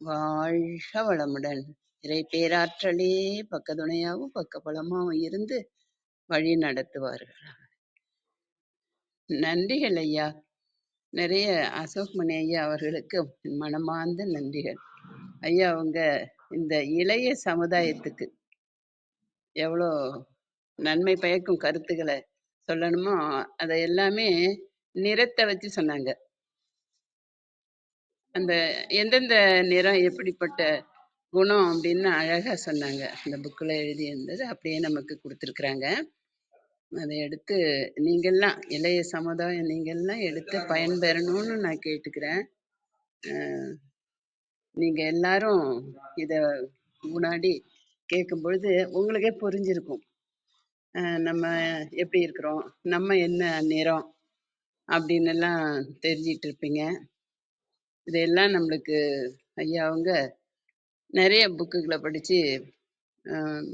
வாழ்க வளமுடன். இறை பேராற்றலே பக்கத்துணையாகவும் பக்கபலமாகவும் இருந்து வழி நடத்துவார்கள். நன்றிகள் ஐயா. நிறைய அசோக் மணி ஐயா அவர்களுக்கு மனமார்ந்த நன்றிகள் ஐயா. அவங்க இந்த இளைய சமுதாயத்துக்கு எவ்வளோ நன்மை பயக்கும் கருத்துக்களை சொல்லணுமோ அதை எல்லாமே நிறத்தை வச்சு சொன்னாங்க. அந்த எந்தெந்த நிறம் எப்படிப்பட்ட குணம் அப்படின்னு அழகா சொன்னாங்க. அந்த புக்கில் எழுதி இருந்தது அப்படியே நமக்கு கொடுத்துருக்குறாங்க. அதை எடுத்து நீங்கள்லாம் இளைய சமுதாயம் நீங்கள்லாம் எடுத்து பயன்பெறணும்னு நான் கேட்டுக்கிறேன். நீங்கள் எல்லாரும் இதை முன்னாடி கேட்கும் பொழுது உங்களுக்கே புரிஞ்சிருக்கும் நம்ம எப்படி இருக்கிறோம், நம்ம என்ன நிறம் அப்படின்னு எல்லாம் தெரிஞ்சிட்டு இருப்பீங்க. இதெல்லாம் நம்மளுக்கு ஐயா அவங்க நிறைய புக்குகளை படித்து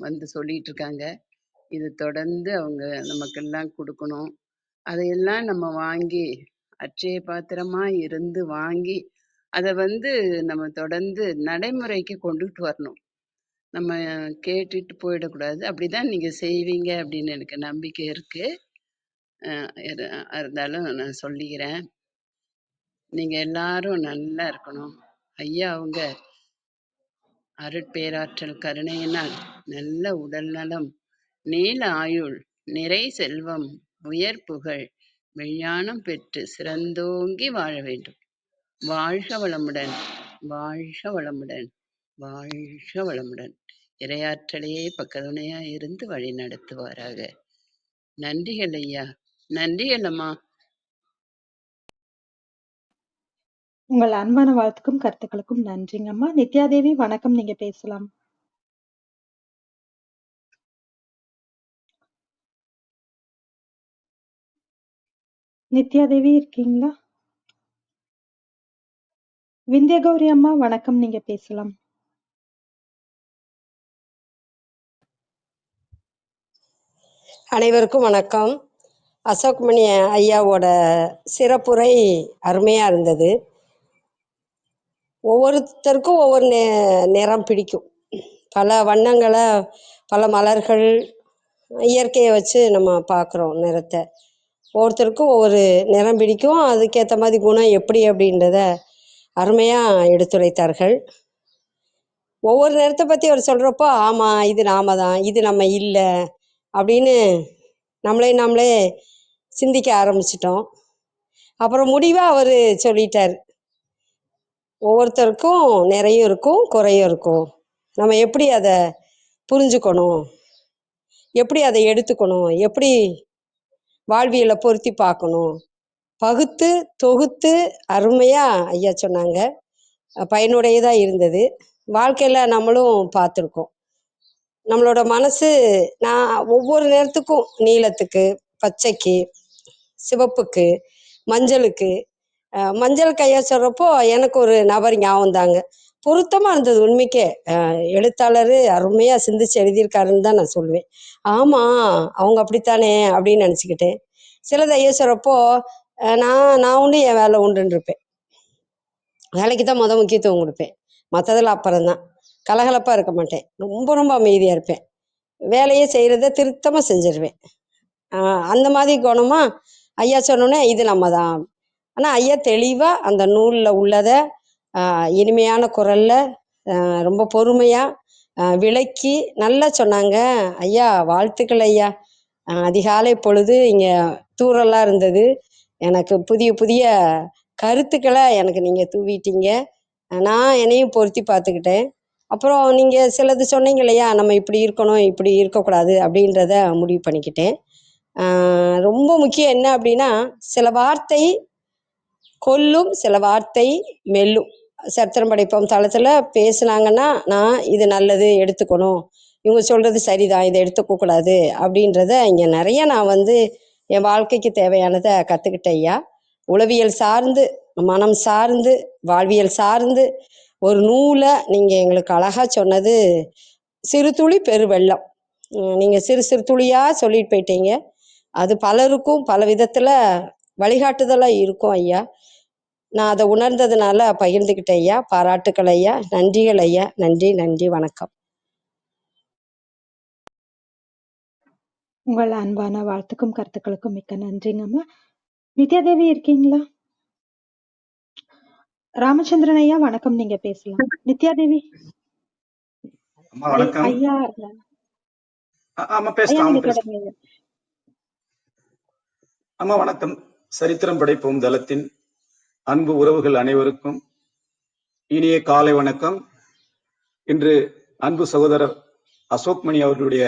வந்து சொல்லிட்டு இருக்காங்க. இது தொடர்ந்து அவங்க நமக்கெல்லாம் கொடுக்கணும். அதையெல்லாம் நம்ம வாங்கி அட்சய பாத்திரமா இருந்து வாங்கி அதை வந்து நம்ம தொடர்ந்து நடைமுறைக்கு கொண்டுட்டு வரணும். நம்ம கேட்டுட்டு போயிடக்கூடாது. அப்படிதான் நீங்க செய்வீங்க அப்படின்னு எனக்கு நம்பிக்கை இருக்கு. இருந்தாலும் நான் சொல்லிக்கிறேன், நீங்க எல்லாரும் நல்லா இருக்கணும். ஐயா அவங்க அருட்பேராற்றல் கருணையினால் நல்ல உடல் நலம், நீல ஆயுள், நிறை செல்வம், உயர் புகழ், மெய்ஞானம் பெற்று சிறந்தோங்கி வாழ வேண்டும். வாழ்க வளமுடன், வாழ்க வளமுடன், வாழ்க வளமுடன். இறையாற்றலையே பக்கத்துணையா இருந்து வழி நடத்துவாராக. நன்றிகள் ஐயா. நன்றிகள் அம்மா. உங்கள் அன்பான வாழ்த்துக்கும் கருத்துக்களுக்கும் நன்றிங்கம்மா. நித்யாதேவி வணக்கம், நீங்க பேசலாம். நித்யாதேவி இருக்கீங்களா? விந்தியகௌரி அம்மா வணக்கம், நீங்க பேசலாம். அனைவருக்கும் வணக்கம். அசோக் மணி ஐயாவோட சிறப்புரை அருமையாக இருந்தது. ஒவ்வொருத்தருக்கும் ஒவ்வொரு நிறம் பிடிக்கும். பல வண்ணங்களை, பல மலர்கள், இயற்கையை வச்சு நம்ம பார்க்குறோம் நிறத்தை. ஒவ்வொருத்தருக்கும் ஒவ்வொரு நிறம் பிடிக்கும். அதுக்கேற்ற மாதிரி குணம் எப்படி அப்படின்றத அருமையாக எடுத்துரைத்தார்கள். ஒவ்வொரு நிறத்தை பற்றி அவர் சொல்கிறப்போ ஆமாம் இது நாம தான், இது நம்ம இல்லை அப்படின்னு நம்மளே சிந்திக்க ஆரம்பிச்சிட்டோம். அப்புறம் முடிவாக அவர் சொல்லிட்டார், ஒவ்வொருத்தருக்கும் நிறையும் இருக்கும், குறையும் இருக்கும். நம்ம எப்படி அதை புரிஞ்சுக்கணும், எப்படி அதை எடுத்துக்கணும், எப்படி வாழ்வியலை பொருத்தி பார்க்கணும் பகுத்து தொகுத்து அருமையாக ஐயா சொன்னாங்க. பயனுடையதாக இருந்தது. வாழ்க்கையில் நம்மளும் பார்த்துருக்கோம். நம்மளோட மனசு நான் ஒவ்வொரு நேரத்துக்கும் நீலத்துக்கு, பச்சைக்கு, சிவப்புக்கு, மஞ்சளுக்கு மஞ்சள் கையா சொல்கிறப்போ எனக்கு ஒரு நபர் ஞாபகம் தாங்க. பொருத்தமாக இருந்தது உண்மைக்கே. எழுத்தாளர் அருமையாக சிந்திச்சு எழுதியிருக்காருன்னு தான் நான் சொல்லுவேன். ஆமாம், அவங்க அப்படித்தானே அப்படின்னு நினச்சிக்கிட்டேன். சிலது ஐயா சொல்கிறப்போ நான் உண்டு என் வேலை உண்டுன்னு இருப்பேன். வேலைக்கு தான் முக்கியத்துவம் கொடுப்பேன். மற்றதில் அப்புறம்தான். கலகலப்பாக இருக்க மாட்டேன். ரொம்ப ரொம்ப அமைதியாக இருப்பேன். வேலையே செய்கிறத திருத்தமாக செஞ்சிருவேன். அந்த மாதிரி குணமா ஐயா சொன்னோன்னே இது நம்ம தான். ஆனால் ஐயா தெளிவாக அந்த நூலில் உள்ளதை இனிமையான குரலில் ரொம்ப பொறுமையாக விளக்கி நல்லா சொன்னாங்க. ஐயா வாழ்த்துக்கள் ஐயா. அதிகாலை பொழுது இங்கே தூறலாக இருந்தது. எனக்கு புதிய புதிய கருத்துக்களை எனக்கு நீங்கள் தூவிட்டீங்க. நான் என்னையும் பொருத்தி பார்த்துக்கிட்டேன். அப்புறம் நீங்கள் சிலது சொன்னீங்க இல்லையா, நம்ம இப்படி இருக்கணும் இப்படி இருக்கக்கூடாது அப்படின்றத முடிவு பண்ணிக்கிட்டேன். ரொம்ப முக்கியம் என்ன அப்படின்னா, சில வார்த்தை கொல்லும், சில வார்த்தை மெல்லும். சரித்திரம் படைப்போம் தளத்தில் பேசுனாங்கன்னா நான் இது நல்லது எடுத்துக்கணும், இவங்க சொல்கிறது சரிதான், இதை எடுத்துக்கக்கூடாது அப்படின்றத இங்கே நிறைய நான் என் வாழ்க்கைக்கு தேவையானதை கற்றுக்கிட்டேன் ஐயா. உளவியல் சார்ந்து, மனம் சார்ந்து, வாழ்வியல் சார்ந்து ஒரு நூலை நீங்கள் எங்களுக்கு அழகாக சொன்னது. சிறு துளி பெருவெள்ளம். நீங்கள் சிறு சிறு துளியாக சொல்லிட்டு போயிட்டீங்க. அது பலருக்கும் பல விதத்தில் வழிகாட்டுதலாக இருக்கும் ஐயா. நான் அதை உணர்ந்ததுனால பகிர்ந்துக்கிட்டேன் ஐயா. பாராட்டுக்கள் ஐயா. நன்றிகள் ஐயா. நன்றி நன்றி, வணக்கம். உங்கள் அன்பான வாழ்த்துக்கும் கருத்துக்களுக்கும் மிக்க நன்றிங்கம்மா. நித்யாதேவி இருக்கீங்களா? ராமச்சந்திரன் ஐயா வணக்கம், நீங்க பேசலாம். நித்யாதேவி அம்மா வணக்கம். ஐயா ஆமா பேசலாம். நீங்க தொடங்குங்க. அம்மா வணக்கம். சரித்திரம் படைப்போம் தளத்தின் அன்பு உறவுகள் அனைவருக்கும் இனிய காலை வணக்கம். இன்று அன்பு சகோதரர் அசோக் மணி அவர்களுடைய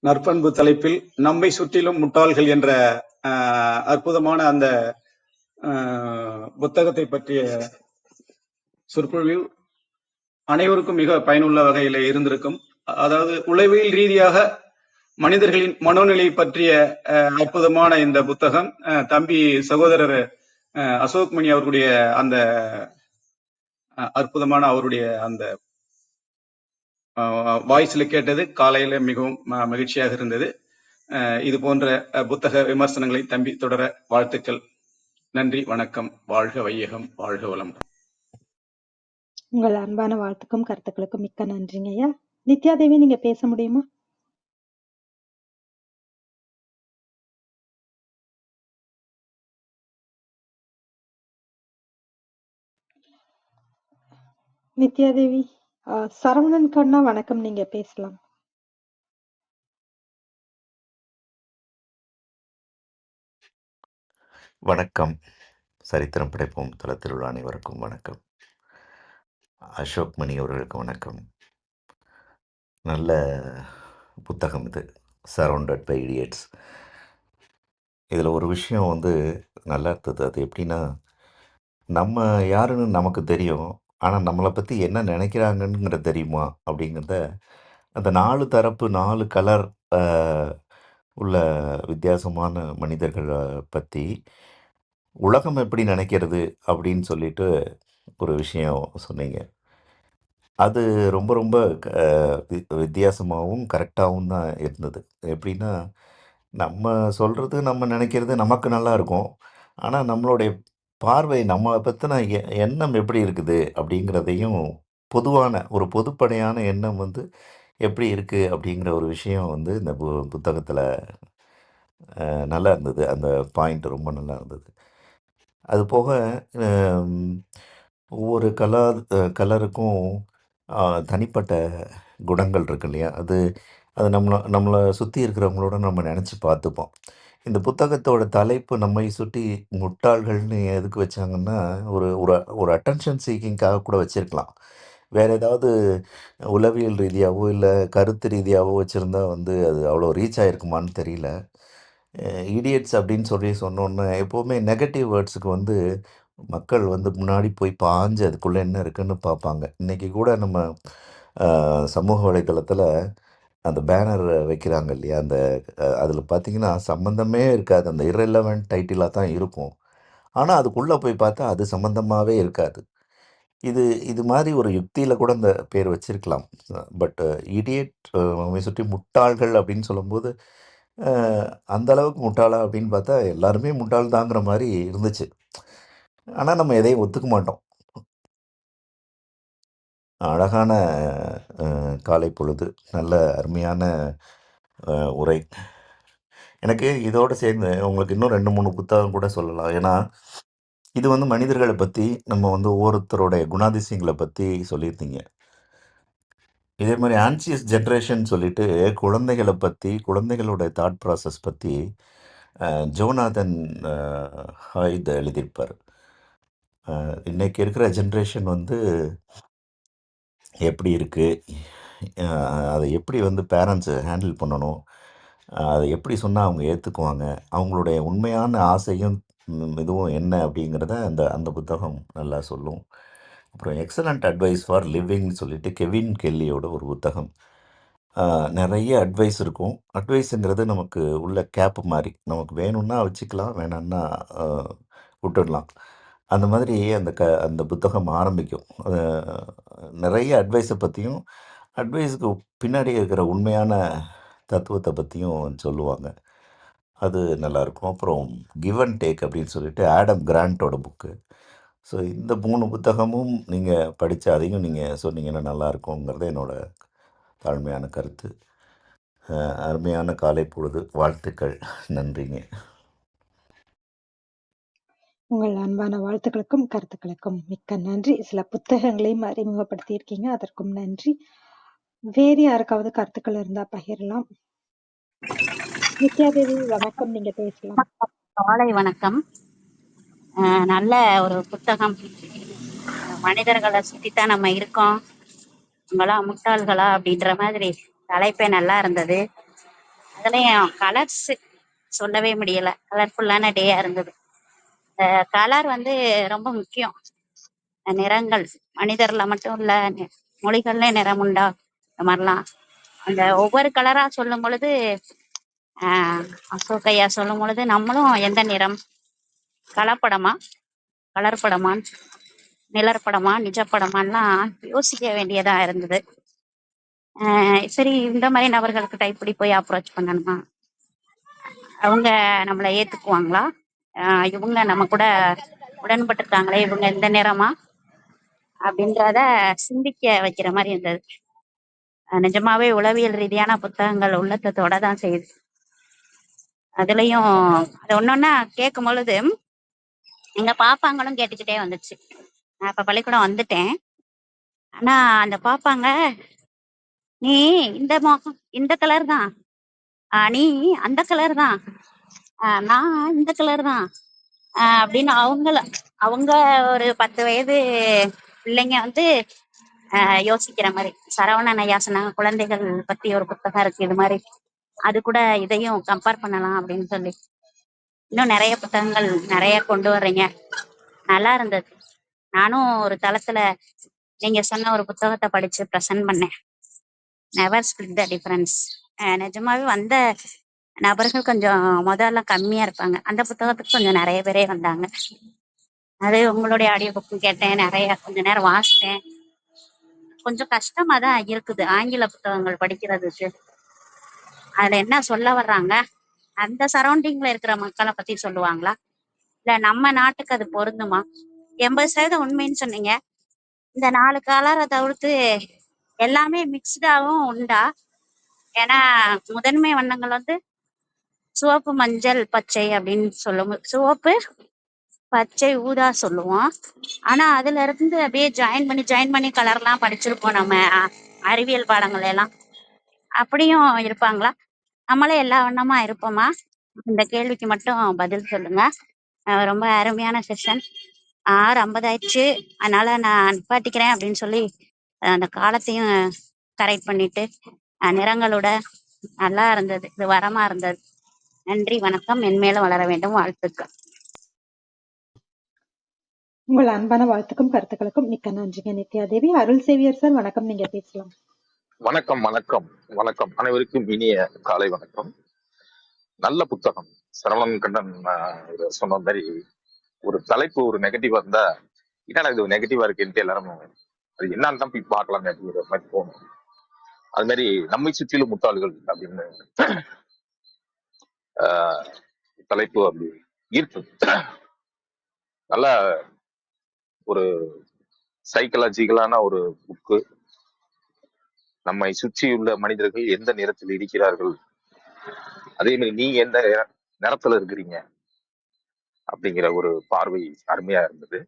நற்பண்பு தலைப்பில் நம்மை சுற்றிலும் முட்டாள்கள் என்ற அற்புதமான அந்த புத்தகத்தை பற்றிய சொற்பொழிவு அனைவருக்கும் மிக பயனுள்ள வகையில இருந்திருக்கும். அதாவது உளவியல் ரீதியாக மனிதர்களின் மனோநிலை பற்றிய அற்புதமான இந்த புத்தகம் தம்பி சகோதரர் அசோக் மணி அவர்களுடைய அந்த அற்புதமான அவருடைய அந்த வாய்ஸ்ல கேட்டது காலையில மிகவும் மகிழ்ச்சியாக இருந்தது. இது போன்ற புத்தக விமர்சனங்களை தம்பி தொடர வாழ்த்துக்கள். நன்றி, வணக்கம். வாழ்க வையகம், வாழ்க வளம். உங்கள் அன்பான வாழ்த்துக்கும் கருத்துக்களுக்கும் மிக்க நன்றிங்க ஐயா. நித்யாதேவி நீங்க பேச முடியுமா? நித்யாதேவி. சரவணன் கண்ணா வணக்கம், நீங்க பேசலாம். வணக்கம். சரித்திரம் படைப்போம் தளத்தில் உள்ள அனைவருக்கும் வணக்கம். அசோக் மணி அவர்களுக்கு வணக்கம். நல்ல புத்தகம் இது, சரௌண்டட் பை இடியட்ஸ். இதில் ஒரு விஷயம் நல்லா இருந்தது. அது எப்படின்னா, நம்ம யாருன்னு நமக்கு தெரியும், ஆனால் நம்மளை பற்றி என்ன நினைக்கிறாங்கங்கிறது தெரியுமா அப்படிங்கிறத அந்த 4 தரப்பு 4 கலர் உள்ள வித்தியாசமான மனிதர்களை பற்றி உலகம் எப்படி நினைக்கிறது அப்படின்னு சொல்லிட்டு ஒரு விஷயம் சொன்னீங்க. அது ரொம்ப ரொம்ப வித்தியாசமாகவும் கரெக்டாகவும் தான் இருந்தது. எப்படின்னா, நம்ம சொல்கிறது நம்ம நினைக்கிறது நமக்கு நல்லா இருக்கும். ஆனால் நம்மளுடைய பார்வை, நம்மளை பற்றின எண்ணம் எப்படி இருக்குது அப்படிங்கிறதையும், பொதுவான ஒரு பொதுப்படையான எண்ணம் எப்படி இருக்குது அப்படிங்கிற ஒரு விஷயம் இந்த புத்தகத்தில் நல்லா இருந்தது. அந்த பாயிண்ட் ரொம்ப நல்லா இருந்தது. அது போக ஒவ்வொரு கலருக்கும் தனிப்பட்ட குணங்கள் இருக்கு இல்லையா, அது அது நம்மளை சுற்றி இருக்கிறவங்களோட நம்ம நினச்சி பார்த்துப்போம். இந்த புத்தகத்தோட தலைப்பு நம்மை சுற்றி முட்டாள்கள்னு எதுக்கு வச்சாங்கன்னா, ஒரு ஒரு ஒரு அட்டென்ஷன் சீக்கிங்காக கூட வச்சுருக்கலாம். வேறு ஏதாவது உளவியல் ரீதியாகவோ இல்லை கருத்து ரீதியாகவோ வச்சுருந்தா அது அவ்வளோ ரீச் ஆகிருக்குமான்னு தெரியல. இடியட்ஸ் அப்படின்னு சொல்லி சொன்னோன்னே எப்போவுமே நெகட்டிவ் வேர்ட்ஸுக்கு வந்து மக்கள் வந்து முன்னாடி போய் பாஞ்சு அதுக்குள்ளே என்ன இருக்குன்னு பார்ப்பாங்க. இன்னைக்கு கூட நம்ம சமூக வலைதளத்தில் அந்த பேனர் வைக்கிறாங்க இல்லையா? அந்த அதில் பார்த்தீங்கன்னா சம்மந்தமே இருக்காது. அந்த இரலவென்ட் டைட்டிலாக தான் இருக்கும். ஆனால் அதுக்குள்ளே போய் பார்த்தா அது சம்மந்தமாகவே இருக்காது. இது இது மாதிரி ஒரு யுக்தியில கூட இந்த பேர் வச்சிருக்கலாம். பட் இடியட் நம்மை சுற்றி முட்டாள்கள் அப்படின்னு சொல்லும்போது, அ அந்த அளவுக்கு முட்டாளா அப்படின்னு பார்த்தா, எல்லாருமே முட்டாள் தாங்கிற மாரி இருந்துச்சு. ஆனா நம்ம எதையும் ஒத்துக்க மாட்டோம். அழகான காலை பொழுது. நல்ல அருமையான உரை. எனக்கு இதோட சேர்ந்து உங்களுக்கு இன்னும் 2, 3 புத்தகம் கூட சொல்லலாம். ஏன்னா, இது வந்து மனிதர்கள பத்தி, நம்ம வந்து ஒவ்வொருத்தருடைய குணாதிசயங்கள பத்தி சொல்லியிருந்தீங்க. இதே மாரி ஆன்சியஸ் ஜெனரேஷன் சொல்லிட்டு குழந்தைகள பத்தி, குழந்தைகளோட தாட் ப்ராசஸ் பத்தி ஜோனாதன் அ ஹாய்ட் எழுதியிருப்பாரு. இன்னைக்கு இருக்கிற ஜெனரேஷன் வந்து எப்படி இருக்கு? அ அத எப்படி வந்து பேரண்ட்ஸ் ஹேண்டில் பண்ணணும்? அத எப்படி சொன்னா அவங்க ஏத்துக்குவாங்க? அவங்களுடைய உண்மையான ஆசையும், இதுவும் என்ன அப்படிங்கிறத அந்த அந்த புத்தகம் நல்லா சொல்லும். அப்புறம் எக்ஸலன்ட் அட்வைஸ் ஃபார் லிவிங்ன்னு சொல்லிட்டு கெவின் கெல்லியோட ஒரு புத்தகம். அ நெறைய அட்வைஸ் இருக்கும். அட்வைஸுங்கிறது நமக்கு உள்ள கேப் மாரி. நமக்கு வேணும்னா வச்சுக்கலாம், வேணாம்னா அ விட்டுடலாம். அந்த மாதிரி அந்த புத்தகம் ஆரம்பிக்கும். நெறைய அட்வைஸ பத்தியும், அட்வைஸ்க்கு பின்னாடி இருக்கிற உண்மையான தத்துவத்த பத்தியும் சொல்லுவாங்க. அது நல்லாயிருக்கும். அப்புறம் கிவ் அண்ட் டேக் அப்படின்னு சொல்லிட்டு ஆடம் கிராண்டோட புக்கு. ஸோ இந்த 3 புத்தகமும் நீங்க படிச்சு அதையும் நீங்க சொன்னீங்கன்னா நல்லாயிருக்குங்கிறது என்னோட தாழ்மையான கருத்து. அருமையான காலை பொழுது. வாழ்த்துக்கள். நன்றிங்க. உங்கள் அன்பான வாழ்த்துக்களுக்கும், கருத்துக்களுக்கும் மிக்க நன்றி. சில புத்தகங்களையும் அறிமுகப்படுத்தியிருக்கீங்க. அதற்கும் நன்றி. வேறு யாருக்காவது கருத்துக்கள் இருந்தா பகிரலாம். நித்யாதேவி வணக்கம். நீங்க பேசலாம். காலை வணக்கம். நல்ல ஒரு புத்தகம். மனிதர்களை சுத்தித்தான் நம்ம இருக்கோம், நம்மளாம் முட்டாள்களா அப்படின்ற மாதிரி தலைப்பே நல்லா இருந்தது. அதுலயும் கலர்ஸ் சொல்லவே முடியல, கலர்ஃபுல்லான டேயா இருந்தது. கலர் வந்து ரொம்ப முக்கியம். நிறங்கள் மனிதர்ல மட்டும் இல்ல, மொழிகள்ல நிறம் உண்டா, இந்த மாதிரிலாம் அந்த ஒவ்வொரு கலரா சொல்லும் பொழுது, அசோகையா சொல்லும் பொழுது நம்மளும் எந்த நிறம், கலப்படமா, கலர்படமா, நிழற்படமா, நிஜப்படமான்லாம் யோசிக்க வேண்டியதா இருந்தது. சரி, இந்த மாதிரி நபர்கள்கிட்ட இப்படி போய் அப்ரோச் பண்ணணுமா, அவங்க நம்மளை ஏத்துக்குவாங்களா, இவங்க நம்ம கூட உடன்பட்டிருக்காங்களே, இவங்க எந்த நேரமா அப்படின்றத சிந்திக்க வைக்கிற மாதிரி இருந்தது. நிஜமாவே உளவியல் ரீதியான புத்தகங்கள் உள்ளத்தை தொட தான் செய்யுது. அதுலயும் அது ஒன்னொன்னா கேட்கும் பொழுது எங்க பாப்பாங்களும் கேட்டுக்கிட்டே வந்துச்சு. நான் இப்ப பள்ளிக்கூடம் வந்துட்டேன், ஆனா அந்த பாப்பாங்க, நீ இந்த கலர் தான், நீ அந்த கலர் தான், நான் இந்த கலர் தான் அப்படின்னு அவங்க ஒரு 10 வயது பிள்ளைங்க வந்து யோசிக்கிற மாதிரி. சரவணன் ஐயா சொன்னாங்க, குழந்தைகள் பத்தி ஒரு புத்தகம் இருக்கு இது மாதிரி, அது கூட இதையும் கம்பேர் பண்ணலாம் அப்படின்னு சொல்லி. இன்னும் நிறைய புத்தகங்கள் நிறைய கொண்டு வர்றீங்க, நல்லா இருந்தது. நானும் ஒரு தளத்துல நீங்க சொன்ன ஒரு புத்தகத்தை படிச்சு ப்ரெசென்ட் பண்ணேன், நெவர் ஸ்பிளிட் த டிஃபரன்ஸ். நிஜமாவே வந்த நபர்கள் கொஞ்சம் முதல்ல கம்மியா இருப்பாங்க, அந்த புத்தகத்துக்கு கொஞ்சம் நிறைய பேரே வந்தாங்க. அது உங்களுடைய ஆடியோ புக்கும் கேட்டேன், நிறைய கொஞ்ச நேரம் வாசித்தேன். கொஞ்சம் கஷ்டமா தான் இருக்குது ஆங்கில புத்தகங்கள் படிக்கிறதுக்கு. அதுல என்ன சொல்ல வர்றாங்க, அந்த சரௌண்டிங்ல இருக்கிற மக்களை பத்தி சொல்லுவாங்களா, இல்ல நம்ம நாட்டுக்கு அது பொருந்துமா? 80% உண்மைன்னு சொன்னீங்க. இந்த 4 கலரை தவிர்த்து எல்லாமே மிக்ஸ்டாவும் உண்டா? ஏன்னா முதன்மை வண்ணங்கள் வந்து சிவப்பு, மஞ்சள், பச்சை அப்படின்னு சொல்லும். சிவப்பு, பச்சை, ஊதா சொல்லுவோம். ஆனா அதுல இருந்து அப்படியே ஜாயின் பண்ணி கலர்லாம் படிச்சிருப்போம் நம்ம அறிவியல் பாடங்கள் எல்லாம். அப்படியும் இருப்பாங்களா? நம்மளே எல்லா வண்ணமா இருப்போமா? இந்த கேள்விக்கு மட்டும் பதில் சொல்லுங்க. ரொம்ப அருமையான செஷன். 6:50 ஆயிடுச்சு, அதனால நான் நிப்பாட்டிக்கிறேன் அப்படின்னு சொல்லி அந்த காலத்தையும் கரெக்ட் பண்ணிட்டு நிறங்களோட நல்லா இருந்தது, இது வரமா இருந்தது. நன்றி, வணக்கம். மென்மேலும் வளர வேண்டும். வாழ்த்துக்கள். உங்கள் அன்பான வாழ்த்துக்கும் கருத்துக்களுக்கும் மிக்க நன்றிங்க நித்யா தேவி. அருள் சேவியர் சார் வணக்கம், நீங்க பேசலாம். வணக்கம் வணக்கம் வணக்கம் அனைவருக்கும் இனிய காலை வணக்கம். நல்ல புத்தகம். சரவணன் கண்ணன் இவர் சொன்ன மாதிரி ஒரு தலைப்பு ஒரு நெகட்டிவா இருந்தா என்னடா இது நெகட்டிவா இருக்குன்ட்டு எல்லாரும் அது என்னன்னு தான் போய் பார்க்கலாம் அப்படிங்கிற மாதிரி போகணும். அது மாதிரி நம்மை சுற்றிலும் முட்டாள்கள் அப்படின்னு தலைப்பு அப்படி ஈர்ப்பு. நல்ல ஒரு சைக்கலாஜிக்கலான ஒரு புக்கு. நம்மை சுற்றியுள்ள மனிதர்கள் எந்த நிறத்தில் இருக்கிறார்கள், அதே மாதிரி நீங்க எந்த நிறத்துல இருக்கிறீங்க அப்படிங்கிற ஒரு பார்வை அருமையா இருந்தது.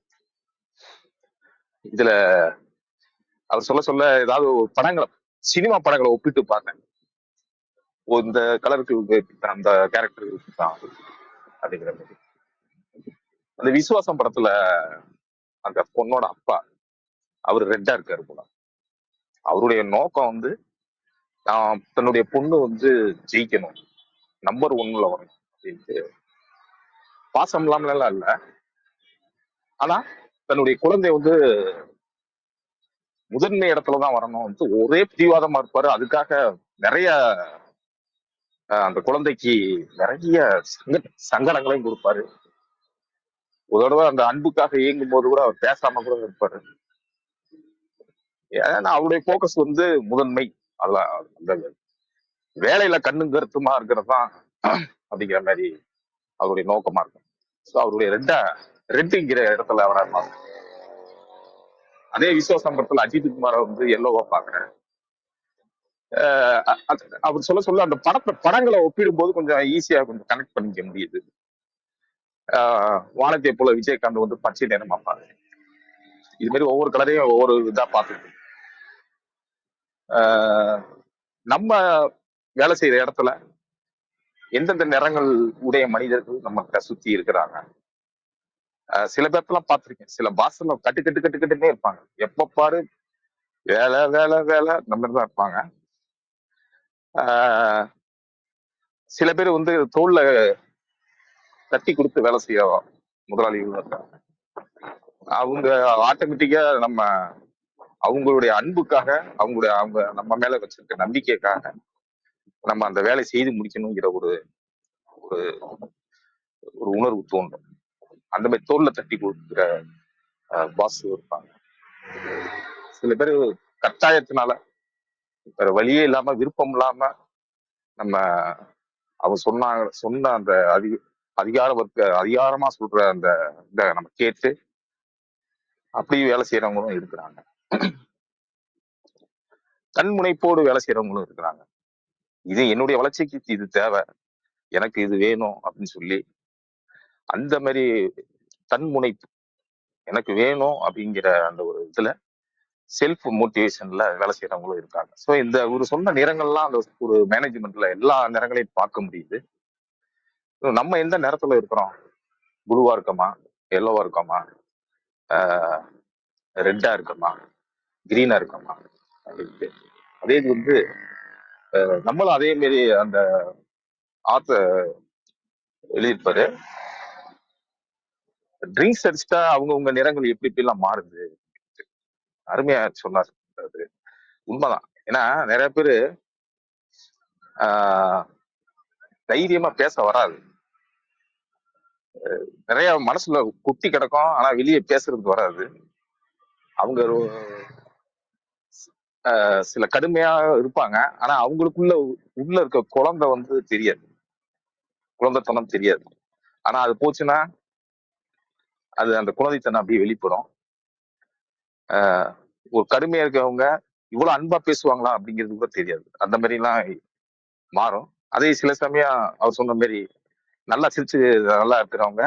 இதுல அவர் சொல்ல சொல்ல ஏதாவது படங்களை, சினிமா படங்களை ஒப்பிட்டு பார்த்தேன். இந்த கலருக்கு அந்த கேரக்டருக்கு தான் அப்படிங்கிற மாதிரி. அந்த விசுவாசம் படத்துல அந்த பொண்ணோட அப்பா அவர் ரெட்டா இருக்காரு போல. அவருடைய நோக்கம் வந்து தன்னுடைய பொண்ணு வந்து ஜெயிக்கணும், நம்பர் 1ல வரணும் அப்படின்ட்டு. பாசம் இல்லாமல இல்ல, ஆனா தன்னுடைய குழந்தை வந்து முதன்மை இடத்துலதான் வரணும் ஒரே பிடிவாதமா இருப்பாரு. அதுக்காக நிறைய அந்த குழந்தைக்கு நிறைய சங்கடங்களையும் கொடுப்பாரு. ஒரு தடவை அந்த அன்புக்காக இயங்கும் போது கூட அவர் பேசாம கூட இருப்பாரு. ஏன்னா அவருடைய போக்கஸ் வந்து முதன்மை அல்ல, அந்த வேலையில கண்ணும் கருத்துமா இருக்கிறது தான் அப்படிங்கிற மாதிரி அவருடைய நோக்கமா இருக்கும். ஸோ அவருடைய ரெட்டுங்கிற இடத்துல அவரை பார்க்கணும். அதே விசுவாசம் படத்துல அஜித் குமாரை வந்து எல்லோவா பாக்குறேன். அவர் சொல்ல சொல்ல அந்த படங்களை ஒப்பிடும் போது கொஞ்சம் ஈஸியா கொஞ்சம் கனெக்ட் பண்ணிக்க முடியுது. வானத்தை போல விஜயகாந்த் வந்து பச்சை நிறமா பாரு, இது மாதிரி ஒவ்வொரு கலரையும் ஒவ்வொரு இதா பார்த்துட்டு நம்ம வேலை செய்யற இடத்துல எந்தெந்த நிறங்கள் உடைய மனிதர்கள் நம்ம சுத்தி இருக்கிறாங்க. சில பேர்த்தெல்லாம் பார்த்திருக்கேன், சில பாசல கட்டுன்னே இருப்பாங்க. எப்ப பாரு வேலை வேலை வேலை இந்த மாதிரிதான் இருப்பாங்க. சில பேர் வந்து தோல்ல தட்டி கொடுத்து வேலை செய்ய முதலாளிகள் இருக்காங்க. அவங்க ஆட்டோமேட்டிக்கா நம்ம அவங்களுடைய அன்புக்காக, அவங்க நம்ம மேல வச்சிருக்க நம்பிக்கைக்காக நம்ம அந்த வேலை செய்து முடிக்கணுங்கிற ஒரு உணர்வு தோன்றும். அந்த மாதிரி தோல்ல தட்டி கொடுக்குற பாஸ் இருப்பாங்க. சில பேர் கட்டாயத்தினால வேற வழியே இல்லாம, விருப்பம் இல்லாம நம்ம அவங்க சொன்ன அந்த அதிகாரமா சொல்ற அந்த இதை நம்ம கேட்டு அப்படியே வேலை செய்யறவங்களும் இருக்கிறாங்க. தன்முனைப்போடு வேலை செய்யறவங்களும் இருக்கிறாங்க. இது என்னுடைய வளர்ச்சிக்கு இது தேவை, எனக்கு இது வேணும் அப்படின்னு சொல்லி அந்த மாதிரி தன்முனைப்பு எனக்கு வேணும் அப்படிங்கிற அந்த ஒரு இதுல செல்ஃப் மோட்டிவேஷன்ல வேலை செய்யறவங்களும் இருக்காங்க. ஸோ இந்த ஒரு சொன்ன நிறங்கள்லாம் அந்த ஒரு மேனேஜ்மெண்ட்ல எல்லா நிறங்களையும் பார்க்க முடியுது. நம்ம எந்த நேரத்துல இருக்கிறோம், ப்ளூவா இருக்கோமா, எல்லோவா இருக்கோமா, ரெட்டா இருக்கோமா, கிரீனா இருக்கோமா அப்படின்ட்டு. அதே இது வந்து நம்மளும் அதே மாரி அந்த ஆத்த எழுதியிருப்பாரு, ட்ரிங்க்ஸ் அடிச்சுட்டா அவங்கவுங்க நிறங்கள் எப்படி எப்படிலாம் மாறுது. அருமையா சொன்னார். அது உண்மைதான். ஏன்னா நிறைய பேரு தைரியமா பேச வராது, நிறைய மனசுல குத்தி கிடக்கும், ஆனா வெளியே பேசுறதுக்கு வராது. அவங்க சில கடுமையா இருப்பாங்க, ஆனா அவங்களுக்குள்ள உள்ள இருக்க குழந்தை வந்து தெரியாது, குழந்தைத்தனம் தெரியாது. ஆனா அது போச்சுன்னா அது அந்த குழந்தைத்தனம் அப்படியே வெளிப்படும். ஒரு கடுமையா இருக்கவங்க இவ்வளவு அன்பா பேசுவாங்களா அப்படிங்கிறது கூட தெரியாது, அந்த மாதிரி எல்லாம் மாறும். அதே சில சமயம் அவர் சொன்ன மாதிரி நல்லா சிரிச்சு நல்லா இருக்கிறவங்க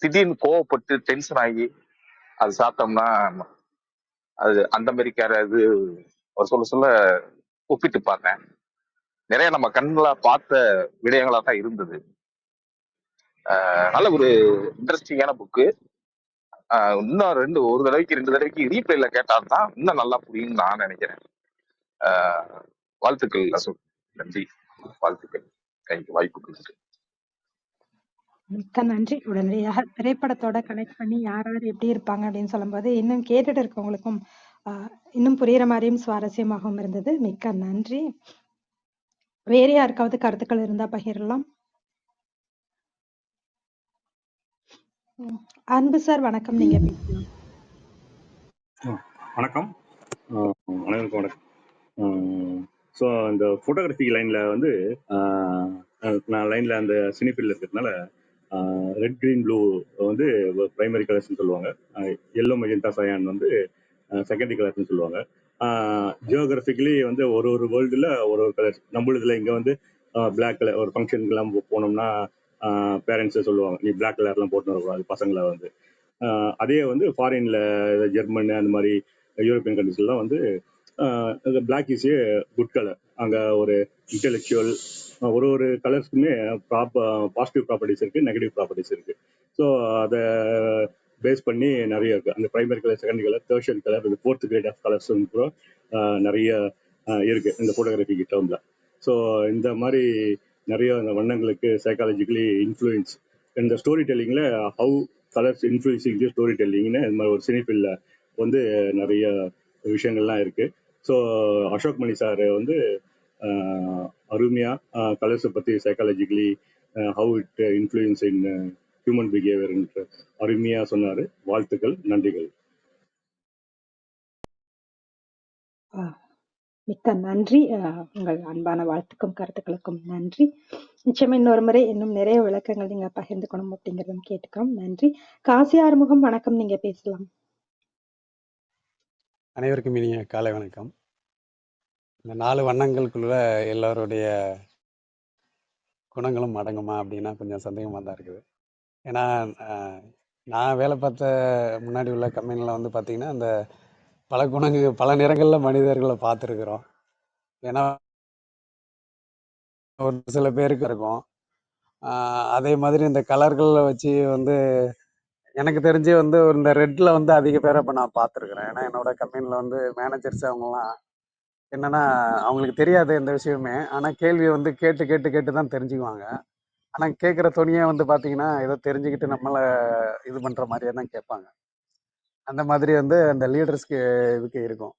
திடீர்னு கோவப்பட்டு டென்ஷன் ஆகி அது சாப்பிட்டோம்னா அது அந்த மாதிரி இது அவர் சொல்ல சொல்ல ஒப்பிட்டு பார்த்தேன். நிறைய நம்ம கண்களா பார்த்த விடயங்களா தான் இருந்தது. நல்ல ஒரு இன்ட்ரெஸ்டிங்கான புக்கு. இன்னும் ஒரு தடவைக்கு 2 தடவைக்கு ரீப்ளேல கேட்டால்தான் இன்னும் நல்லா புரியும்னு நான் நினைக்கிறேன். வாழ்த்துக்கள் அசோக், நன்றி, வாழ்த்துக்கள். தேங்க்யூ, வாய்ப்பு கொடுத்து. மிக்க நன்றி. உடனடியாக திரைப்படத்தோட கனெக்ட் பண்ணி யார் யார் எப்படி இருப்பாங்க அப்படின்னு சொல்லும்போது, இன்னும் கேட்டுட்டு இருக்கவங்களுக்கும் இன்னும் புரியிற மாரியும் சுவாரஸ்யமாகவும் இருந்தது. மிக்க நன்றி. வேற யாருக்காவது கருத்துக்கள் இருந்தா பகிரலாம். அன்பு சார் வணக்கம். நீங்க பேசலாம். வணக்கம். அனைவருக்கும் வணக்கம். ஸோ இந்த ஃபோட்டோகிராஃபி லைனில் வந்து நான் லைனில் அந்த சினிஃபீல்டில் இருக்கிறதுனால ரெட் க்ரீன் ப்ளூ வந்து ப்ரைமரி கலர்ஸ்னு சொல்லுவாங்க, எல்லோ மெஜெண்டா சயான் வந்து செகண்டரி கலர்ஸ்னு சொல்லுவாங்க. ஜியோகிராஃபிக்கலி வந்து ஒரு ஒரு வேர்ல்டில் ஒரு ஒரு கலர்ஸ். நம்மளுதில் இங்கே வந்து பிளாக் கலர் ஒரு ஃபங்க்ஷனுக்குலாம் போனோம்னா பேரண்ட்ஸை சொல்லுவாங்க, நீ பிளாக் கலர்லாம் போட்டு வரக்கூடாது பசங்களை வந்து. அதே வந்து ஃபாரின்ல ஜெர்மன் அந்த மாதிரி யூரோப்பியன் கண்ட்ரிஸ்லாம் வந்து black is a good colour. அங்கே ஒரு இன்டெலெக்சுவல் ஒரு ஒரு கலர்ஸ்க்குமே பாசிட்டிவ் ப்ராப்பர்ட்டிஸ் இருக்குது, நெகட்டிவ் ப்ராப்பர்ட்டிஸ் இருக்குது. ஸோ அதை பேஸ் பண்ணி நிறைய இருக்குது. அந்த primary colour, secondary colour, tertiary colour, இந்த ஃபோர்த் கிரேட் ஆஃப் கலர்ஸ் கூட நிறைய இருக்குது இந்த ஃபோட்டோகிராஃபி டேர்மில். ஸோ இந்த மாதிரி நிறைய அந்த வண்ணங்களுக்கு சைக்காலஜிக்கலி இன்ஃப்ளூயன்ஸ் இந்த ஸ்டோரி டெல்லிங்கில் ஹவு கலர்ஸ் இன்ஃப்ளூயன்சிங் ஸ்டோரி டெல்லிங்னு இந்த மாதிரி ஒரு சினிஃபில்ல வந்து நிறைய விஷயங்கள்லாம் இருக்குது. ஸோ அசோக் மணி சார் வந்து அருமையாக கலர்ஸை பற்றி psychologically how it influence in human பிஹேவியர்ன்ற அருமையாக சொன்னார். வாழ்த்துக்கள், நன்றிகள். மிக்க நன்றி. உங்கள் அன்பான வாழ்த்துக்கும் கருத்துக்களுக்கும் நன்றி. நிச்சயமா இன்னொரு முறை இன்னும் நிறைய விளக்கங்கள் நீங்க பகிர்ந்துக்கணும் அப்படிங்கிறதும் கேட்டுக்கிறோம். நன்றி. காசி ஆறுமுகம் வணக்கம். நீங்க பேசலாம். அனைவருக்கும் இனிய காலை வணக்கம். இந்த 4 வண்ணங்களுக்குள்ள எல்லோருடைய குணங்களும் அடங்குமா அப்படின்னா கொஞ்சம் சந்தேகமாக தான் இருக்குது. ஏன்னா நான் வேலை பார்த்த முன்னாடி உள்ள கம்பெனியில் வந்து பார்த்திங்கன்னா, அந்த பல நிறங்களில் மனிதர்களை பார்த்துருக்குறோம். ஏன்னா ஒரு சில பேருக்கு இருக்கும். அதே மாதிரி இந்த கலர்களில் வச்சு வந்து எனக்கு தெரிஞ்சு வந்து இந்த ரெட்டில் வந்து அதிக பேரை இப்போ நான் பார்த்துருக்குறேன். ஏன்னா என்னோட கம்பெனியில் வந்து மேனேஜர்ஸ் அவங்களாம் என்னன்னா, அவங்களுக்கு தெரியாது எந்த விஷயமுமே. ஆனா கேள்விய வந்து கேட்டு, கேட்டு, கேட்டு தான் தெரிஞ்சுக்குவாங்க. ஆனா கேட்கிற தொனியே வந்து பார்த்தீங்கன்னா, ஏதோ தெரிஞ்சுக்கிட்டு நம்மள இது பண்ற மாரியே தான் கேட்பாங்க. அந்த மாதிரி வந்து அந்த லீடர்ஸ்க்கு இதுக்கு இருக்கும்.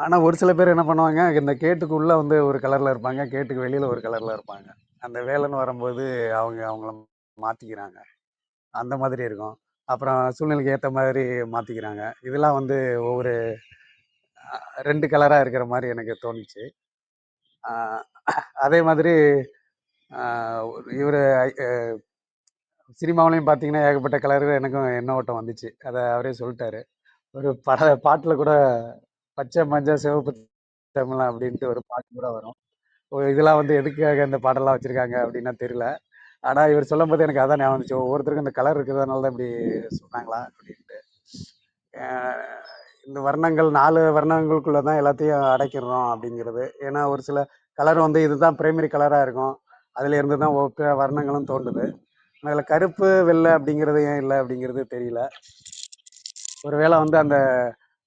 ஆனா ஒரு சில பேர் என்ன பண்ணுவாங்க, இந்த கேட்டுக்குள்ள வந்து ஒரு கலர்ல இருப்பாங்க. கேட்டுக்கு வெளியில ஒரு கலர்ல இருப்பாங்க. அந்த வேலைன்னு வரும்போது அவங்கள மாத்திக்கிறாங்க. அந்த மாதிரி இருக்கும். அப்புறம் சூழ்நிலைக்கு ஏத்த மாதிரி மாத்திக்கிறாங்க. இதெல்லாம் வந்து ஒவ்வொரு 2 கலரா இருக்கிற மாரி எனக்கு தோணுச்சு. அதே மாதிரி இவர் சினிமாவிலையும் பார்த்தீங்கன்னா ஏகப்பட்ட கலரு எனக்கும் எண்ண ஓட்டம் வந்துச்சு. அதை அவரே சொல்லிட்டாரு. ஒரு பாட்டில் கூட பச்சை மஞ்சள் சிவப்பு தமிழ் அப்படின்ட்டு ஒரு பாட்டு கூட வரும். இதெல்லாம் வந்து எதுக்காக இந்த பாட்டெல்லாம் வச்சுருக்காங்க அப்படின்னா தெரியல. ஆனால் இவர் சொல்லும் போது எனக்கு அதான் ஞாபகம் வந்துச்சு. ஒவ்வொருத்தருக்கும் இந்த கலர் இருக்கிறதுனால தான் இப்படி சொன்னாங்களா அப்படின்ட்டு. இந்த வர்ணங்கள் 4 வர்ணங்களுக்குள்ள தான் எல்லாத்தையும் அடைக்கிறோம் அப்படிங்கிறது. ஏன்னா ஒரு சில கலர் வந்து இதுதான் பிரைமரி கலராக இருக்கும். அதுல இருந்து தான் வர்ணங்களும் தோன்றுது. அதில் கருப்பு வெள்ளை அப்படிங்கிறது ஏன் இல்லை அப்படிங்கிறது தெரியல. ஒருவேளை வந்து அந்த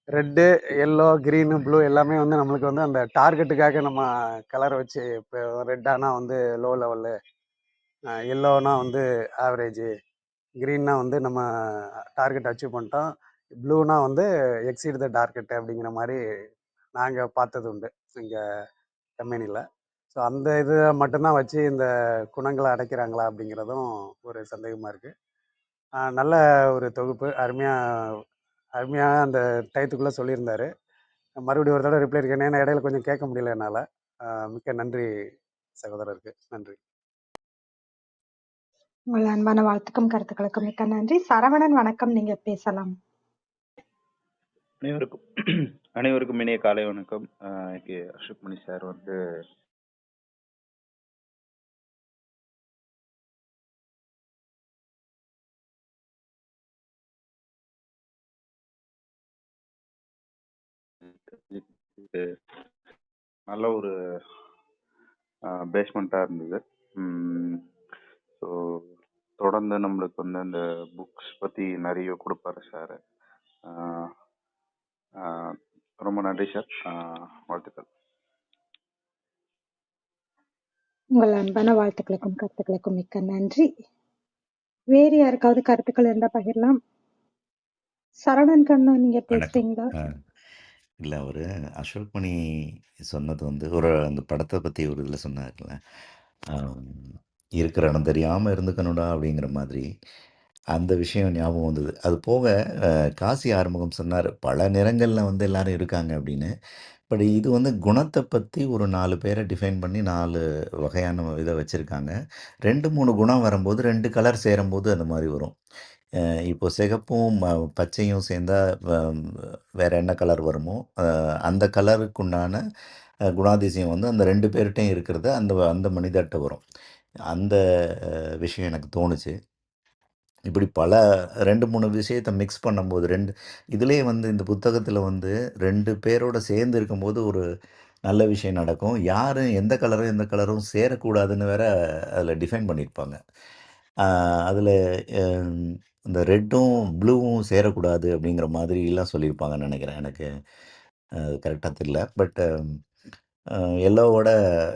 ரெட்டு, எல்லோ, க்ரீனு, ப்ளூ எல்லாமே வந்து நம்மளுக்கு வந்து அந்த டார்கெட்டுக்காக நம்ம கலரை வச்சு, இப்போ ரெட்டானா வந்து லோ லெவலு, எல்லோனா வந்து ஆவரேஜு, க்ரீன்னா வந்து நம்ம டார்கெட் அச்சீவ் பண்ணிட்டோம், ப்ளூனா வந்து எக்ஸீட் த டார்கெட் அப்படிங்கிற மாதிரி நாங்கள் பார்த்தது உண்டு இங்கே கம்பெனியில். ஸோ அந்த இதை மட்டும்தான் வச்சு இந்த குணங்களை அடைக்கிறாங்களா அப்படிங்கிறதும் ஒரு சந்தேகமாக இருக்குது. நல்ல ஒரு தொகுப்பு. அருமையாக அந்த டயத்துக்குள்ளே சொல்லியிருந்தாரு. மறுபடியும் ஒரு தடவை ரிப்ளை இருக்கேன். ஏன்னா இடையில கொஞ்சம் கேட்க முடியல என்னால். மிக்க நன்றி சகோதரருக்கு. நன்றி. உங்கள் அன்பான வாழ்த்துக்கும் கருத்துக்களுக்கும் மிக்க நன்றி. சரவணன் வணக்கம். நீங்க பேசலாம். அனைவருக்கும் இனிய காலை வணக்கம். அசோக் மணி சார் வந்து நல்ல ஒரு பேஸ்மெண்டா இருந்தது. ஸோ தொடர்ந்து நம்மளுக்கு வந்து அந்த புக்ஸ் பத்தி நிறைய கொடுப்பாரு சார். ரொம்ப நன்றி சார். வாழ்த்துக்கள். உங்கள் அன்பான வாழ்த்துக்களுக்கும் கருத்துக்களுக்கும் மிக்க நன்றி. வேறு யாருக்காவது கருத்துக்கள் இருந்தா பகிரலாம். சரவணன் கண்ணா நீங்க வணக்கம். பேசுறீங்களா? இல்ல அவரு அசோக் மணி சொன்னது வந்து ஒரு அந்த படத்த பத்தி ஒரு இதுல சொன்னார்ல. அம் "இருக்கிற இடம் தெரியாம இருந்துக்கணும்டா" அப்படிங்கிற மாதிரி. அந்த விஷயம் ஞாபகம் வந்தது. அது போக காசி ஆறுமுகம் சொன்னாரு, "பல நிறங்கள்ல வந்து எல்லாரும் இருக்காங்க" அப்படின்னு. பட் இது வந்து குணத்த பத்தி ஒரு 4 பேர டிஃபைன் பண்ணி 4 வகையான இத வச்சிருக்காங்க. 2, 3 குணம் வரும்போது 2 கலர் சேரும்போது அந்த மாரி வரும். இப்போ சிகப்பும், பச்சையும் சேர்ந்தா வேற என்ன கலர் வருமோ, அந்த கலருக்கு உண்டான குணாதிசயம் வந்து அந்த 2 பேர்ட்டயும் இருக்கிறது அந்த அந்த மனிதர்ட்ட வரும். அந்த விஷயம் எனக்கு தோணுச்சு. இப்படி பல 2, 3 விஷயத்த மிக்ஸ் பண்ணும்போது 2 இதுலயே வந்து இந்த புத்தகத்துல வந்து 2 பேரோட சேர்ந்து இருக்கும்போது ஒரு நல்ல விஷயம் நடக்கும். யாரும் எந்த கலரும், எந்த கலரும் சேரக்கூடாதுன்னு வேற அதுல டிஃபைன் பண்ணியிருப்பாங்க. அ அதுல அ இந்த ரெட்டும், ப்ளூவும் சேரக்கூடாது அப்படிங்கிற மாதிரிலாம் சொல்லியிருப்பாங்கன்னு நெனைக்கிறேன். எனக்கு கரெக்ட்டா தெரியல. பட் எல்லோவோட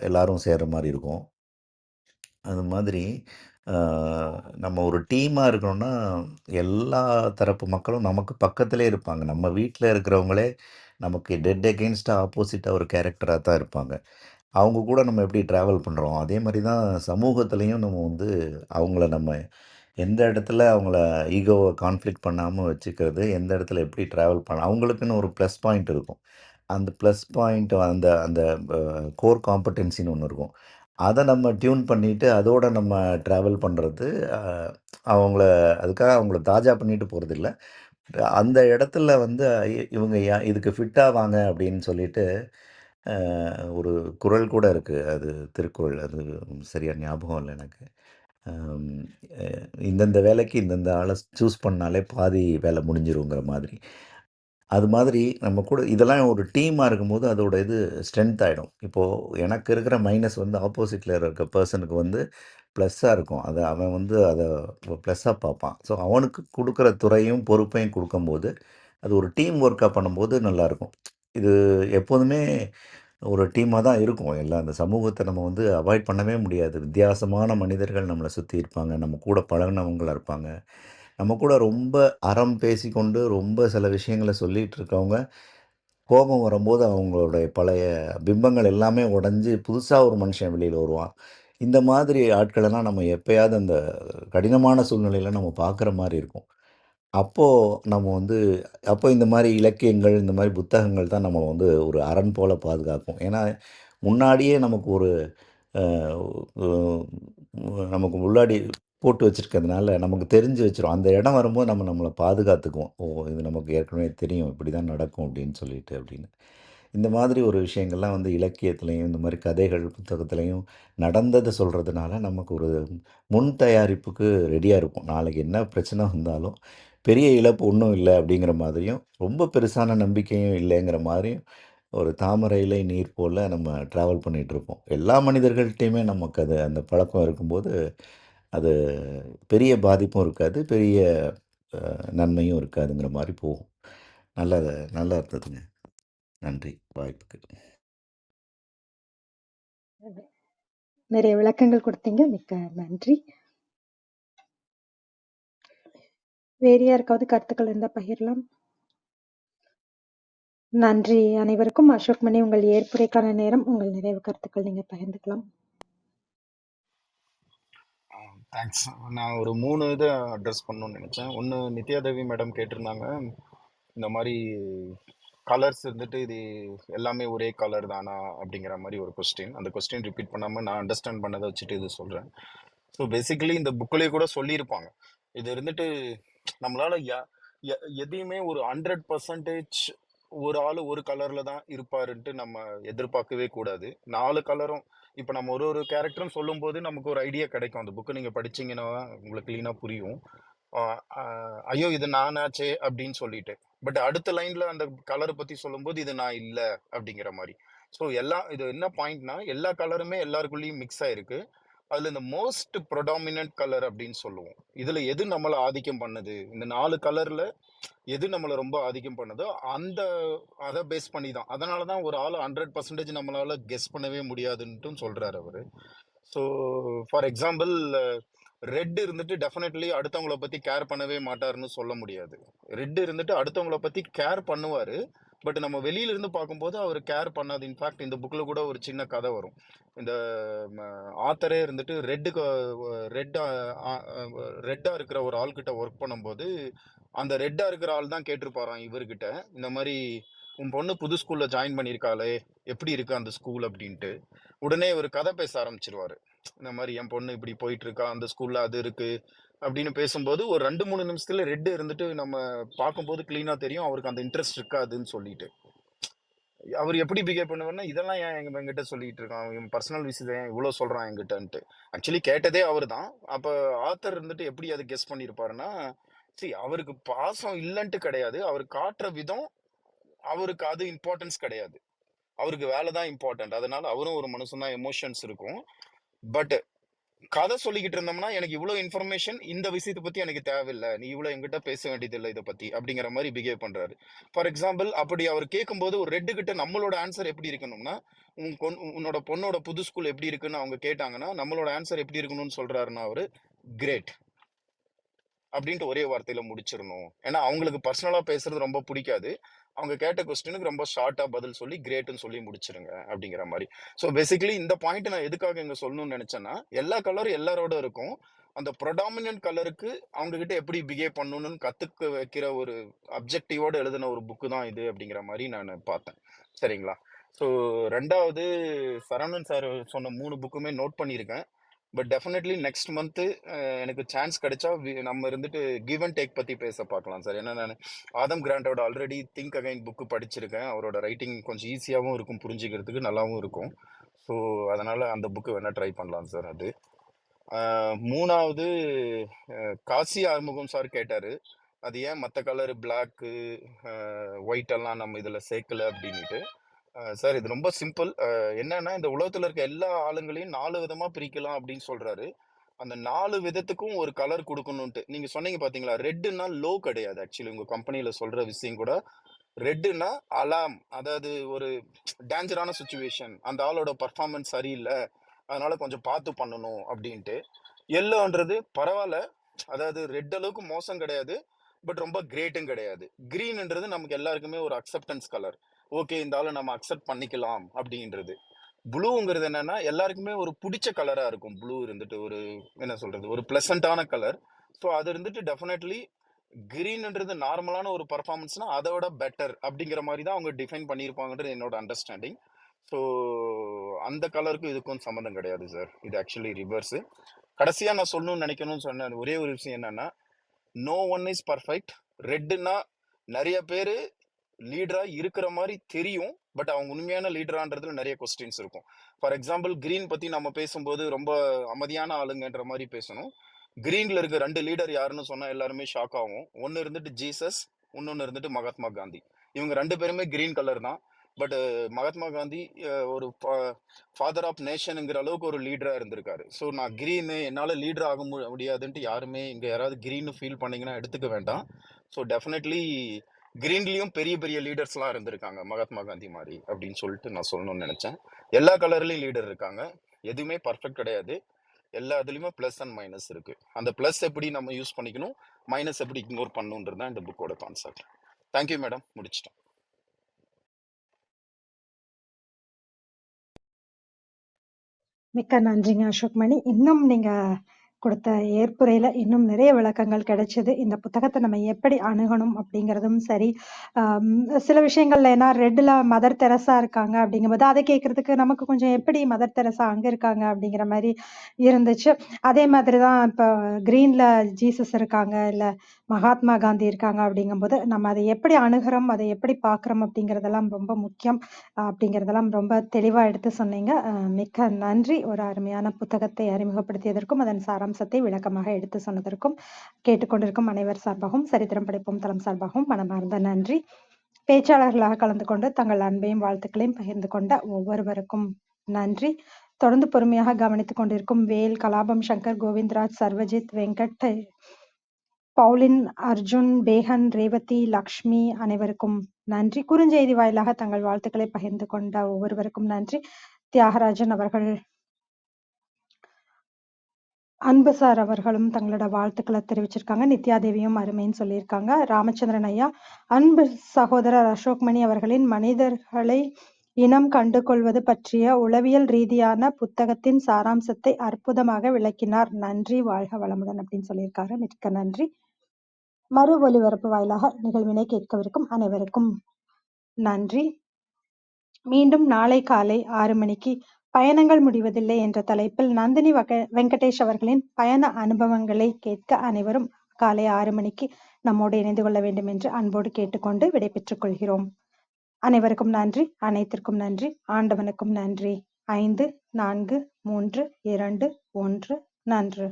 எல்லாரும் சேர்ற மாரி இருக்கும். அது மாதிரி அ நம்ம ஒரு டீமா இருக்கோம்னா, எல்லா தரப்பு மக்களும் நமக்கு பக்கத்திலே இருப்பாங்க. நம்ம வீட்ல இருக்கிறவங்களே நமக்கு டெட் அகெயின்ஸ்டா ஆப்போசிட்டா ஒரு கேரக்டரா தான் இருப்பாங்க. அவங்க கூட நம்ம எப்படி ட்ராவல் பண்றோம், அதே மாரி தான் சமூகத்திலயும் நம்ம வந்து அவங்கள நம்ம எந்த இடத்துல அவங்கள ஈகோவ கான்ஃப்ளிக்ட் பண்ணாம வச்சுக்கிறது, எந்த இடத்துல எப்படி ட்ராவல் அவங்களுக்குன்னு ஒரு ப்ளஸ் பாயிண்ட் இருக்கும். அந்த ப்ளஸ் பாயிண்ட் அந்த அந்த அ கோர் காம்படென்சின்னு ஒண்ணு இருக்கும். அத நம்ம டியூன் பண்ணிட்டு, அதோட நம்ம ட்ராவல் பண்றது, அ அவங்கள அதுக்காக அவங்கள தாஜா பண்ணிட்டு போறதில்ல. அந்த இடத்துல வந்து இவங்க இதுக்கு ஃபிட் ஆவாங்க அப்படின்னு சொல்லிட்டு, அ ஒரு குறள் கூட இருக்கு. அது திருக்குறள். அது சரியா ஞாபகம் இல்ல எனக்கு. அம் அ இந்தந்த வேலைக்கு இந்தந்த ஆள சூஸ் பண்ணாலே பாதி வேலை முடிஞ்சிருங்கிற மாதிரி. அது மாதிரி நம்ம கூட இதெல்லாம் ஒரு டீமா இருக்கும்போது அதோட இது ஸ்ட்ரென்த் ஆயிடும். இப்போ எனக்கு இருக்கிற மைனஸ் வந்து ஆப்போசிட்ல இருக்க பெர்சனுக்கு வந்து ப்ளஸ்ஸா இருக்கும். அவன் வந்து அத ப்ளஸ்ஸா பார்ப்பான். ஸோ அவனுக்கு குடுக்குற துறையும், பொறுப்பையும் குடுக்கும்போது, அது ஒரு டீம் ஒர்க்கா பண்ணும்போது நல்லாயிருக்கும். இது எப்போதுமே ஒரு டீமா தான் இருக்கும். இந்த சமூகத்த நம்ம வந்து அவாய்ட் பண்ணவே முடியாது. வித்தியாசமான மனிதர்கள் நம்மள சுத்தி இருப்பாங்க. நம்ம கூட பழகுனவங்களா இருப்பாங்க. நம்ம கூட ரொம்ப அறம் பேசிக்கொண்டு, ரொம்ப சில விஷயங்கள சொல்லிட்டு இருக்கவங்க, கோபம் வரும்போது அவங்களுடைய பழைய பிம்பங்கள் எல்லாமே உடைஞ்சு, புதுசா ஒரு மனுஷன் வெளியில வருவான். இந்த மாதிரி ஆட்களெல்லாம் நம்ம எப்பயாவது அந்த கடினமான சூழ்நிலையில நம்ம பார்க்குற மாரி இருக்கும். அப்போ நம்ம வந்து அப்போ இந்த மாரி இலக்கியங்கள், இந்த மாரி புத்தகங்கள் தான் நம்மள வந்து ஒரு அரண் போல பாதுகாக்கும். ஏன்னா, முன்னாடியே நமக்கு ஒரு அ உ நமக்கு முன்னாடி போட்டு வச்சிருக்கிறதுனால, நமக்கு தெரிஞ்சு வச்சுரும். அந்த இடம் வரும்போது நம்ம நம்மள பாதுகாத்துக்குவோம். ஓ! இது நமக்கு ஏற்கனவே தெரியும். இப்படிதான் நடக்கும் அப்படின்னு சொல்லிட்டு அப்படின்னு. இந்த மாதிரி ஒரு விஷயங்கள்லாம் வந்து இலக்கியத்திலயும், இந்த மாரி கதைகள், புத்தகத்திலயும் நடந்தத சொல்றதுனால, நமக்கு ஒரு முன் தயாரிப்புக்கு ரெடியா இருப்போம். நாளைக்கு என்ன பிரச்சனை வந்தாலும், பெரிய இழப்பு ஒண்ணும் இல்ல அப்படிங்கிற மாதிரியும், ரொம்ப பெருசான நம்பிக்கையும் இல்லைங்கிற மாரியும், ஒரு தாமரை இலை நீர் போல நம்ம டிராவல் பண்ணிட்டுருப்போம். எல்லா மனிதர்கள்ட்டயுமே நமக்கு அந்த பழக்கம் இருக்கும்போது, அது பெரிய பாதிப்பும் இருக்காது. பெரிய நன்மையும் இருக்காதுங்கிற மாரி போகும். நல்ல நல்லா இருந்ததுங்க. நன்றி வாய்ப்புக்கு. நிறைய விளக்கங்கள் கொடுத்தீங்க. மிக்க நன்றி. வேறு யாருக்காவது கருத்துக்கள் இருந்தா பகிரலாம். நன்றி அனைவருக்கும். அசோக் மணி, உங்கள் ஏற்புரைக்கான நேரம். உங்கள் நிறைவு கருத்துக்கள் நீங்க பகிர்ந்துக்கலாம். தேங்க்ஸ். நான் ஒரு 3 இதை அட்ரஸ் பண்ணணும்னு நினச்சேன். ஒன்று, நித்யாதேவி மேடம் கேட்டிருந்தாங்க, இந்த மாதிரி கலர்ஸ் இருந்துட்டு இது எல்லாமே ஒரே கலர் தானா அப்படிங்கிற மாதிரி ஒரு கொஸ்டின். அந்த கொஸ்டின் ரிப்பீட் பண்ணாமல் நான் அண்டர்ஸ்டாண்ட் பண்ணதை வச்சுட்டு இது சொல்கிறேன். ஸோ பேசிக்கலி இந்த புக்கிலே கூட சொல்லியிருப்பாங்க, இது இருந்துட்டு நம்மளால எதையுமே ஒரு 100% ஒரு ஆள் ஒரு கலர்ல தான் இருப்பாருன்ட்டு நம்ம எதிர்பார்க்கவே கூடாது. 4 கலரும் இப்போ நம்ம ஒரு ஒரு கேரக்டரும் சொல்லும்போது நமக்கு ஒரு ஐடியா கிடைக்கும். அந்த புக்கை நீங்கள் படிச்சீங்கன்னா உங்களுக்கு க்ளீனாக புரியும். ஐயோ இது நானாச்சே அப்படின்னு சொல்லிட்டு, பட் அடுத்த லைன்ல அந்த கலரை பத்தி சொல்லும்போது இது நான் இல்லை அப்படிங்கிற மாதிரி. ஸோ இது என்ன பாயிண்ட்னா, எல்லா கலருமே எல்லாருக்குள்ளேயும் மிக்ஸ் ஆயிருக்கு. அதுல இந்த மோஸ்ட் ப்ரொடாமினன்ட் கலர் அப்படின்னு சொல்லுவோம். இதுல எது நம்மளை ஆதிக்கம் பண்ணுது, இந்த 4 கலர்ல எது நம்மளை ரொம்ப ஆதிக்கம் பண்ணுதோ அந்த அதை பேஸ் பண்ணி தான். அதனால தான் ஒரு ஆள் 100% நம்மளால கெஸ் பண்ணவே முடியாதுன்ட்டும் சொல்றாரு அவரு. ஸோ ஃபார் எக்ஸாம்பிள், ரெட் இருந்துட்டு டெஃபினெட்லி அடுத்தவங்கள பத்தி கேர் பண்ணவே மாட்டாருன்னு சொல்ல முடியாது. ரெட் இருந்துட்டு அடுத்தவங்கள பத்தி கேர் பண்ணுவாரு. பட் நம்ம வெளியில இருந்து பார்க்கும்போது அவர் கேர் பண்ணாது. இன்ஃபேக்ட் இந்த புக்ல கூட ஒரு சின்ன கதை வரும். இந்த ஆத்தரே இருந்துட்டு ரெட் ரெட்டா இருக்கிற ஒரு ஆள்கிட்ட ஒர்க் பண்ணும்போது அந்த ரெட்டா இருக்கிற ஆள் தான் கேட்டிருப்பாராம் இவர்கிட்ட, இந்த மாதிரி உன் பொண்ணு புது ஸ்கூல்ல ஜாயின் பண்ணியிருக்காளே, எப்படி இருக்கு அந்த ஸ்கூல் அப்படின்ட்டு. உடனே ஒரு கதை பேச ஆரம்பிச்சிருவாரு. இந்த மாதிரி என் பொண்ணு இப்படி போயிட்டு இருக்கா, அந்த ஸ்கூல்ல அது இருக்கு அப்படின்னு பேசும்போது ஒரு 2-3 நிமிஷத்துல ரெட் இருந்துட்டு நம்ம பார்க்கும்போது கிளீனா தெரியும் அவருக்கு அந்த இன்ட்ரெஸ்ட் இருக்காதுன்னு சொல்லிட்டு. அவர் எப்படி பிஹேவ் பண்ணுவார்னா, இதெல்லாம் ஏன் எங்கிட்ட சொல்லிட்டு இருக்கான், இவன் பர்சனல் விஷயத்தை ஏன் இவ்வளவு சொல்றான் என்கிட்டன்ட்டு. ஆக்சுவலி கேட்டதே அவர் தான். அப்ப ஆத்தர் இருந்துட்டு எப்படி அதை கெஸ் பண்ணியிருப்பாருன்னா, சரி அவருக்கு பாசம் இல்லைன்ட்டு கிடையாது, அவர் காட்டுற விதம் அவருக்கு அது இம்பார்ட்டன்ஸ் கிடையாது, அவருக்கு வேலை தான் இம்பார்ட்டன்ட். அதனால அவரும் ஒரு மனுஷன் தான், எமோஷன்ஸ் இருக்கும். பட் கதை சொல்லிக்கிட்டு இருந்தோம்னா எனக்கு இவ்வளவு இன்ஃபர்மேஷன் இந்த விஷயத்தை பத்தி எனக்கு தேவையில்லை, நீ இவ்வளவு என்கிட்ட பேச வேண்டியதில்லை இதை பத்தி அப்படிங்கிற மாதிரி பிஹேவ் பண்றாரு. ஃபார் எக்ஸாம்பிள் அப்படி அவர் கேட்கும்போது ஒரு ரெட்டு கிட்ட நம்மளோட ஆன்சர் எப்படி இருக்கணும்னா, உன்னோட பொண்ணோட புது ஸ்கூல் எப்படி இருக்குன்னு அவங்க கேட்டாங்கன்னா நம்மளோட ஆன்சர் எப்படி இருக்கணும்னு சொல்றாருன்னா அவரு கிரேட் அப்படின்ட்டு ஒரே வார்த்தையில முடிச்சிடணும். ஏன்னா அவங்களுக்கு பர்சனலா பேசுறது ரொம்ப பிடிக்காது. அவங்க கேட்ட கொஸ்டினுக்கு ரொம்ப ஷார்ட்டா பதில் சொல்லி கிரேட்னு சொல்லி முடிச்சிருங்க அப்படிங்கிற மாதிரி. ஸோ பேசிக்கலி இந்த பாயிண்ட் நான் எதுக்காக இங்க சொல்லணும்னு நினைச்சேன்னா, எல்லா கலரும் எல்லாரோட இருக்கும், அந்த ப்ரொடாமினன்ட் கலருக்கு அவங்க கிட்ட எப்படி பிஹேவ் பண்ணணும்னு கத்துக்க வைக்கிற ஒரு அப்ஜெக்டிவோட எழுதின ஒரு புக்கு தான் இது அப்படிங்கிற மாதிரி நான் பார்த்தேன். சரிங்களா? ஸோ ரெண்டாவது, சரவணன் சார் சொன்ன 3 புக்குமே நோட் பண்ணியிருக்கேன். பட் டெஃபினெட்லி நெக்ஸ்ட் மந்த்து எனக்கு சான்ஸ் கிடைச்சா நம்ம இருந்துட்டு கிவ் அண்ட் டேக் பற்றி பேச பார்க்கலாம் சார். ஏன்னா நான் ஆதம் கிராண்டோட ஆல்ரெடி திங்க் அகைன் புக்கு படிச்சிருக்கேன். அவரோட ரைட்டிங் கொஞ்சம் ஈஸியாகவும் இருக்கும், புரிஞ்சுக்கிறதுக்கு நல்லாவும் இருக்கும். ஸோ அதனால் அந்த புக்கு வேணால் ட்ரை பண்ணலாம் சார். அது மூணாவது, காசி ஆறுமுகம் சார் கேட்டார் அது ஏன் மற்ற கலரு பிளாக்கு ஒயிட் எல்லாம் நம்ம இதில் சேர்க்கல அப்படின்ட்டு. சார் இது ரொம்ப சிம்பிள். என்னன்னா இந்த உலகத்துல இருக்க எல்லா ஆளுங்களையும் 4 விதமா பிரிக்கலாம் அப்படின்னு சொல்றாரு. அந்த 4 விதத்துக்கும் ஒரு கலர் கொடுக்கணும்ட்டு நீங்க சொன்னீங்க பாத்தீங்களா, ரெட்டுன்னா லோ கிடையாது. ஆக்சுவலி உங்க கம்பெனில சொல்ற விஷயம் கூட ரெட்டுன்னா அலாம், அதாவது ஒரு டேஞ்சரான சுச்சுவேஷன், அந்த ஆளோட பர்ஃபார்மன்ஸ் சரியில்லை அதனால கொஞ்சம் பார்த்து பண்ணணும் அப்படின்ட்டு. எல்லோன்றது பரவாயில்ல, அதாவது ரெட் அளவுக்கு மோசம் கிடையாது பட் ரொம்ப கிரேட்டும் கிடையாது. கிரீன்ன்றது நமக்கு எல்லாருக்குமே ஒரு அக்செப்டன்ஸ் கலர், ஓகே இந்த ஆளை நம்ம அக்செப்ட் பண்ணிக்கலாம் அப்படின்றது. ப்ளூங்கிறது என்னன்னா எல்லாருக்குமே ஒரு பிடிச்ச கலரா இருக்கும். ப்ளூ இருந்துட்டு ஒரு என்ன சொல்றது, ஒரு பிளசண்டான கலர். ஸோ அது இருந்துட்டு டெஃபினெட்லி கிரீன்ன்றது நார்மலான ஒரு பர்ஃபார்மன்ஸ்னா அதை விட பெட்டர் அப்படிங்கிற மாதிரி தான் அவங்க டிஃபைன் பண்ணியிருப்பாங்கன்றது என்னோட அண்டர்ஸ்டாண்டிங். ஸோ அந்த கலருக்கும் இதுக்கும் சம்மந்தம் கிடையாது சார், இது ஆக்சுவலி ரிவர்ஸ். கடைசியா நான் சொல்லணும்னு நினைக்கணும்னு சொன்ன ஒரே ஒரு விஷயம் என்னன்னா, நோ ஒன் இஸ் பர்ஃபெக்ட். ரெட்டுன்னா நிறைய பேர் லீடரா இருக்கிற மாதிரி தெரியும் பட் அவங்க உண்மையான லீடரான்றதுல நிறைய கொஸ்டின்ஸ் இருக்கும். ஃபார் எக்ஸாம்பிள் கிரீன் பத்தி நம்ம பேசும்போது ரொம்ப அமைதியான ஆளுங்கன்ற மாதிரி பேசணும். கிரீன்ல இருக்க 2 லீடர் யாருன்னு சொன்னா எல்லாருமே ஷாக் ஆகும். ஒன்னு இருந்துட்டு ஜீசஸ், இன்னொன்னு இருந்துட்டு மகாத்மா காந்தி. இவங்க 2 பேருமே கிரீன் கலர் தான். பட் மகாத்மா காந்தி ஒரு ஃபாதர் ஆஃப் நேஷனுங்கிற அளவுக்கு ஒரு லீடரா இருந்திருக்காரு. ஸோ நான் கிரீனு என்னால லீடர் ஆக முடியாதுன்ட்டு யாருமே இங்க யாராவது கிரீன் ஃபீல் பண்ணீங்கன்னா எடுத்துக்க வேண்டாம். ஸோ டெஃபினெட்லி கிரீன்லயும் பெரிய பெரிய லீடர்ஸ்லாம் இருந்திருக்காங்க மகாத்மா காந்தி மாதிரி அப்படின்னு சொல்லிட்டு நான் சொல்லணும்னு நினைச்சேன். எல்லா கலர்லயும் லீடர் இருக்காங்க, எதுவுமே பர்ஃபெக்ட் கிடையாது, எல்லா இதுலயுமே பிளஸ் அண்ட் மைனஸ் இருக்கு. அந்த பிளஸ் எப்படி நம்ம யூஸ் பண்ணிக்கணும், மைனஸ் எப்படி இக்னோர் பண்ணணுன்றது தான் இந்த புக்கோட கான்செப்ட். தேங்க்யூ மேடம், முடிச்சிட்டேன். மிக்க நன்றிங்க அசோக் மணி. இன்னும் நீங்க கொடுத்த ஏற்புரையில இன்னும் நிறைய விளக்கங்கள் கிடைச்சது. இந்த புத்தகத்தை நம்ம எப்படி அணுகணும் அப்படிங்கிறதும் சரி, ஆம், சில விஷயங்கள்ல ஏன்னா ரெட்ல மதர் தெரசா இருக்காங்க அப்படிங்கும்போது அதை கேட்கறதுக்கு நமக்கு கொஞ்சம் எப்படி மதர் தெரசா அங்க இருக்காங்க அப்படிங்கிற மாதிரி இருந்துச்சு. அதே மாதிரி தான் இப்போ கிரீன்ல ஜீசஸ் இருக்காங்க இல்ல மகாத்மா காந்தி இருக்காங்க அப்படிங்கும்போது நம்ம அதை எப்படி அணுகிறோம், அதை எப்படி பார்க்குறோம் அப்படிங்கிறதெல்லாம் ரொம்ப முக்கியம். அப்படிங்கிறதெல்லாம் ரொம்ப தெளிவா எடுத்து சொன்னீங்க. மிக்க நன்றி. ஒரு அருமையான புத்தகத்தை அறிமுகப்படுத்தியதற்கும் அதன் சாராம்சத்தை விளக்கமாக எடுத்து சொன்னதற்கும் கேட்டுக்கொண்டிருக்கும் அனைவர் சார்பாகவும் சரித்திரம் படைப்போம் தளம் சார்பாகவும் மனமார்ந்த நன்றி. பேச்சாளர்களாக கலந்து கொண்டு தங்கள் அன்பையும் வாழ்த்துக்களையும் பகிர்ந்து கொண்ட ஒவ்வொருவருக்கும் நன்றி. தொடர்ந்து பொறுமையாக கவனித்துக் கொண்டிருக்கும் வேல், கலாபம், சங்கர், கோவிந்தராஜ், சர்வஜித், வெங்கட், பவுலின், அர்ஜுன், பேகன், ரேவதி, லக்ஷ்மி அனைவருக்கும் நன்றி. குறுஞ்செய்தி வாயிலாக தங்கள் வாழ்த்துக்களை பகிர்ந்து கொண்ட ஒவ்வொருவருக்கும் நன்றி. தியாகராஜன் அவர்கள் அன்பு சார் அவர்களும் தங்களோட வாழ்த்துக்களை தெரிவிச்சிருக்காங்க. நித்யாதேவியும் அருமைன்னு சொல்லியிருக்காங்க. ராமச்சந்திரன் ஐயா, அன்பு சகோதரர் அசோக்மணி அவர்களின் மனிதர்களை இனம் கண்டு கொள்வது பற்றிய உளவியல் ரீதியான புத்தகத்தின் சாராம்சத்தை அற்புதமாக விளக்கினார். நன்றி, வாழ்க வளமுடன் அப்படின்னு சொல்லியிருக்காரு. மிக்க நன்றி. மறு ஒலிபரப்பு வாயிலாக நிகழ்வினை கேட்கவிருக்கும் அனைவருக்கும் நன்றி. மீண்டும் நாளை காலை 6 மணிக்கு பயணங்கள் முடிவதில்லை என்ற தலைப்பில் நந்தினி வெங்கடேஷ் அவர்களின் பயண அனுபவங்களை கேட்க அனைவரும் காலை 6 மணிக்கு நம்மோடு இணைந்து கொள்ள வேண்டும் என்று அன்போடு கேட்டுக்கொண்டு விடைபெற்றுக் கொள்கிறோம். அனைவருக்கும் நன்றி, அனைத்திற்கும் நன்றி, ஆண்டவனுக்கும் நன்றி. 5, 4, 3, 2, 1 நன்று.